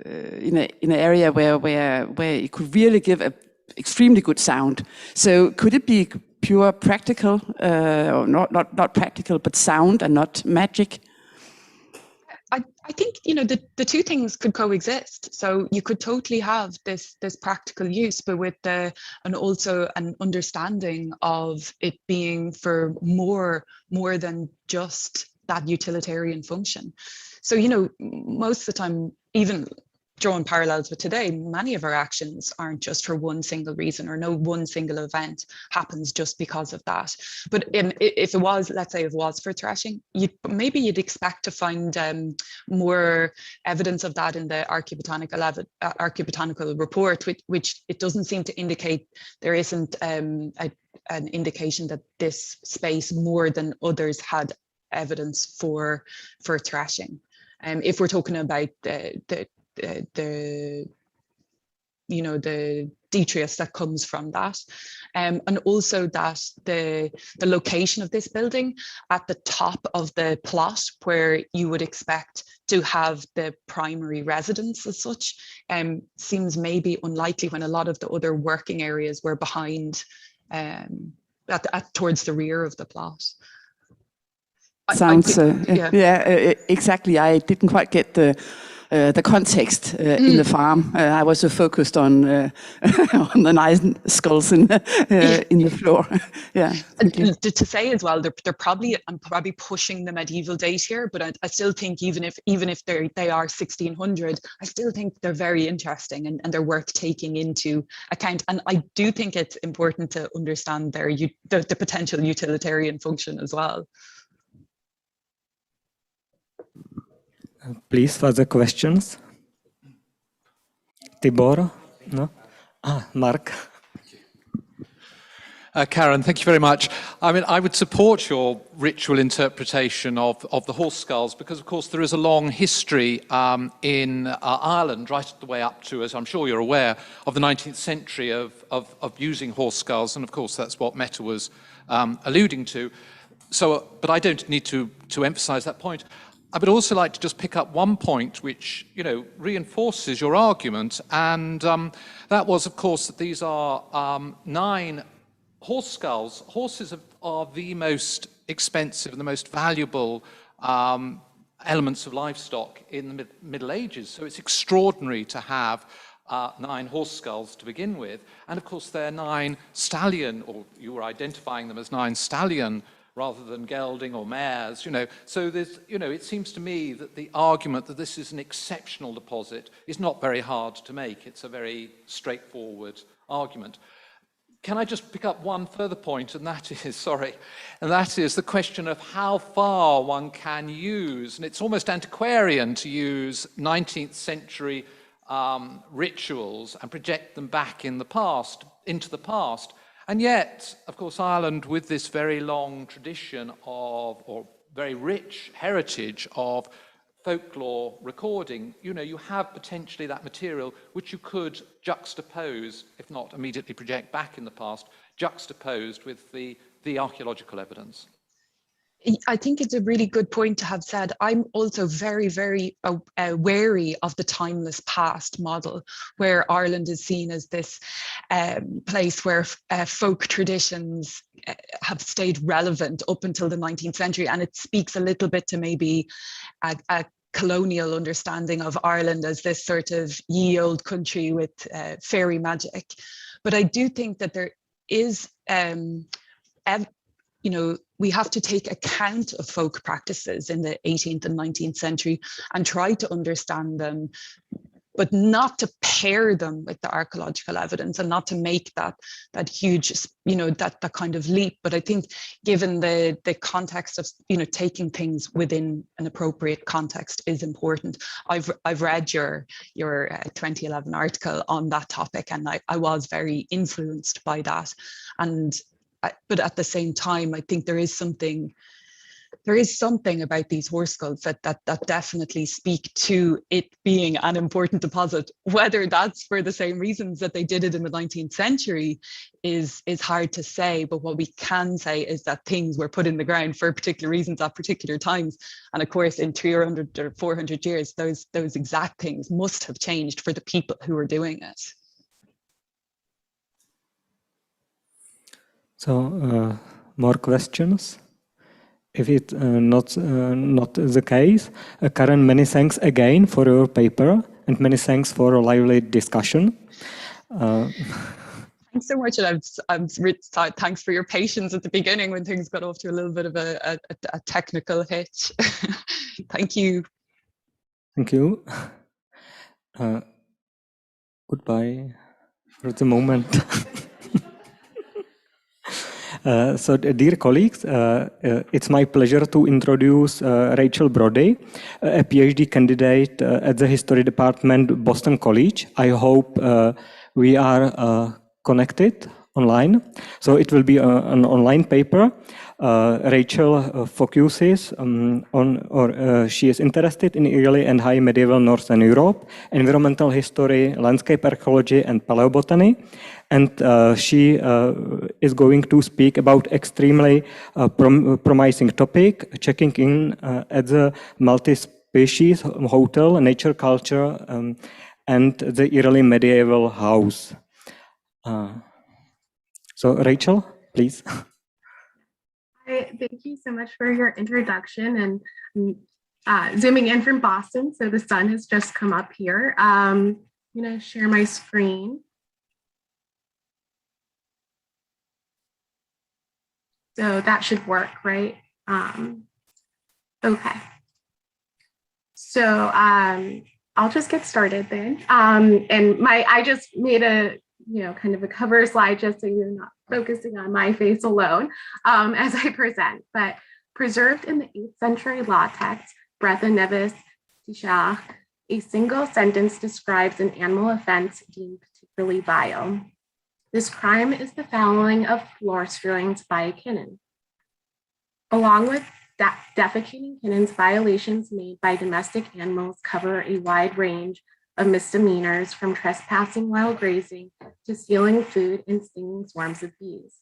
[SPEAKER 18] an area where it could really give a extremely good sound. So could it be pure practical, or not practical, but sound and not magic?
[SPEAKER 17] I think, you know, the two things could coexist. So you could totally have this practical use, but with and also an understanding of it being for more than just that utilitarian function. So, you know, most of the time, even drawing parallels with today, many of our actions aren't just for one single reason, or no one single event happens just because of that. But if it was, let's say it was for threshing, maybe you'd expect to find more evidence of that in the archaeobotanical report, which it doesn't seem to indicate. There isn't an indication that this space more than others had evidence for threshing. If we're talking about the detritus that comes from that, and also that the location of this building at the top of the plot, where you would expect to have the primary residence as such, seems maybe unlikely when a lot of the other working areas were behind, towards the rear of the plot.
[SPEAKER 18] Sounds exactly. I didn't quite get the context in the farm. I was so focused on the 9 skulls in the floor. Yeah.
[SPEAKER 17] To say as well, I'm probably pushing the medieval date here, but I still think even if they are 1600, I still think they're very interesting and they're worth taking into account. And I do think it's important to understand the potential utilitarian function as well.
[SPEAKER 16] Please, further questions? Tibor? No? Mark.
[SPEAKER 5] Karen, thank you very much. I mean, I would support your ritual interpretation of the horse skulls because, of course, there is a long history in Ireland, right the way up to, as I'm sure you're aware, of the 19th century of using horse skulls. And, of course, that's what Meta was alluding to. So, but I don't need to emphasize that point. I would also like to just pick up one point which, you know, reinforces your argument. And that was, of course, that these are 9 horse skulls. Horses are the most expensive and the most valuable elements of livestock in the Middle Ages. So it's extraordinary to have 9 horse skulls to begin with. And of course, they're 9 stallion, or you were identifying them as 9 stallion rather than gelding or mares, you know. So there's, you know, it seems to me that the argument that this is an exceptional deposit is not very hard to make. It's a very straightforward argument. Can I just pick up one further point, and that is the question of how far one can use, and it's almost antiquarian to use 19th century rituals and project them back in the past, into the past. And yet, of course, Ireland, with this very long tradition of, or very rich heritage of folklore recording, you know, you have potentially that material which you could juxtapose, if not immediately project back in the past, juxtaposed with the archaeological evidence.
[SPEAKER 17] I think it's a really good point to have said. I'm also very, very wary of the timeless past model, where Ireland is seen as this place where folk traditions have stayed relevant up until the 19th century. And it speaks a little bit to maybe a colonial understanding of Ireland as this sort of ye old country with fairy magic. But I do think that there is, you know, we have to take account of folk practices in the 18th and 19th century and try to understand them, but not to pair them with the archaeological evidence and not to make that huge, you know, that kind of leap. But I think given the context of, you know, taking things within an appropriate context is important. I've read your 2011 article on that topic, and I was very influenced by that. But at the same time, I think there is something about these horse skulls that definitely speak to it being an important deposit. Whether that's for the same reasons that they did it in the 19th century is hard to say. But what we can say is that things were put in the ground for particular reasons at particular times. And of course, in 300 or 400 years, those exact things must have changed for the people who were doing it.
[SPEAKER 16] So, more questions? If it's not the case, Karen, many thanks again for your paper, and many thanks for a lively discussion.
[SPEAKER 17] Thanks so much, and thanks for your patience at the beginning when things got off to a little bit of a technical hitch. Thank you.
[SPEAKER 16] Thank you. Goodbye for the moment. So, dear colleagues, it's my pleasure to introduce Rachel Brody, a PhD candidate at the History Department, Boston College. I hope we are connected online. So it will be an online paper. Rachel focuses she is interested in early and high medieval Northern Europe, environmental history, landscape archaeology, and paleobotany. And she is going to speak about extremely promising topic, checking in at the multi-species hotel, nature culture, and the early medieval house. So Rachel, please.
[SPEAKER 19] Hi, thank you so much for your introduction, and zooming in from Boston, so the sun has just come up here. I'm going to share my screen. So that should work, right? Okay. So I'll just get started then. And I just made a kind of a cover slide just so you're not focusing on my face alone as I present. But preserved in the 8th century law text, Bretha Nevis Tichach, a single sentence describes an animal offense deemed to equally vile. This crime is the fouling of floor strewings by a kinnin. Along with defecating kinnins, violations made by domestic animals cover a wide range of misdemeanors, from trespassing while grazing to stealing food and stinging swarms of bees.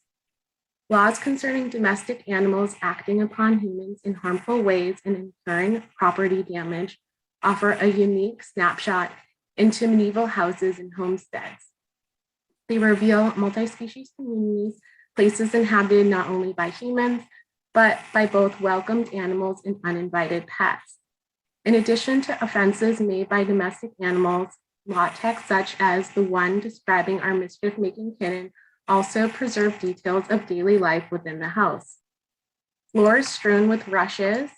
[SPEAKER 19] Laws concerning domestic animals acting upon humans in harmful ways and incurring property damage offer a unique snapshot into medieval houses and homesteads. They reveal multi-species communities, places inhabited not only by humans, but by both welcomed animals and uninvited pets. In addition to offenses made by domestic animals, law texts such as the one describing our mischief-making kitten also preserve details of daily life within the house. Floors strewn with rushes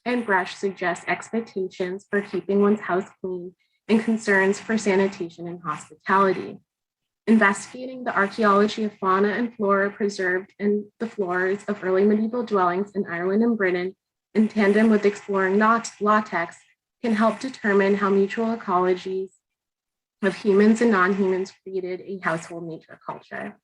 [SPEAKER 19] and brush suggest expectations for keeping one's house clean and concerns for sanitation and hospitality. Investigating the archaeology of fauna and flora preserved in the floors of early medieval dwellings in Ireland and Britain, in tandem with exploring law texts, can help determine how mutual ecologies of humans and non-humans created a household nature culture.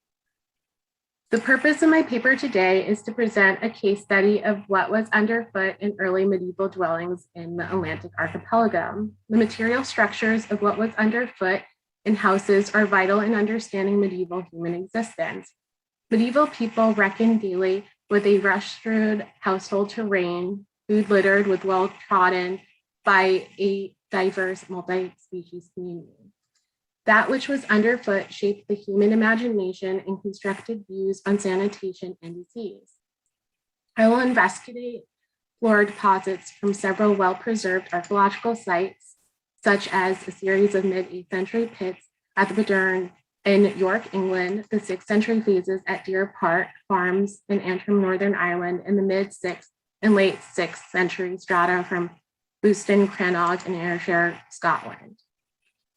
[SPEAKER 19] The purpose of my paper today is to present a case study of what was underfoot in early medieval dwellings in the Atlantic archipelago. The material structures of what was underfoot in houses are vital in understanding medieval human existence. Medieval people reckoned daily with a rush-strewed household terrain, food littered with well-trodden by a diverse multi-species community. That which was underfoot shaped the human imagination and constructed views on sanitation and disease. I will investigate floor deposits from several well-preserved archaeological sites, such as a series of mid-8th century pits at the Badurn in York, England, the 6th century phases at Deer Park Farms in Antrim, Northern Ireland, in the mid-6th and late 6th century strata from Bouston, Crannog, and Ayrshire, Scotland.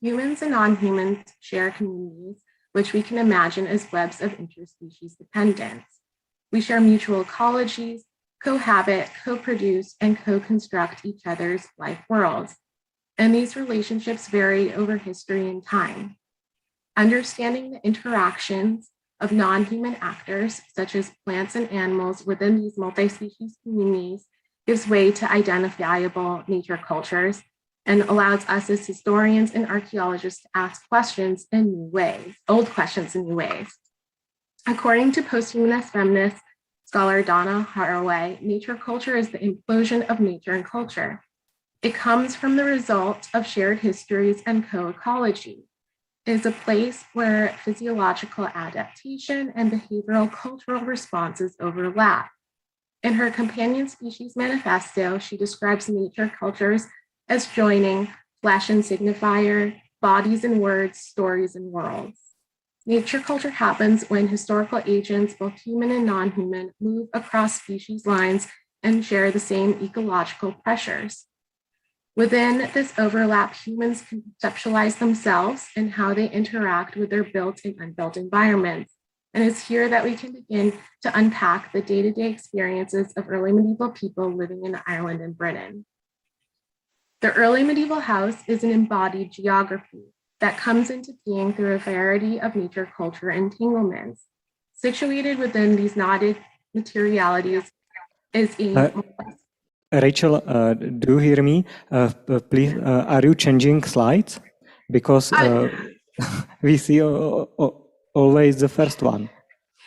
[SPEAKER 19] Humans and non-humans share communities, which we can imagine as webs of interspecies dependence. We share mutual ecologies, cohabit, co-produce, and co-construct each other's life worlds. And these relationships vary over history and time. Understanding the interactions of non-human actors, such as plants and animals within these multi-species communities, gives way to identifiable nature cultures and allows us as historians and archaeologists to ask questions in new ways, old questions in new ways. According to posthumanist feminist scholar Donna Haraway, nature culture is the implosion of nature and culture. It comes from the result of shared histories and co-ecology. It is a place where physiological adaptation and behavioral cultural responses overlap. In her Companion Species Manifesto, she describes nature cultures as joining flesh and signifier, bodies and words, stories and worlds. Nature culture happens when historical agents, both human and non-human, move across species lines and share the same ecological pressures. Within this overlap, humans conceptualize themselves and how they interact with their built and unbuilt environments. And it's here that we can begin to unpack the day-to-day experiences of early medieval people living in Ireland and Britain. The early medieval house is an embodied geography that comes into being through a variety of nature culture entanglements. Situated within these knotted materialities is a...
[SPEAKER 16] Rachel, do you hear me? Please, are you changing slides? Because we see always the first one.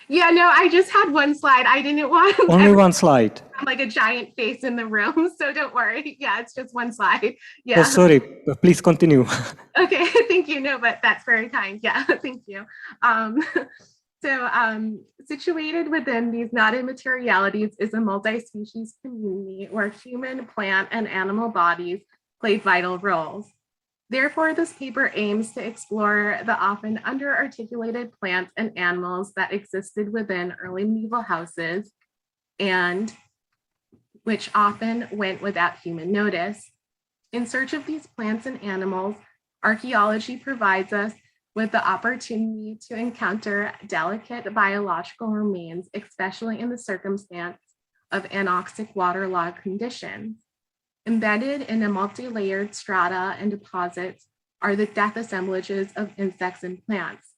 [SPEAKER 19] Yeah, no, I just had one slide. I didn't want
[SPEAKER 16] only one slide.
[SPEAKER 19] Like a giant face in the room, so don't worry. Yeah, it's just one slide. Yeah.
[SPEAKER 16] Oh, sorry. Please continue.
[SPEAKER 19] Okay, thank you. No, but that's very kind. Yeah, thank you. Situated within these knotted materialities is a multi-species community where human, plant, and animal bodies play vital roles. Therefore, this paper aims to explore the often under-articulated plants and animals that existed within early medieval houses and which often went without human notice. In search of these plants and animals, archaeology provides us with the opportunity to encounter delicate biological remains, especially in the circumstance of anoxic waterlogged conditions. Embedded in a multi-layered strata and deposits are the death assemblages of insects and plants.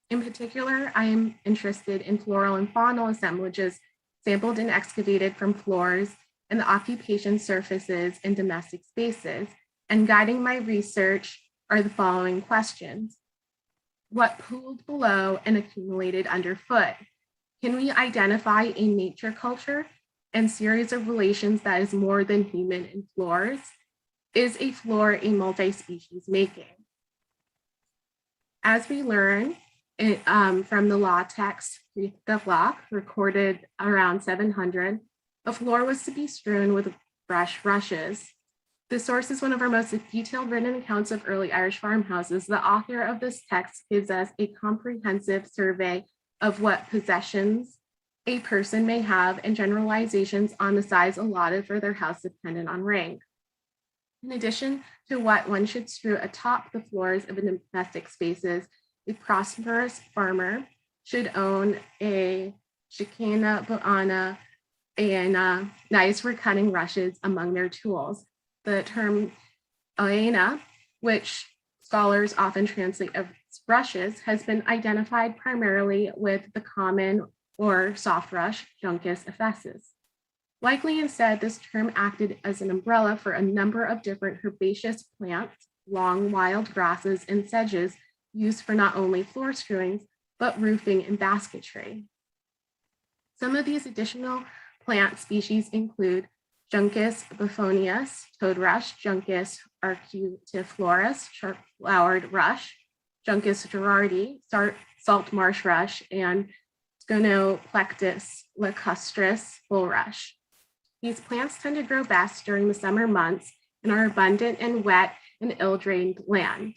[SPEAKER 19] In particular, I am interested in floral and faunal assemblages sampled and excavated from floors and the occupation surfaces in domestic spaces. And guiding my research are the following questions. What pooled below and accumulated underfoot? Can we identify a nature culture and series of relations that is more than human in floors? Is a floor a multi-species making? As we learn from the law text, Locke, recorded around 700, a floor was to be strewn with rushes. This source is one of our most detailed written accounts of early Irish farmhouses. The author of this text gives us a comprehensive survey of what possessions a person may have and generalizations on the size allotted for their house dependent on rank. In addition to what one should strew atop the floors of domestic spaces, a prosperous farmer should own a shikena bo'ana and knives for cutting rushes among their tools. The term oena, which scholars often translate as rushes, has been identified primarily with the common or soft rush, Juncus ephesus. Likely instead, this term acted as an umbrella for a number of different herbaceous plants, long wild grasses, and sedges used for not only floor strewings, but roofing and basketry. Some of these additional plant species include Juncus biphonius, toad rush, Juncus arcutiflorus, sharp-flowered rush, Juncus gerardi, salt marsh rush, and Sconoplectus lacustris, bulrush. These plants tend to grow best during the summer months and are abundant in wet and ill-drained land.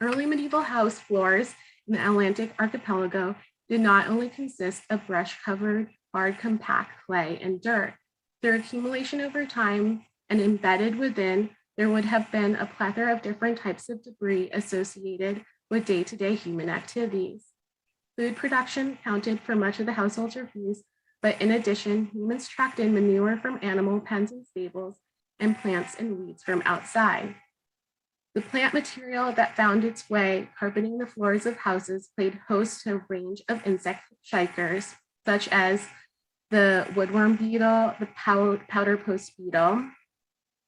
[SPEAKER 19] Early medieval house floors in the Atlantic archipelago did not only consist of brush-covered, hard, compact clay and dirt. Their accumulation over time and embedded within, there would have been a plethora of different types of debris associated with day-to-day human activities. Food production accounted for much of the household's refuse, but in addition, humans tracked in manure from animal pens and stables and plants and weeds from outside. The plant material that found its way carpeting the floors of houses played host to a range of insect shikers, such as the woodworm beetle, the powder post beetle,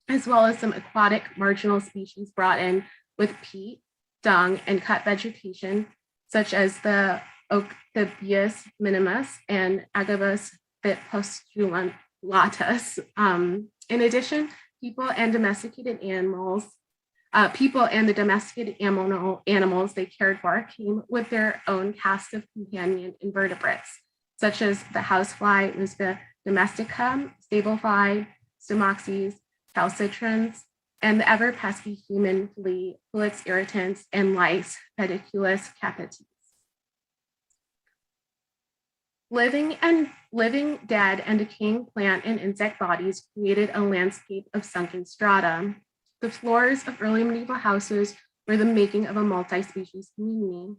[SPEAKER 19] as well as some aquatic marginal species brought in with peat, dung, and cut vegetation, such as the Octabius minimus and Agabus postulatus. In addition, people and the domesticated animals they cared for came with their own cast of companion invertebrates, such as the housefly, Musca domestica, stablefly, stomoxys, calcitrans, and the ever-pesky human flea, Pulex irritans, and lice, Pediculus capitis. Living, dead, and decaying plant and insect bodies created a landscape of sunken strata. The floors of early medieval houses were the making of a multi-species community.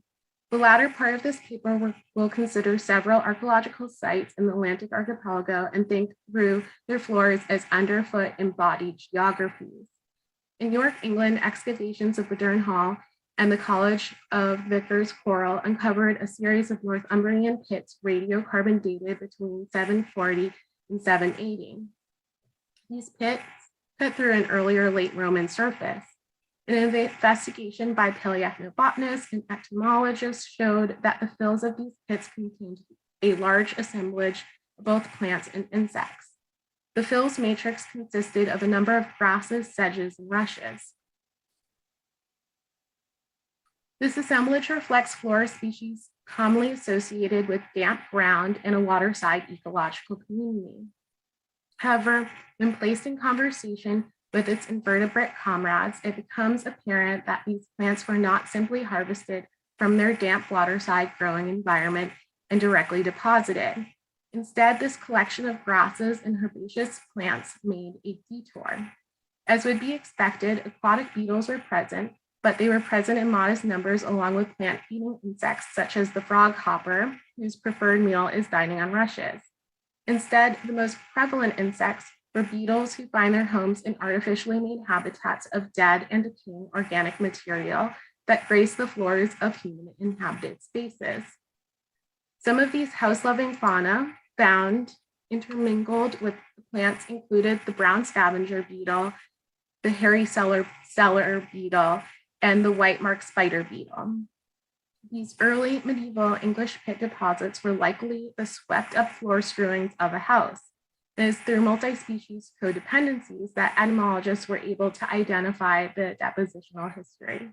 [SPEAKER 19] The latter part of this paper will consider several archaeological sites in the Atlantic archipelago and think through their floors as underfoot embodied geographies. In York, England, excavations of Badurn Hall and the College of Vickers Coral uncovered a series of Northumbrian pits radiocarbon dated between 740 and 780. These pits cut through an earlier late Roman surface. An investigation by paleoethnobotanists and entomologists showed that the fills of these pits contained a large assemblage of both plants and insects. The fills matrix consisted of a number of grasses, sedges, and rushes. This assemblage reflects flora species commonly associated with damp ground and a waterside ecological community. However, when placed in conversation with its invertebrate comrades, it becomes apparent that these plants were not simply harvested from their damp waterside growing environment and directly deposited. Instead, this collection of grasses and herbaceous plants made a detour. As would be expected, aquatic beetles were present, but they were present in modest numbers along with plant-feeding insects such as the froghopper, whose preferred meal is dining on rushes. Instead, the most prevalent insects for beetles who find their homes in artificially made habitats of dead and decaying organic material that grace the floors of human inhabited spaces. Some of these house-loving fauna found intermingled with the plants included the brown scavenger beetle, the hairy cellar beetle, and the white mark spider beetle. These early medieval English pit deposits were likely the swept-up floor strewings of a house. It is through multi-species codependencies that etymologists were able to identify the depositional history.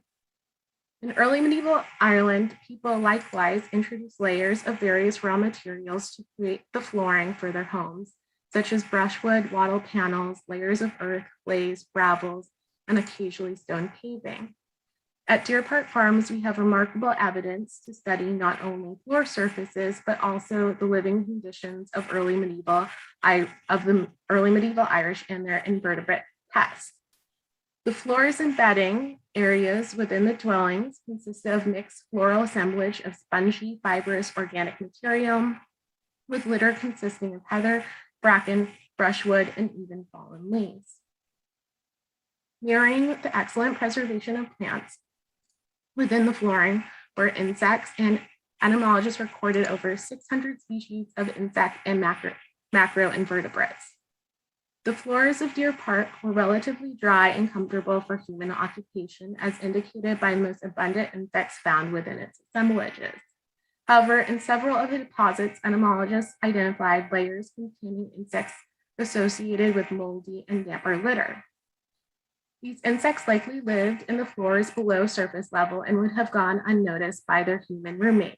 [SPEAKER 19] In early medieval Ireland, people likewise introduced layers of various raw materials to create the flooring for their homes, such as brushwood, wattle panels, layers of earth, clays, gravels, and occasionally stone paving. At Deer Park Farms, we have remarkable evidence to study not only floor surfaces, but also the living conditions of the early medieval Irish and their invertebrate pests. The floors and bedding areas within the dwellings consist of mixed floral assemblage of spongy, fibrous organic material, with litter consisting of heather, bracken, brushwood, and even fallen leaves. Mirroring the excellent preservation of plants within the flooring were insects, and entomologists recorded over 600 species of insect and macroinvertebrates. The floors of Deer Park were relatively dry and comfortable for human occupation, as indicated by the most abundant insects found within its assemblages. However, in several of the deposits, entomologists identified layers containing insects associated with moldy and damper litter. These insects likely lived in the floors below surface level and would have gone unnoticed by their human roommates.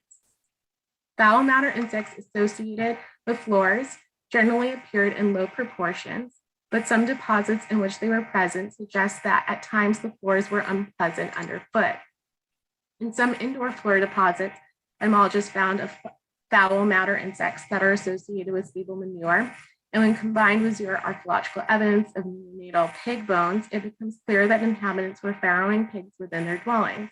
[SPEAKER 19] Foul matter insects associated with floors generally appeared in low proportions, but some deposits in which they were present suggest that at times the floors were unpleasant underfoot. In some indoor floor deposits, entomologists found foul matter insects that are associated with stable manure, and when combined with zero archaeological evidence of neonatal pig bones, it becomes clear that inhabitants were farrowing pigs within their dwellings.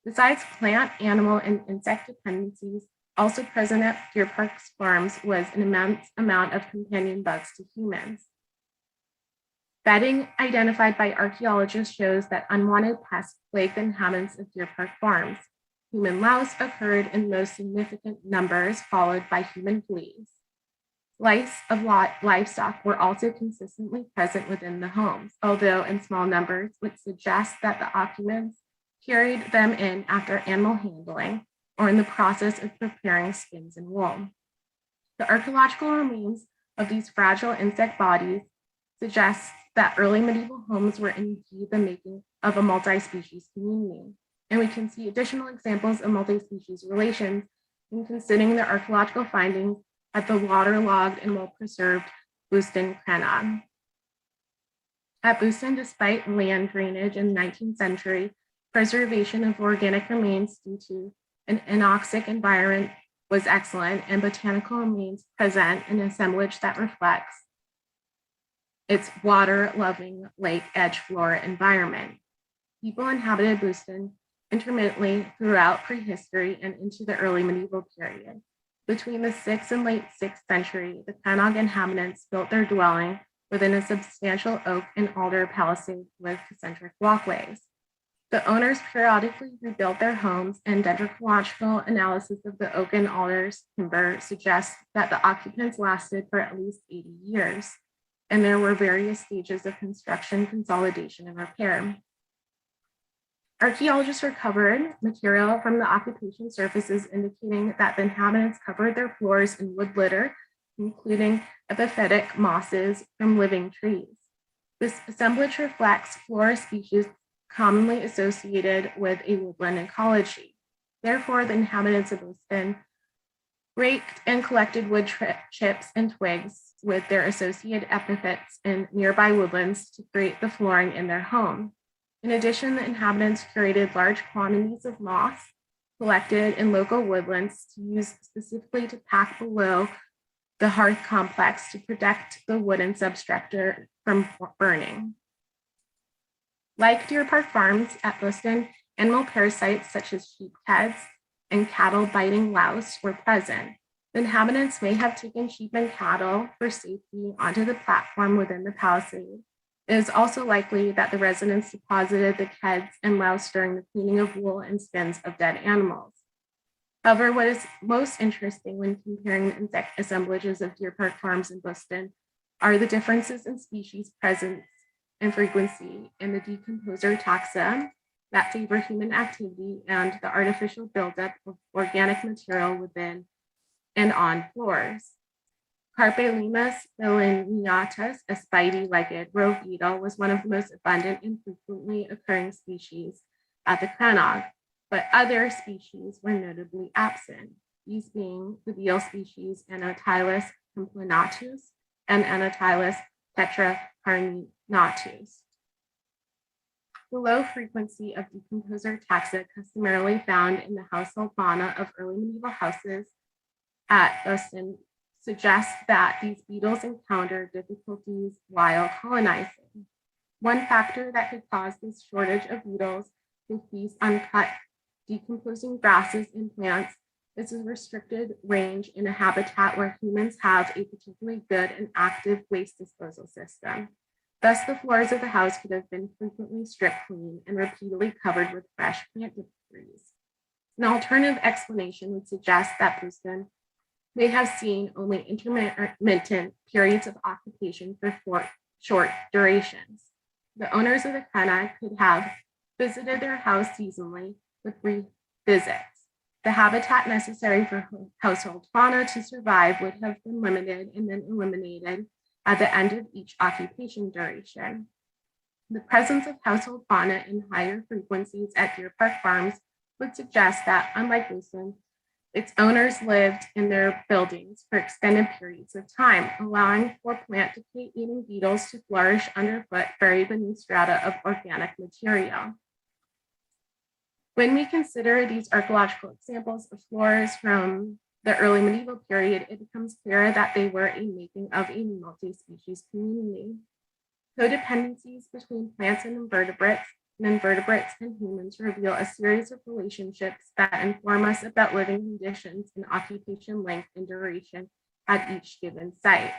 [SPEAKER 19] Besides plant, animal, and insect dependencies, also present at Deer Park's farms was an immense amount of companion bugs to humans. Bedding identified by archaeologists shows that unwanted pests plagued the inhabitants of Deer Park farms. Human louse occurred in most significant numbers, followed by human fleas. Lice of livestock were also consistently present within the homes, although in small numbers, which suggests that the occupants carried them in after animal handling or in the process of preparing skins and wool. The archaeological remains of these fragile insect bodies suggest that early medieval homes were indeed the making of a multi-species community. And we can see additional examples of multi-species relations in considering the archaeological findings at the waterlogged and well-preserved Bouston Crannog. At Bouston, despite land drainage in the 19th century, preservation of organic remains due to an anoxic environment was excellent, and botanical remains present an assemblage that reflects its water-loving lake edge flora environment. People inhabited Bouston intermittently throughout prehistory and into the early medieval period. Between the 6th and late 6th century, the Crannog inhabitants built their dwelling within a substantial oak and alder palisade with concentric walkways. The owners periodically rebuilt their homes, and dendrological analysis of the oak and alder's timber suggests that the occupants lasted for at least 80 years, and there were various stages of construction, consolidation, and repair. Archaeologists recovered material from the occupation surfaces indicating that the inhabitants covered their floors in wood litter, including epiphytic mosses from living trees. This assemblage reflects flora species commonly associated with a woodland ecology. Therefore, the inhabitants of Bouston raked and collected wood chips and twigs with their associated epithets in nearby woodlands to create the flooring in their home. In addition, the inhabitants curated large quantities of moss collected in local woodlands to use specifically to pack below the hearth complex to protect the wooden substructure from burning. Like Deer Park Farms at Bouston, animal parasites such as sheep heads and cattle biting louse were present. The inhabitants may have taken sheep and cattle for safety onto the platform within the palisade. It is also likely that the residents deposited the keds and louse during the cleaning of wool and skins of dead animals. However, what is most interesting when comparing the assemblages of deer park farms in Boston are the differences in species presence and frequency in the decomposer taxa that favor human activity and the artificial buildup of organic material within and on floors. Carpelimus biliniatus, a spidey-legged rogue beetle, was one of the most abundant and frequently occurring species at the Crannog, but other species were notably absent, these being the beetle species Anatylus complanatus and Anatylus tetracarnatus. The low frequency of decomposer taxa customarily found in the household fauna of early medieval houses at Boston suggests that these beetles encountered difficulties while colonizing. One factor that could cause this shortage of beetles who feast on cut, decomposing grasses and plants is a restricted range in a habitat where humans have a particularly good and active waste disposal system. Thus, the floors of the house could have been frequently stripped clean and repeatedly covered with fresh plant debris. An alternative explanation would suggest that Boston may have seen only intermittent periods of occupation for short durations. The owners of the Crannog could have visited their house seasonally with brief visits. The habitat necessary for household fauna to survive would have been limited and then eliminated at the end of each occupation duration. The presence of household fauna in higher frequencies at deer park farms would suggest that, unlike Boston, its owners lived in their buildings for extended periods of time, allowing for plant decay-eating beetles to flourish underfoot, buried beneath strata of organic material. When we consider these archaeological examples of floors from the early medieval period, it becomes clear that they were a making of a multi-species community. Codependencies between plants and invertebrates and humans reveal a series of relationships that inform us about living conditions and occupation length and duration at each given site.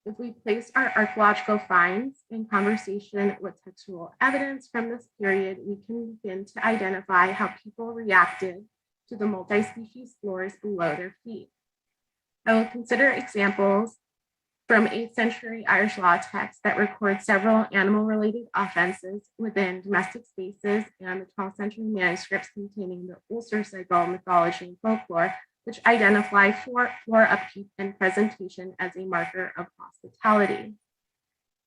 [SPEAKER 19] If we place our archaeological finds in conversation with textual evidence from this period, we can begin to identify how people reacted to the multi-species floors below their feet. I will consider examples from 8th century Irish law texts that record several animal-related offenses within domestic spaces and the 12th century manuscripts containing the Ulster cycle mythology and folklore, which identify floor upkeep and presentation as a marker of hospitality.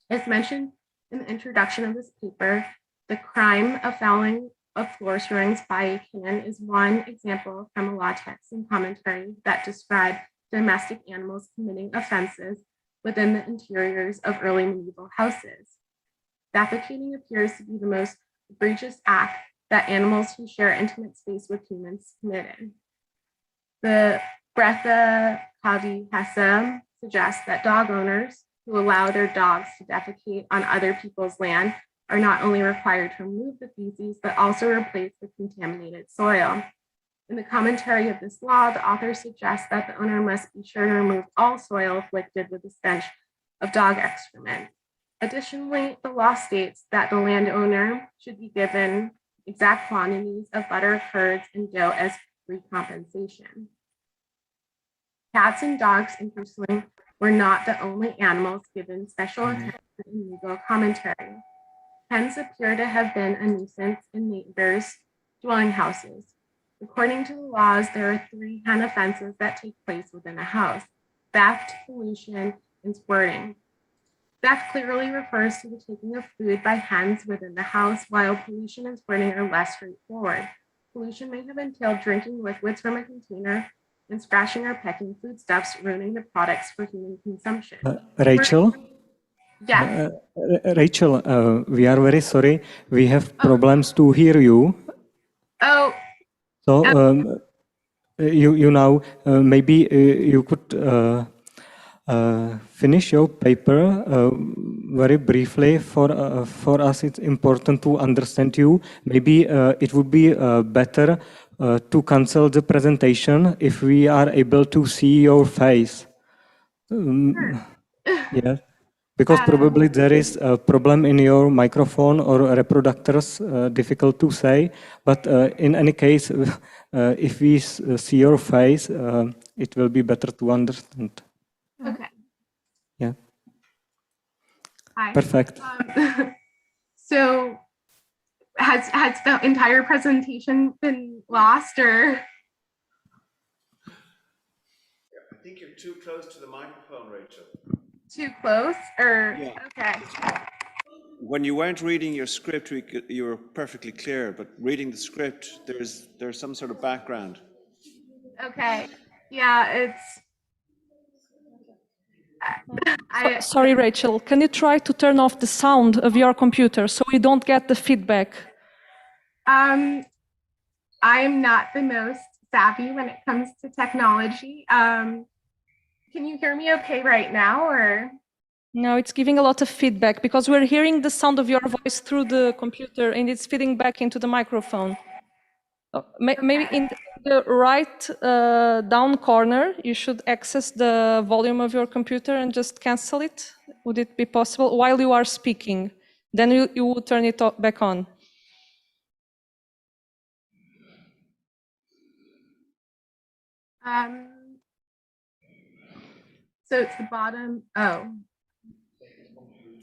[SPEAKER 19] As mentioned in the introduction of this paper, the crime of fouling of floor showings by a can is one example from a law text and commentary that describe domestic animals committing offenses within the interiors of early medieval houses. Defecating appears to be the most egregious act that animals who share intimate space with humans committed. The Bretha Kavi Hessa suggests that dog owners who allow their dogs to defecate on other people's land are not only required to remove the feces, but also replace the contaminated soil. In the commentary of this law, the author suggests that the owner must be sure to remove all soil afflicted with the stench of dog excrement. Additionally, the law states that the landowner should be given exact quantities of butter, curds, and dough as free compensation. Cats and dogs, interestingly, were not the only animals given special attention in legal commentary. Hens appear to have been a nuisance in neighbors' dwelling houses. According to the laws, there are 3 hen offenses that take place within a house: theft, pollution, and squirting. Theft clearly refers to the taking of food by hens within the house, while pollution and squirting are less straightforward. Pollution may have entailed drinking liquids from a container and scratching or pecking foodstuffs, ruining the products for human consumption.
[SPEAKER 16] Rachel?
[SPEAKER 19] Yes.
[SPEAKER 16] Rachel, we are very sorry. We have problems to hear you.
[SPEAKER 19] Oh.
[SPEAKER 16] So you now maybe you could finish your paper very briefly. For us, it's important to understand you. Maybe it would be better to cancel the presentation if we are able to see your face. Yeah, because probably there is a problem in your microphone or reproductors, difficult to say. But in any case, if we see your face, it will be better to understand.
[SPEAKER 19] Okay.
[SPEAKER 16] Yeah.
[SPEAKER 19] Hi.
[SPEAKER 16] Perfect.
[SPEAKER 19] So has the entire presentation been lost, or?
[SPEAKER 12] I think you're too close to the microphone, Rachel.
[SPEAKER 19] Too close, or?
[SPEAKER 12] Yeah.
[SPEAKER 19] Okay.
[SPEAKER 12] When you weren't reading your script, you were perfectly clear, but reading the script, there's some sort of background.
[SPEAKER 19] Okay. Yeah, it's.
[SPEAKER 14] Sorry, Rachel, can you try to turn off the sound of your computer so we don't get the feedback?
[SPEAKER 19] I'm not the most savvy when it comes to technology. Can you hear me okay right now, or?
[SPEAKER 14] No, it's giving a lot of feedback because we're hearing the sound of your voice through the computer and it's feeding back into the microphone. Maybe in the right down corner, you should access the volume of your computer and just cancel it. Would it be possible while you are speaking? Then you would turn it back on.
[SPEAKER 19] So it's the bottom. Oh.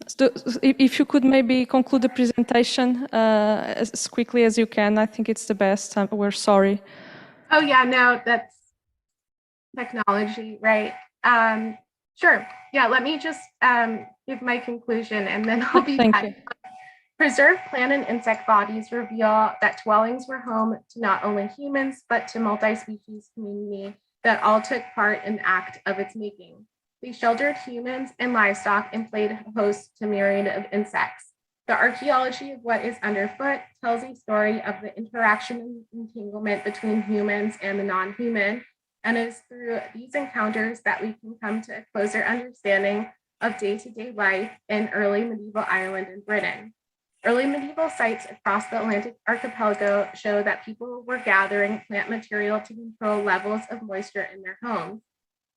[SPEAKER 14] So if you could maybe conclude the presentation as quickly as you can, I think it's the best. We're sorry.
[SPEAKER 19] Oh yeah, no, that's technology, right? Sure. Yeah, let me just give my conclusion and then I'll be back.
[SPEAKER 14] Thank you.
[SPEAKER 19] Preserved plant and insect bodies reveal that dwellings were home to not only humans, but to multi-species community that all took part in the act of its making. They sheltered humans and livestock and played host to myriad of insects. The archaeology of what is underfoot tells a story of the interaction and entanglement between humans and the non-human, and it is through these encounters that we can come to a closer understanding of day-to-day life in early medieval Ireland and Britain. Early medieval sites across the Atlantic archipelago show that people were gathering plant material to control levels of moisture in their homes.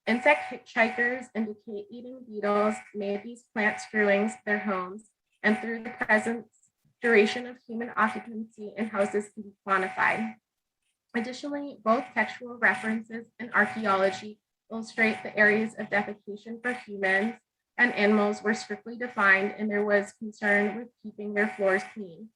[SPEAKER 19] Insect hitchhikers and decay-eating beetles made these plant screwings their homes, and through the presence, duration of human occupancy in houses can be quantified. Additionally, both textual references and archaeology illustrate the areas of defecation for humans and animals were strictly defined, and there was concern with keeping their floors clean.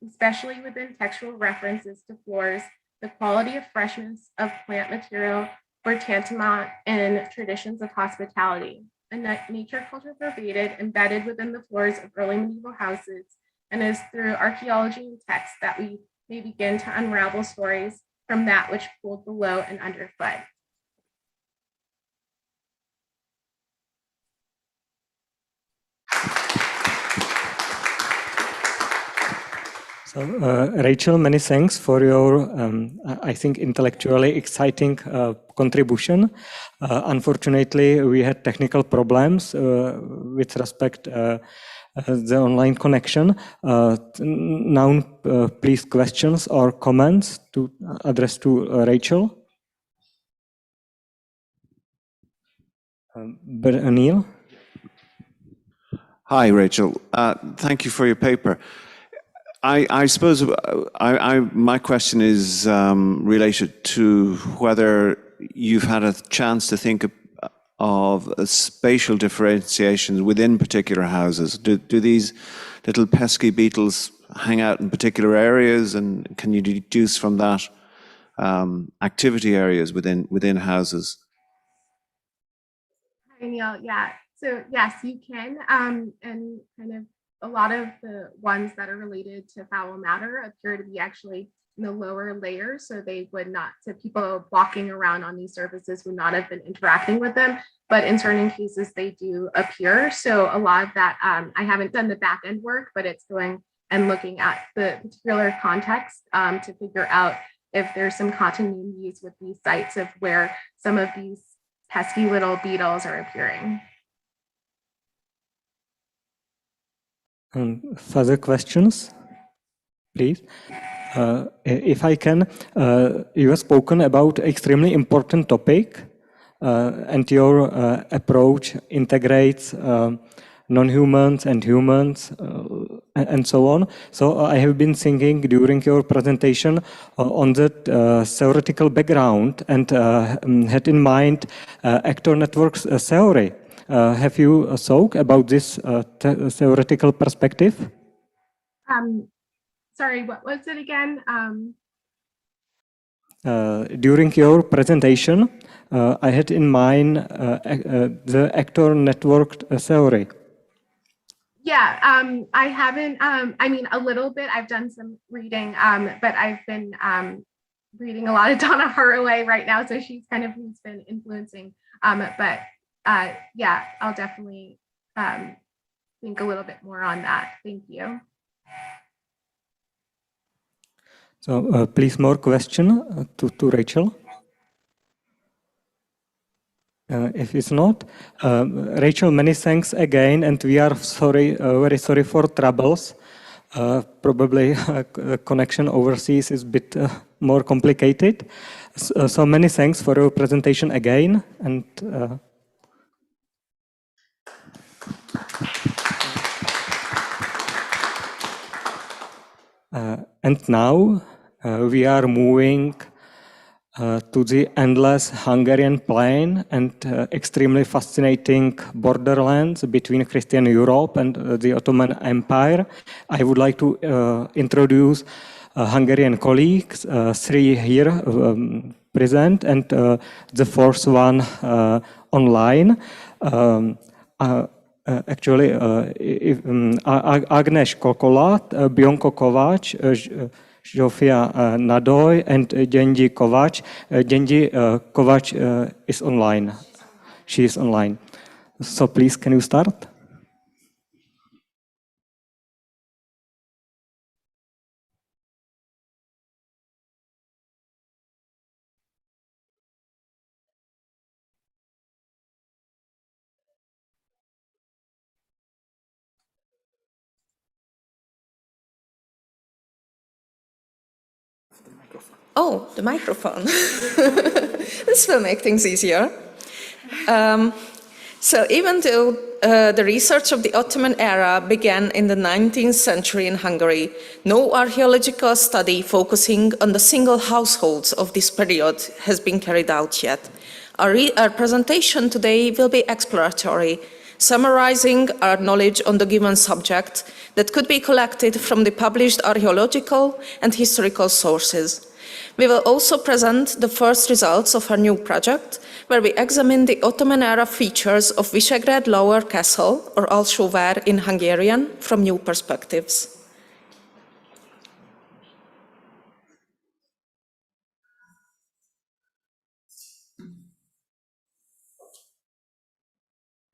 [SPEAKER 19] Especially within textual references to floors, the quality of freshness of plant material were tantamount in traditions of hospitality. And that nature culture pervaded, embedded within the floors of early medieval houses, and it is through archaeology and text that we may begin to unravel stories from that which pulled below and underfoot.
[SPEAKER 16] So, Rachel, many thanks for your, I think, intellectually exciting contribution. Unfortunately, we had technical problems with respect the online connection. Now, please, questions or comments to address to Rachel. Neil?
[SPEAKER 12] Hi, Rachel. Thank you for your paper. I suppose my question is related to whether you've had a chance to think of spatial differentiations within particular houses. Do these little pesky beetles hang out in particular areas, and can you deduce from that activity areas within houses?
[SPEAKER 19] Hi, Neil. Yeah. So yes, you can, and kind of a lot of the ones that are related to foul matter appear to be actually in the lower layers, so they would not, so people walking around on these surfaces would not have been interacting with them, but in certain cases they do appear. So a lot of that, I haven't done the back end work, but it's going and looking at the particular context to figure out if there's some continuities with these sites of where some of these pesky little beetles are appearing.
[SPEAKER 16] Further questions, please. If I can, you have spoken about extremely important topic, and your approach integrates non-humans and humans, and so on. So I have been thinking during your presentation on that theoretical background and had in mind actor networks theory. Have you thought about this theoretical perspective?
[SPEAKER 19] Sorry, what was it again?
[SPEAKER 16] During your presentation, I had in mind the actor network theory.
[SPEAKER 19] Yeah, I haven't, I mean, a little bit, I've done some reading, but I've been reading a lot of Donna Haraway right now, so she's kind of who's been influencing, but yeah, I'll definitely think a little bit more on that. Thank you.
[SPEAKER 16] So please, more question to Rachel. If it's not, Rachel, many thanks again, and we are sorry, very sorry for troubles. Probably connection overseas is a bit more complicated. So many thanks for your presentation again, and now we are moving to the endless Hungarian plain and extremely fascinating borderlands between Christian Europe and the Ottoman Empire. I would like to introduce Hungarian colleagues, three here present, and the fourth one online. Actually, Agnes Kokolat, Bionko Kovac, Zsofia Nadoy, and Genji Kovac. Genji Kovac is online. She is online. So please, can you start?
[SPEAKER 20] Oh, the microphone. This will make things easier. So even though the research of the Ottoman era began in the 19th century in Hungary, no archaeological study focusing on the single households of this period has been carried out yet. Our presentation today will be exploratory, summarizing our knowledge on the given subject that could be collected from the published archaeological and historical sources. We will also present the first results of our new project, where we examine the Ottoman-era features of Visegrád Lower Castle, or Alsóvár in Hungarian, from new perspectives.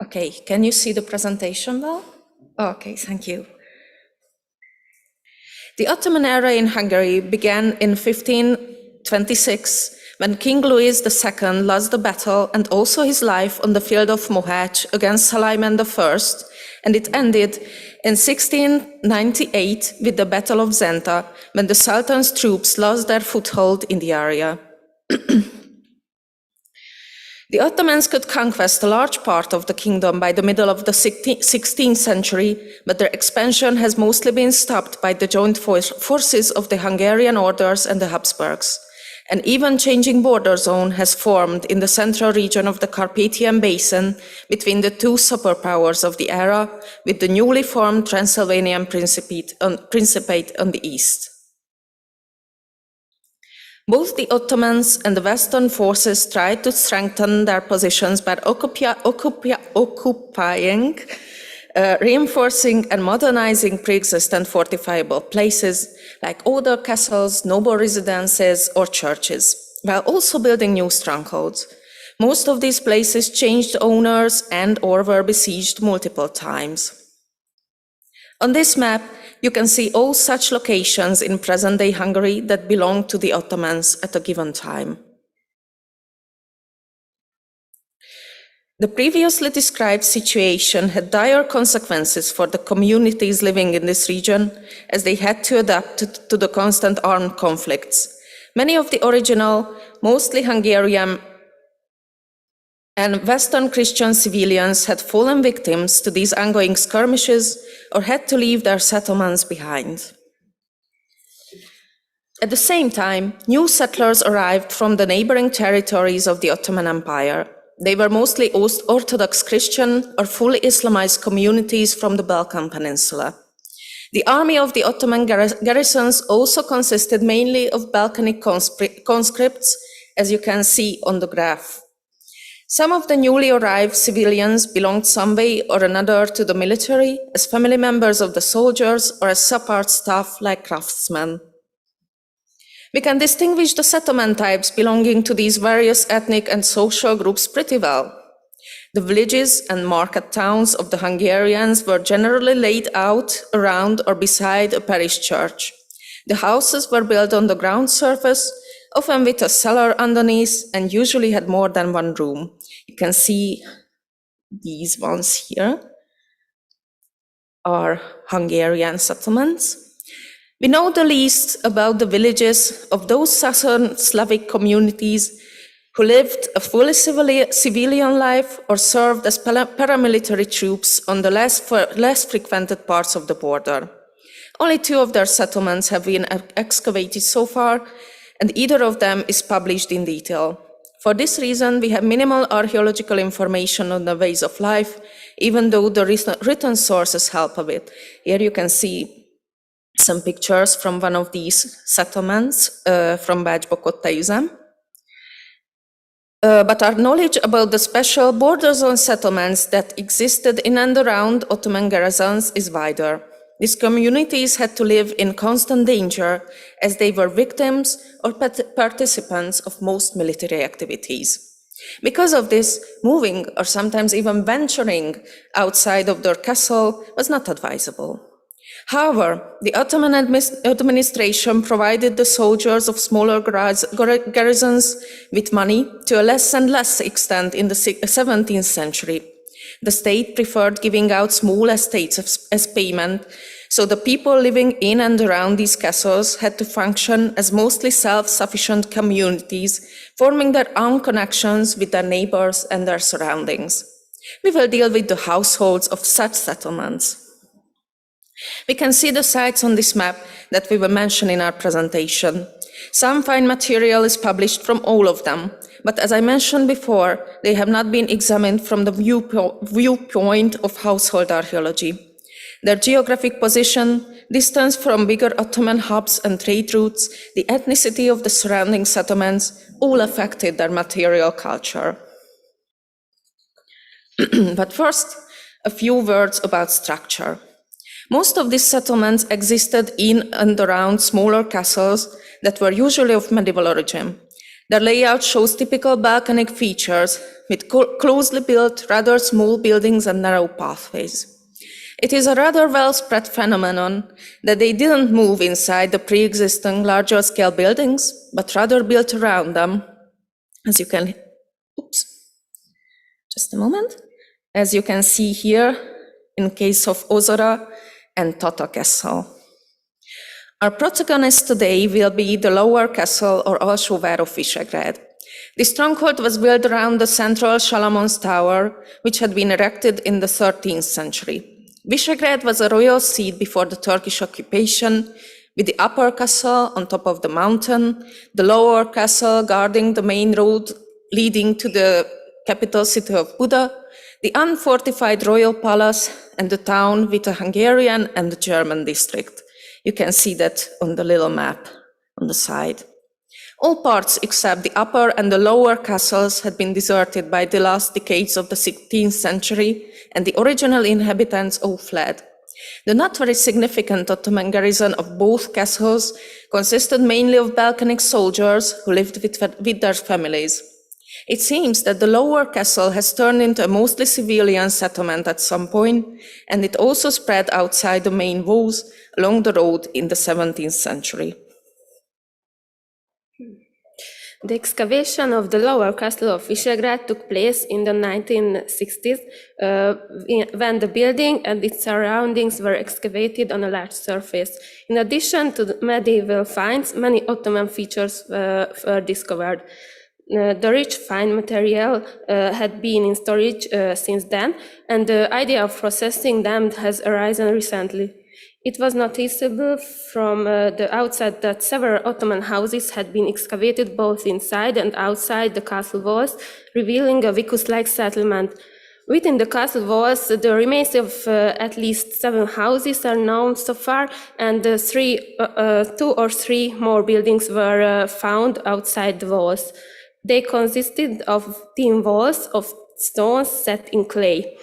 [SPEAKER 20] Okay, can you see the presentation well? Okay, thank you. The Ottoman era in Hungary began in 1526, when King Louis II lost the battle and also his life on the field of Mohács against Szalaiman I, and it ended in 1698 with the Battle of Zenta, when the Sultan's troops lost their foothold in the area. The Ottomans could conquest a large part of the kingdom by the middle of the 16th century, but their expansion has mostly been stopped by the joint forces of the Hungarian orders and the Habsburgs. An even-changing border zone has formed in the central region of the Carpathian Basin between the two superpowers of the era, with the newly formed Transylvanian Principate on the east. Both the Ottomans and the Western forces tried to strengthen their positions by occupying, reinforcing and modernizing pre-existent fortifiable places like older castles, noble residences, or churches, while also building new strongholds. Most of these places changed owners and/or were besieged multiple times. On this map, you can see all such locations in present-day Hungary that belonged to the Ottomans at a given time. The previously described situation had dire consequences for the communities living in this region, as they had to adapt to the constant armed conflicts. Many of the original, mostly Hungarian and Western Christian civilians had fallen victims to these ongoing skirmishes or had to leave their settlements behind. At the same time, new settlers arrived from the neighboring territories of the Ottoman Empire. They were mostly Orthodox Christian or fully Islamized communities from the Balkan Peninsula. The army of the Ottoman garrisons also consisted mainly of Balkanic conscripts, as you can see on the graph. Some of the newly arrived civilians belonged some way or another to the military, as family members of the soldiers or as support staff like craftsmen. We can distinguish the settlement types belonging to these various ethnic and social groups pretty well. The villages and market towns of the Hungarians were generally laid out around or beside a parish church. The houses were built on the ground surface, often with a cellar underneath, and usually had more than one room. You can see these ones here are Hungarian settlements. We know the least about the villages of those southern Slavic communities who lived a fully civilian life or served as paramilitary troops on the less frequented parts of the border. Only 2 of their settlements have been excavated so far, and either of them is published in detail. For this reason, we have minimal archaeological information on the ways of life, even though the written sources help a bit. Here you can see some pictures from one of these settlements from Bács-Bokotta-üzem. But our knowledge about the special border zone settlements that existed in and around Ottoman garrisons is wider. These communities had to live in constant danger as they were victims or participants of most military activities. Because of this, moving or sometimes even venturing outside of their castle was not advisable. However, the Ottoman administration provided the soldiers of smaller garrisons with money to a less and less extent in the 17th century. The state preferred giving out small estates as payment, so the people living in and around these castles had to function as mostly self-sufficient communities, forming their own connections with their neighbors and their surroundings. We will deal with the households of such settlements. We can see the sites on this map that we will mention in our presentation. Some fine material is published from all of them, but as I mentioned before, they have not been examined from the viewpoint of household archaeology. Their geographic position, distance from bigger Ottoman hubs and trade routes, the ethnicity of the surrounding settlements, all affected their material culture. But first, a few words about structure. Most of these settlements existed in and around smaller castles that were usually of medieval origin. Their layout shows typical Balkanic features with closely built, rather small buildings and narrow pathways. It is a rather well-spread phenomenon that they didn't move inside the pre-existing larger-scale buildings, but rather built around them. As you can, just a moment. As you can see here, in case of Ozora and Tata Castle. Our protagonist today will be the Lower Castle or Alsóvár of Visegrád. The stronghold was built around the central Solomon's Tower, which had been erected in the 13th century. Visegrád was a royal seat before the Turkish occupation, with the upper castle on top of the mountain, the lower castle guarding the main road leading to the capital city of Buda, the unfortified royal palace, and the town with a Hungarian and a German district. You can see that on the little map on the side. All parts except the upper and the lower castles had been deserted by the last decades of the 16th century, and the original inhabitants all fled. The not very significant Ottoman garrison of both castles consisted mainly of Balkanic soldiers who lived with their families. It seems that the lower castle has turned into a mostly civilian settlement at some point, and it also spread outside the main walls along the road in the 17th century.
[SPEAKER 9] The excavation of the lower castle of Visegrád took place in the 1960s when the building and its surroundings were excavated on a large surface. In addition to the medieval finds, many Ottoman features were discovered. The rich fine material had been in storage since then, and the idea of processing them has arisen recently. It was noticeable from the outset that several Ottoman houses had been excavated both inside and outside the castle walls, revealing a vicus-like settlement. Within the castle walls, the remains of at least 7 houses are known so far, and 2 or 3 more buildings were found outside the walls. They consisted of thin walls of stones set in clay.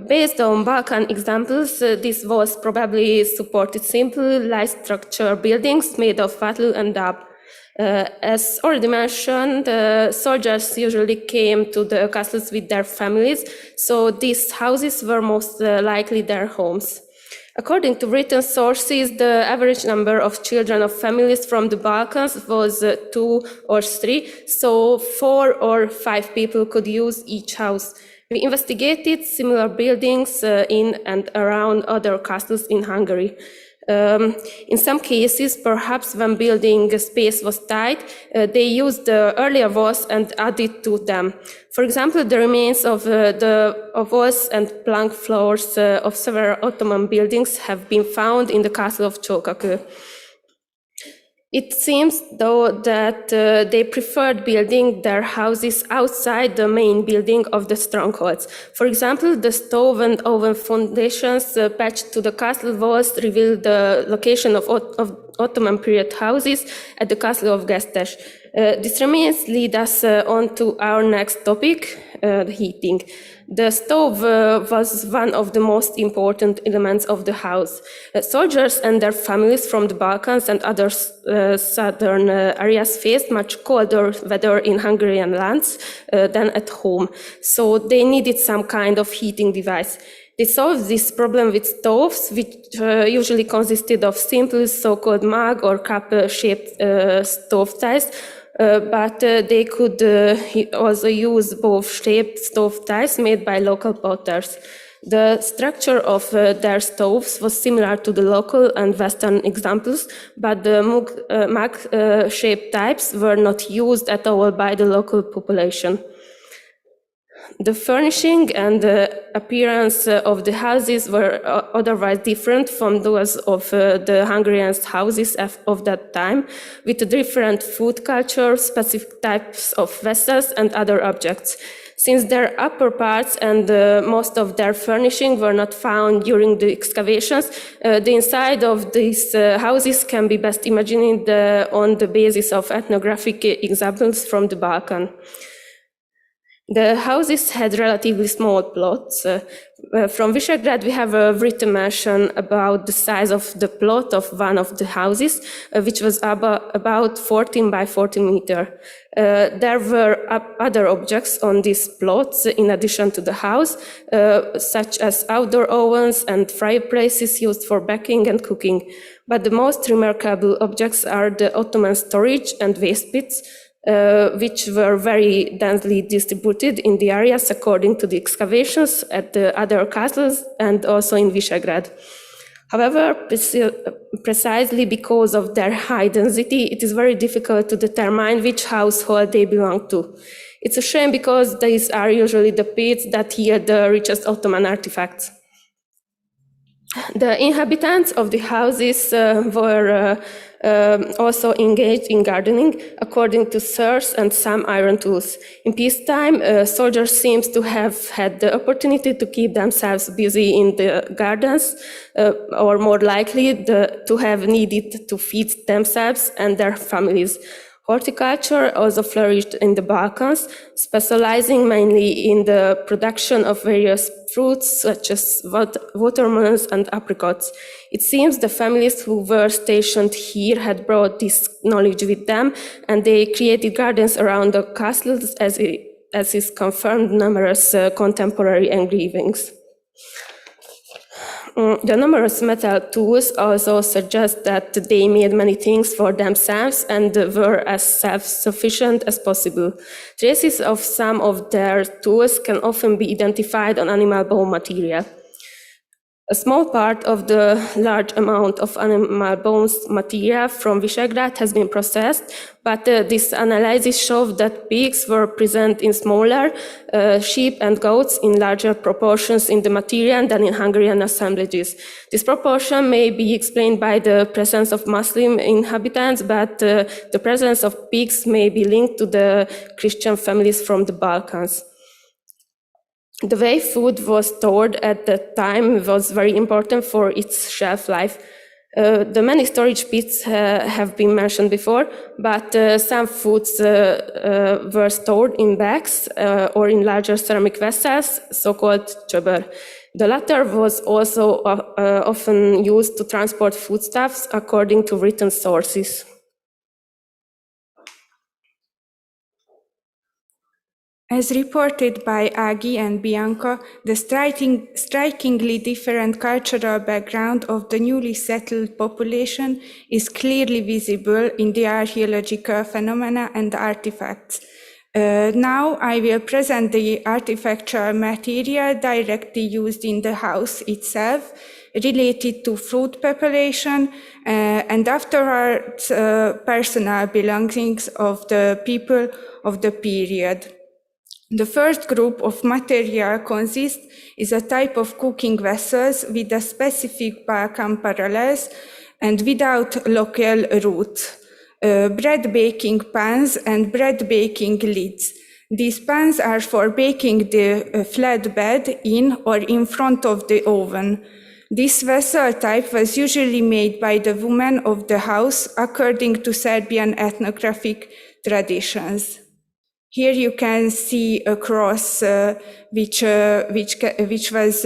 [SPEAKER 9] Based on Balkan examples, these walls probably supported simple, light-structure buildings made of wattle and dub. As already mentioned, soldiers usually came to the castles with their families, so these houses were most likely their homes. According to written sources, the average number of children of families from the Balkans was 2 or 3, so 4 or 5 people could use each house. We investigated similar buildings in and around other castles in Hungary. In some cases, perhaps when building space was tight, they used the earlier walls and added to them. For example, the remains of walls and plank floors of several Ottoman buildings have been found in the castle of Csókakő. It seems, though, that they preferred building their houses outside the main building of the strongholds. For example, the stove and oven foundations patched to the castle walls reveal the location of Ottoman period houses at the castle of Gesztes. These remains lead us on to our next topic, heating. The stove was one of the most important elements of the house. Soldiers and their families from the Balkans and other southern areas faced much colder weather in Hungarian lands than at home, so they needed some kind of heating device. They solved this problem with stoves, which usually consisted of simple so-called mug or cup-shaped stove ties, but they could also use both shaped stove ties made by local potters. The structure of their stoves was similar to the local and Western examples, but the mug-shaped types were not used at all by the local population. The furnishing and the appearance of the houses were otherwise different from those of the Hungarian houses of that time, with different food culture, specific types of vessels and other objects. Since their upper parts and most of their furnishing were not found during the excavations, the inside of these houses can be best imagined on the basis of ethnographic examples from the Balkan. The houses had relatively small plots. From Visegrád, we have a written mention about the size of the plot of one of the houses, which was about 14 by 14 meters. There were other objects on these plots in addition to the house, such as outdoor ovens and fireplaces used for baking and cooking. But the most remarkable objects are the Ottoman storage and waste pits, which were very densely distributed in the areas according to the excavations at the other castles and also in Visegrád. However, precisely because of their high density, it is very difficult to determine which household they belong to. It's a shame because these are usually the pits that yield the richest Ottoman artifacts. The inhabitants of the houses were also engaged in gardening, according to search and some iron tools. In peacetime, soldiers seem to have had the opportunity to keep themselves busy in the gardens, or more likely to have needed to feed themselves and their families. Horticulture also flourished in the Balkans, specializing mainly in the production of various fruits such as watermelons and apricots. It seems the families who were stationed here had brought this knowledge with them, and they created gardens around the castles, as is confirmed in numerous contemporary engravings. The numerous metal tools also suggest that they made many things for themselves and were as self-sufficient as possible. Traces of some of their tools can often be identified on animal bone material. A small part of the large amount of animal bones material from Visegrad has been processed, but this analysis showed that pigs were present in smaller, sheep and goats in larger proportions in the material than in Hungarian assemblages. This proportion may be explained by the presence of Muslim inhabitants, but the presence of pigs may be linked to the Christian families from the Balkans. The way food was stored at that time was very important for its shelf life. The many storage pits have been mentioned before, but some foods were stored in bags or in larger ceramic vessels, so-called csöbör. The latter was also often used to transport foodstuffs according to written sources.
[SPEAKER 21] As reported by Agi and Bianca, the strikingly different cultural background of the newly settled population is clearly visible in the archaeological phenomena and artifacts. Now I will present the artifactual material directly used in the house itself, related to food preparation, and afterwards personal belongings of the people of the period. The first group of material consists is a type of cooking vessels with a specific Balkan parallels and without local roots. Bread baking pans and bread baking lids. These pans are for baking the flatbread in or in front of the oven. This vessel type was usually made by the women of the house according to Serbian ethnographic traditions. Here you can see a cross which was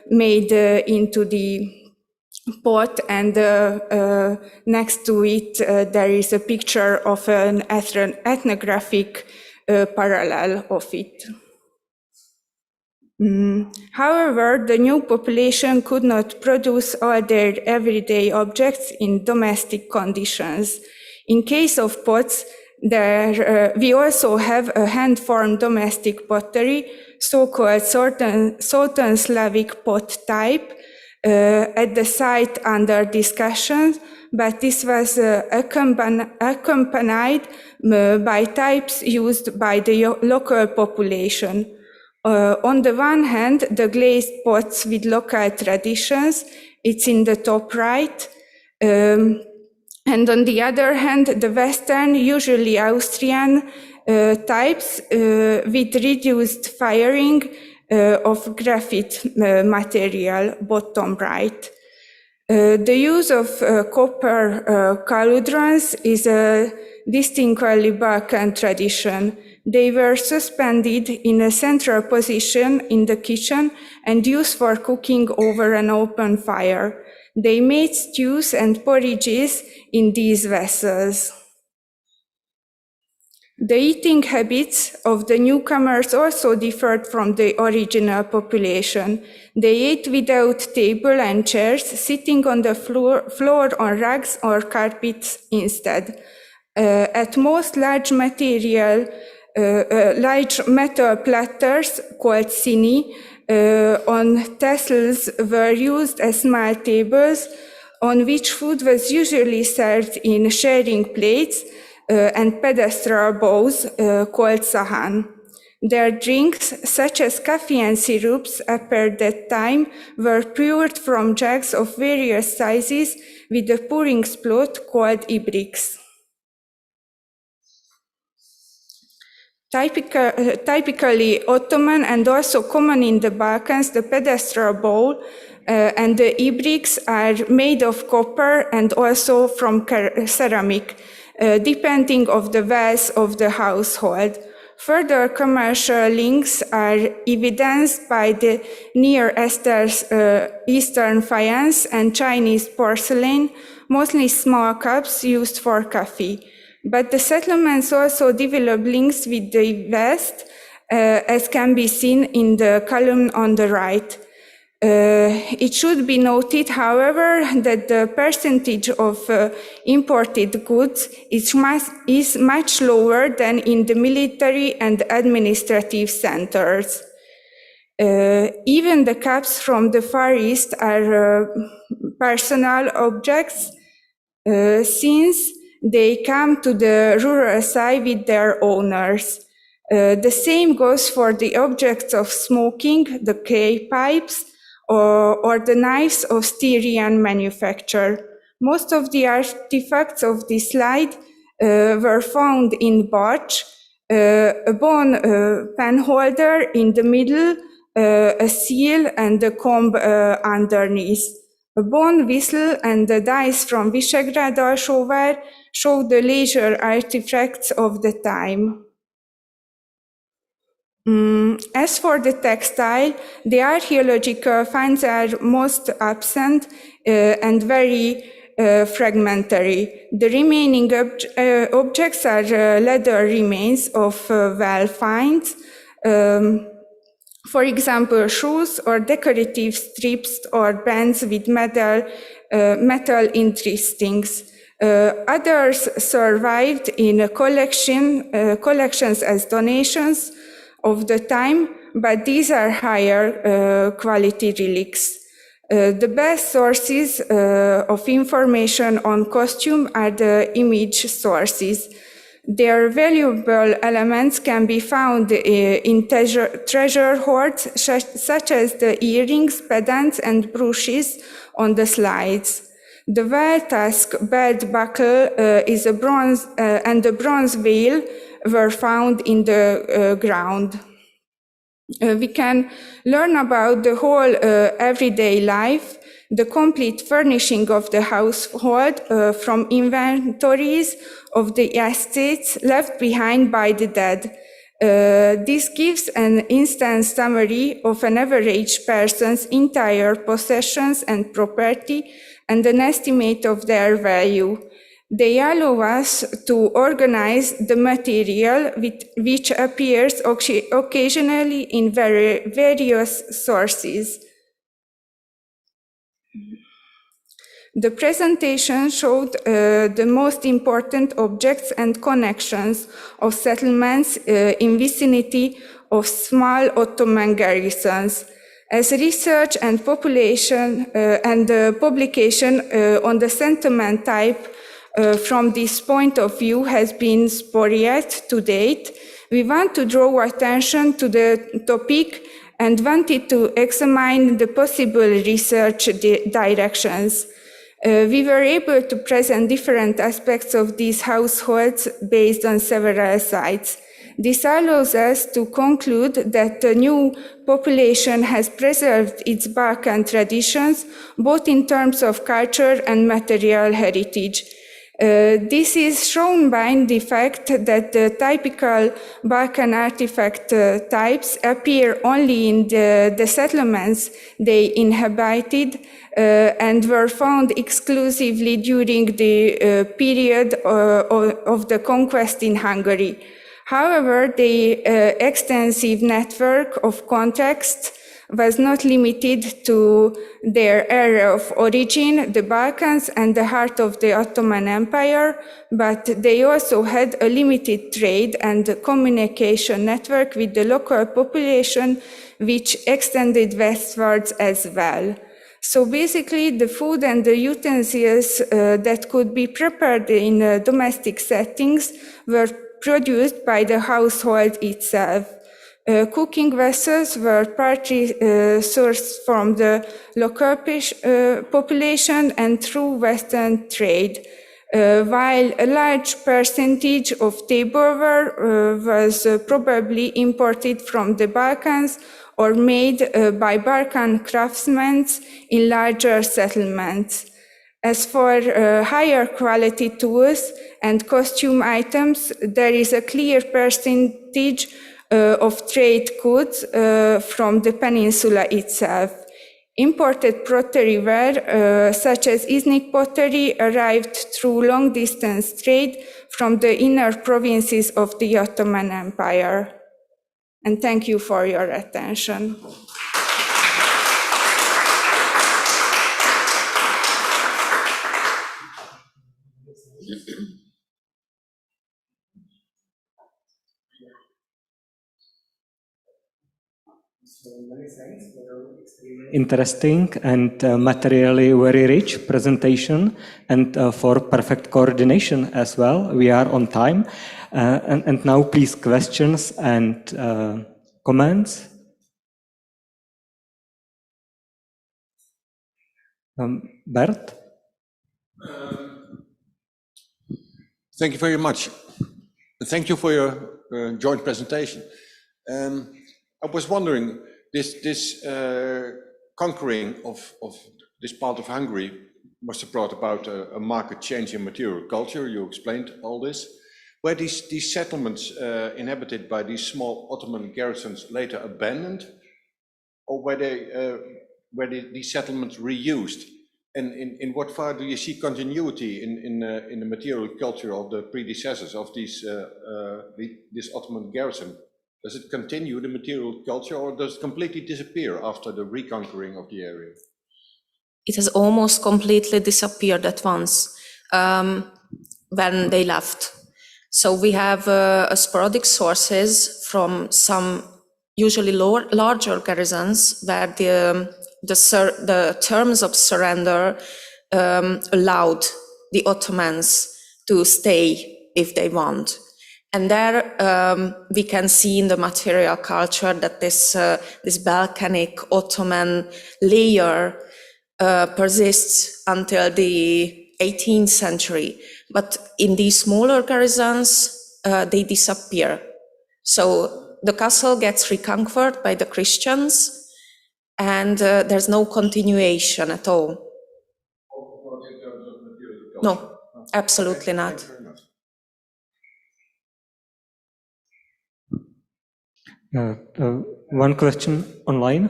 [SPEAKER 21] made into the pot, and next to it there is a picture of an ethnographic parallel of it. However, the new population could not produce all their everyday objects in domestic conditions. In case of pots, we also have a hand-formed domestic pottery, so-called Southern Slavic pot type, at the site under discussion, but this was accompanied by types used by the local population. On the one hand, the glazed pots with local traditions, it's in the top right, and on the other hand, the Western, usually Austrian types with reduced firing of graphite material, bottom right. The use of copper cauldrons is a distinctly Balkan tradition. They were suspended in a central position in the kitchen and used for cooking over an open fire. They made stews and porridges in these vessels. The eating habits of the newcomers also differed from the original population. They ate without table and chairs, sitting on the floor on rugs or carpets instead. At most, large metal platters called cini on tassels were used as small tables on which food was usually served in sharing plates and pedestral bowls called sahan. Their drinks, such as coffee and syrups, at that time were poured from jugs of various sizes with a pouring spout called ibriks. Typically Ottoman and also common in the Balkans, the pedestral bowl and the ibriks are made of copper and also from ceramic, depending on the wealth of the household. Further commercial links are evidenced by the Near Eastern faience and Chinese porcelain, mostly small cups used for coffee. But the settlements also developed links with the West, as can be seen in the column on the right. It should be noted, however, that the percentage of imported goods is much lower than in the military and administrative centers. Even the cups from the Far East are personal objects, since they come to the rural side with their owners. The same goes for the objects of smoking, the clay pipes, or the knives of Styrian manufacture. Most of the artifacts of this slide were found in Barch, a bone pen holder in the middle, a seal and a comb underneath. A bone whistle and the dice from Visegrád alsóvár show the leisure artifacts of the time. As for the textile, the archaeological finds are most absent and very fragmentary. The remaining objects are leather remains of well finds. For example, shoes or decorative strips or bands with metal interestings. Others survived in collections as donations of the time, but these are higher quality relics. The best sources of information on costume are the image sources. Their valuable elements can be found in treasure hoards, such as the earrings, pendants, and brooches on the slides. The well-tasked belt buckle is a bronze, and the bronze veil were found in the ground. We can learn about the whole everyday life, the complete furnishing of the household from inventories of the estates left behind by the dead. This gives an instant summary of an average person's entire possessions and property and an estimate of their value. They allow us to organize the material which appears occasionally in various sources. The presentation showed the most important objects and connections of settlements in vicinity of small Ottoman garrisons. As research and population and publication on the settlement type from this point of view has been sporadic to date, we want to draw attention to the topic and wanted to examine the possible research directions. We were able to present different aspects of these households based on several sites. This allows us to conclude that the new population has preserved its Balkan traditions, both in terms of culture and material heritage. This is shown by the fact that the typical Balkan artifact types appear only in the settlements they inhabited and were found exclusively during the period of the conquest in Hungary. However, the extensive network of contacts was not limited to their area of origin, the Balkans and the heart of the Ottoman Empire, but they also had a limited trade and communication network with the local population, which extended westwards as well. So basically, the food and the utensils that could be prepared in domestic settings were produced by the household itself. Cooking vessels were partly sourced from the local population and through Western trade, while a large percentage of tableware was probably imported from the Balkans or made by Balkan craftsmen in larger settlements. As for higher quality tools and costume items, there is a clear percentage of trade goods from the peninsula itself. Imported pottery ware, such as Iznik pottery, arrived through long-distance trade from the inner provinces of the Ottoman Empire. And thank you for your attention.
[SPEAKER 16] Interesting and materially very rich presentation, and for perfect coordination as well. We are on time. And now please questions and comments. Bert?
[SPEAKER 4] Thank you very much. Thank you for your joint presentation. I was wondering, this conquering of this part of Hungary must have brought about a marked change in material culture. You explained all this. Were these settlements inhabited by these small Ottoman garrisons later abandoned, or were these settlements reused? And in what far do you see continuity in the material culture of the predecessors of this Ottoman garrison? Does it continue the material culture, or does it completely disappear after the reconquering of the area?
[SPEAKER 20] It has almost completely disappeared at once when they left. So we have sporadic sources from some usually larger garrisons where the terms of surrender allowed the Ottomans to stay if they want. And there we can see in the material culture that this Balkanic Ottoman layer persists until the 18th century. But in these smaller garrisons, they disappear. So the castle gets reconquered by the Christians, and there's no continuation at all. No, absolutely not.
[SPEAKER 16] One question online.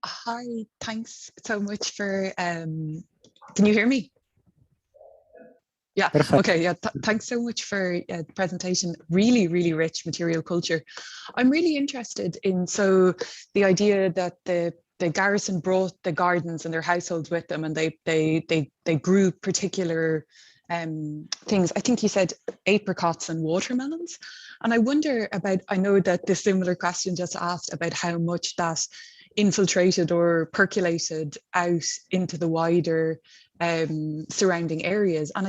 [SPEAKER 17] Hi, thanks so much for, can you hear me? Yeah,
[SPEAKER 16] Perfect.
[SPEAKER 17] okay, yeah, thanks so much for the presentation. Really, really rich material culture. I'm really interested in, so the idea that the garrison brought the gardens and their households with them, and they grew particular things. I think you said apricots and watermelons. And I wonder about, I know that the similar question just asked about how much that infiltrated or percolated out into the wider surrounding areas. And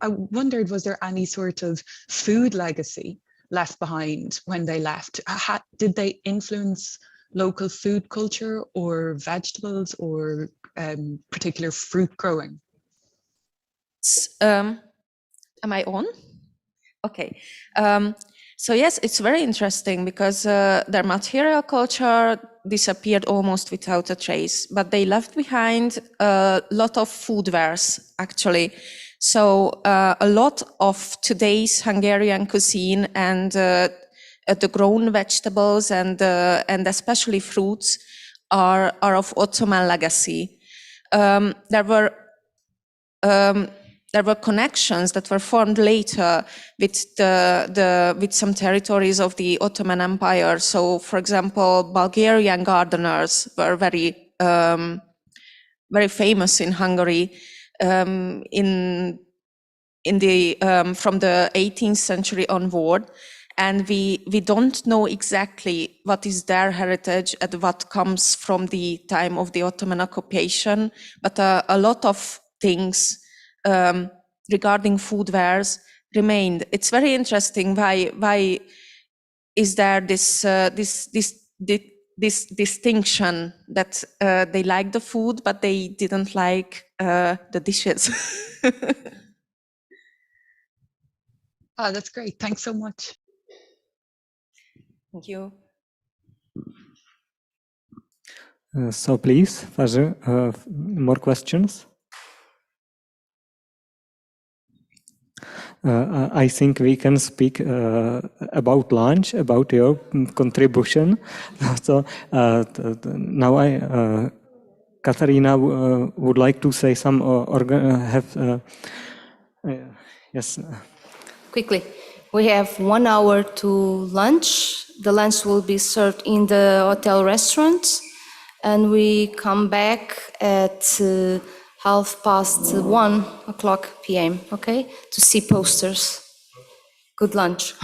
[SPEAKER 17] I wondered, was there any sort of food legacy left behind when they left? Did they influence local food culture or vegetables or particular fruit growing?
[SPEAKER 20] Am I on? Okay. So yes, it's very interesting because their material culture disappeared almost without a trace, but they left behind a lot of food wares, actually. So a lot of today's Hungarian cuisine and the grown vegetables and especially fruits are of Ottoman legacy. There were connections that were formed later with with some territories of the Ottoman Empire. So, for example, Bulgarian gardeners were very famous in Hungary from the 18th century onward. And we don't know exactly what is their heritage and what comes from the time of the Ottoman occupation, but a lot of things regarding food wares remained. It's very interesting. Why is there this distinction that they like the food but they didn't like the dishes?
[SPEAKER 17] Oh, that's great. Thanks so much.
[SPEAKER 20] Thank you.
[SPEAKER 16] So please, Fazil, more questions? I think we can speak about lunch, about your contribution. So now Katarina would like to say some yes.
[SPEAKER 1] Quickly, we have 1 hour to lunch. The lunch will be served in the hotel restaurant, and we come back at 1:30 p.m., okay? To see posters. Good lunch.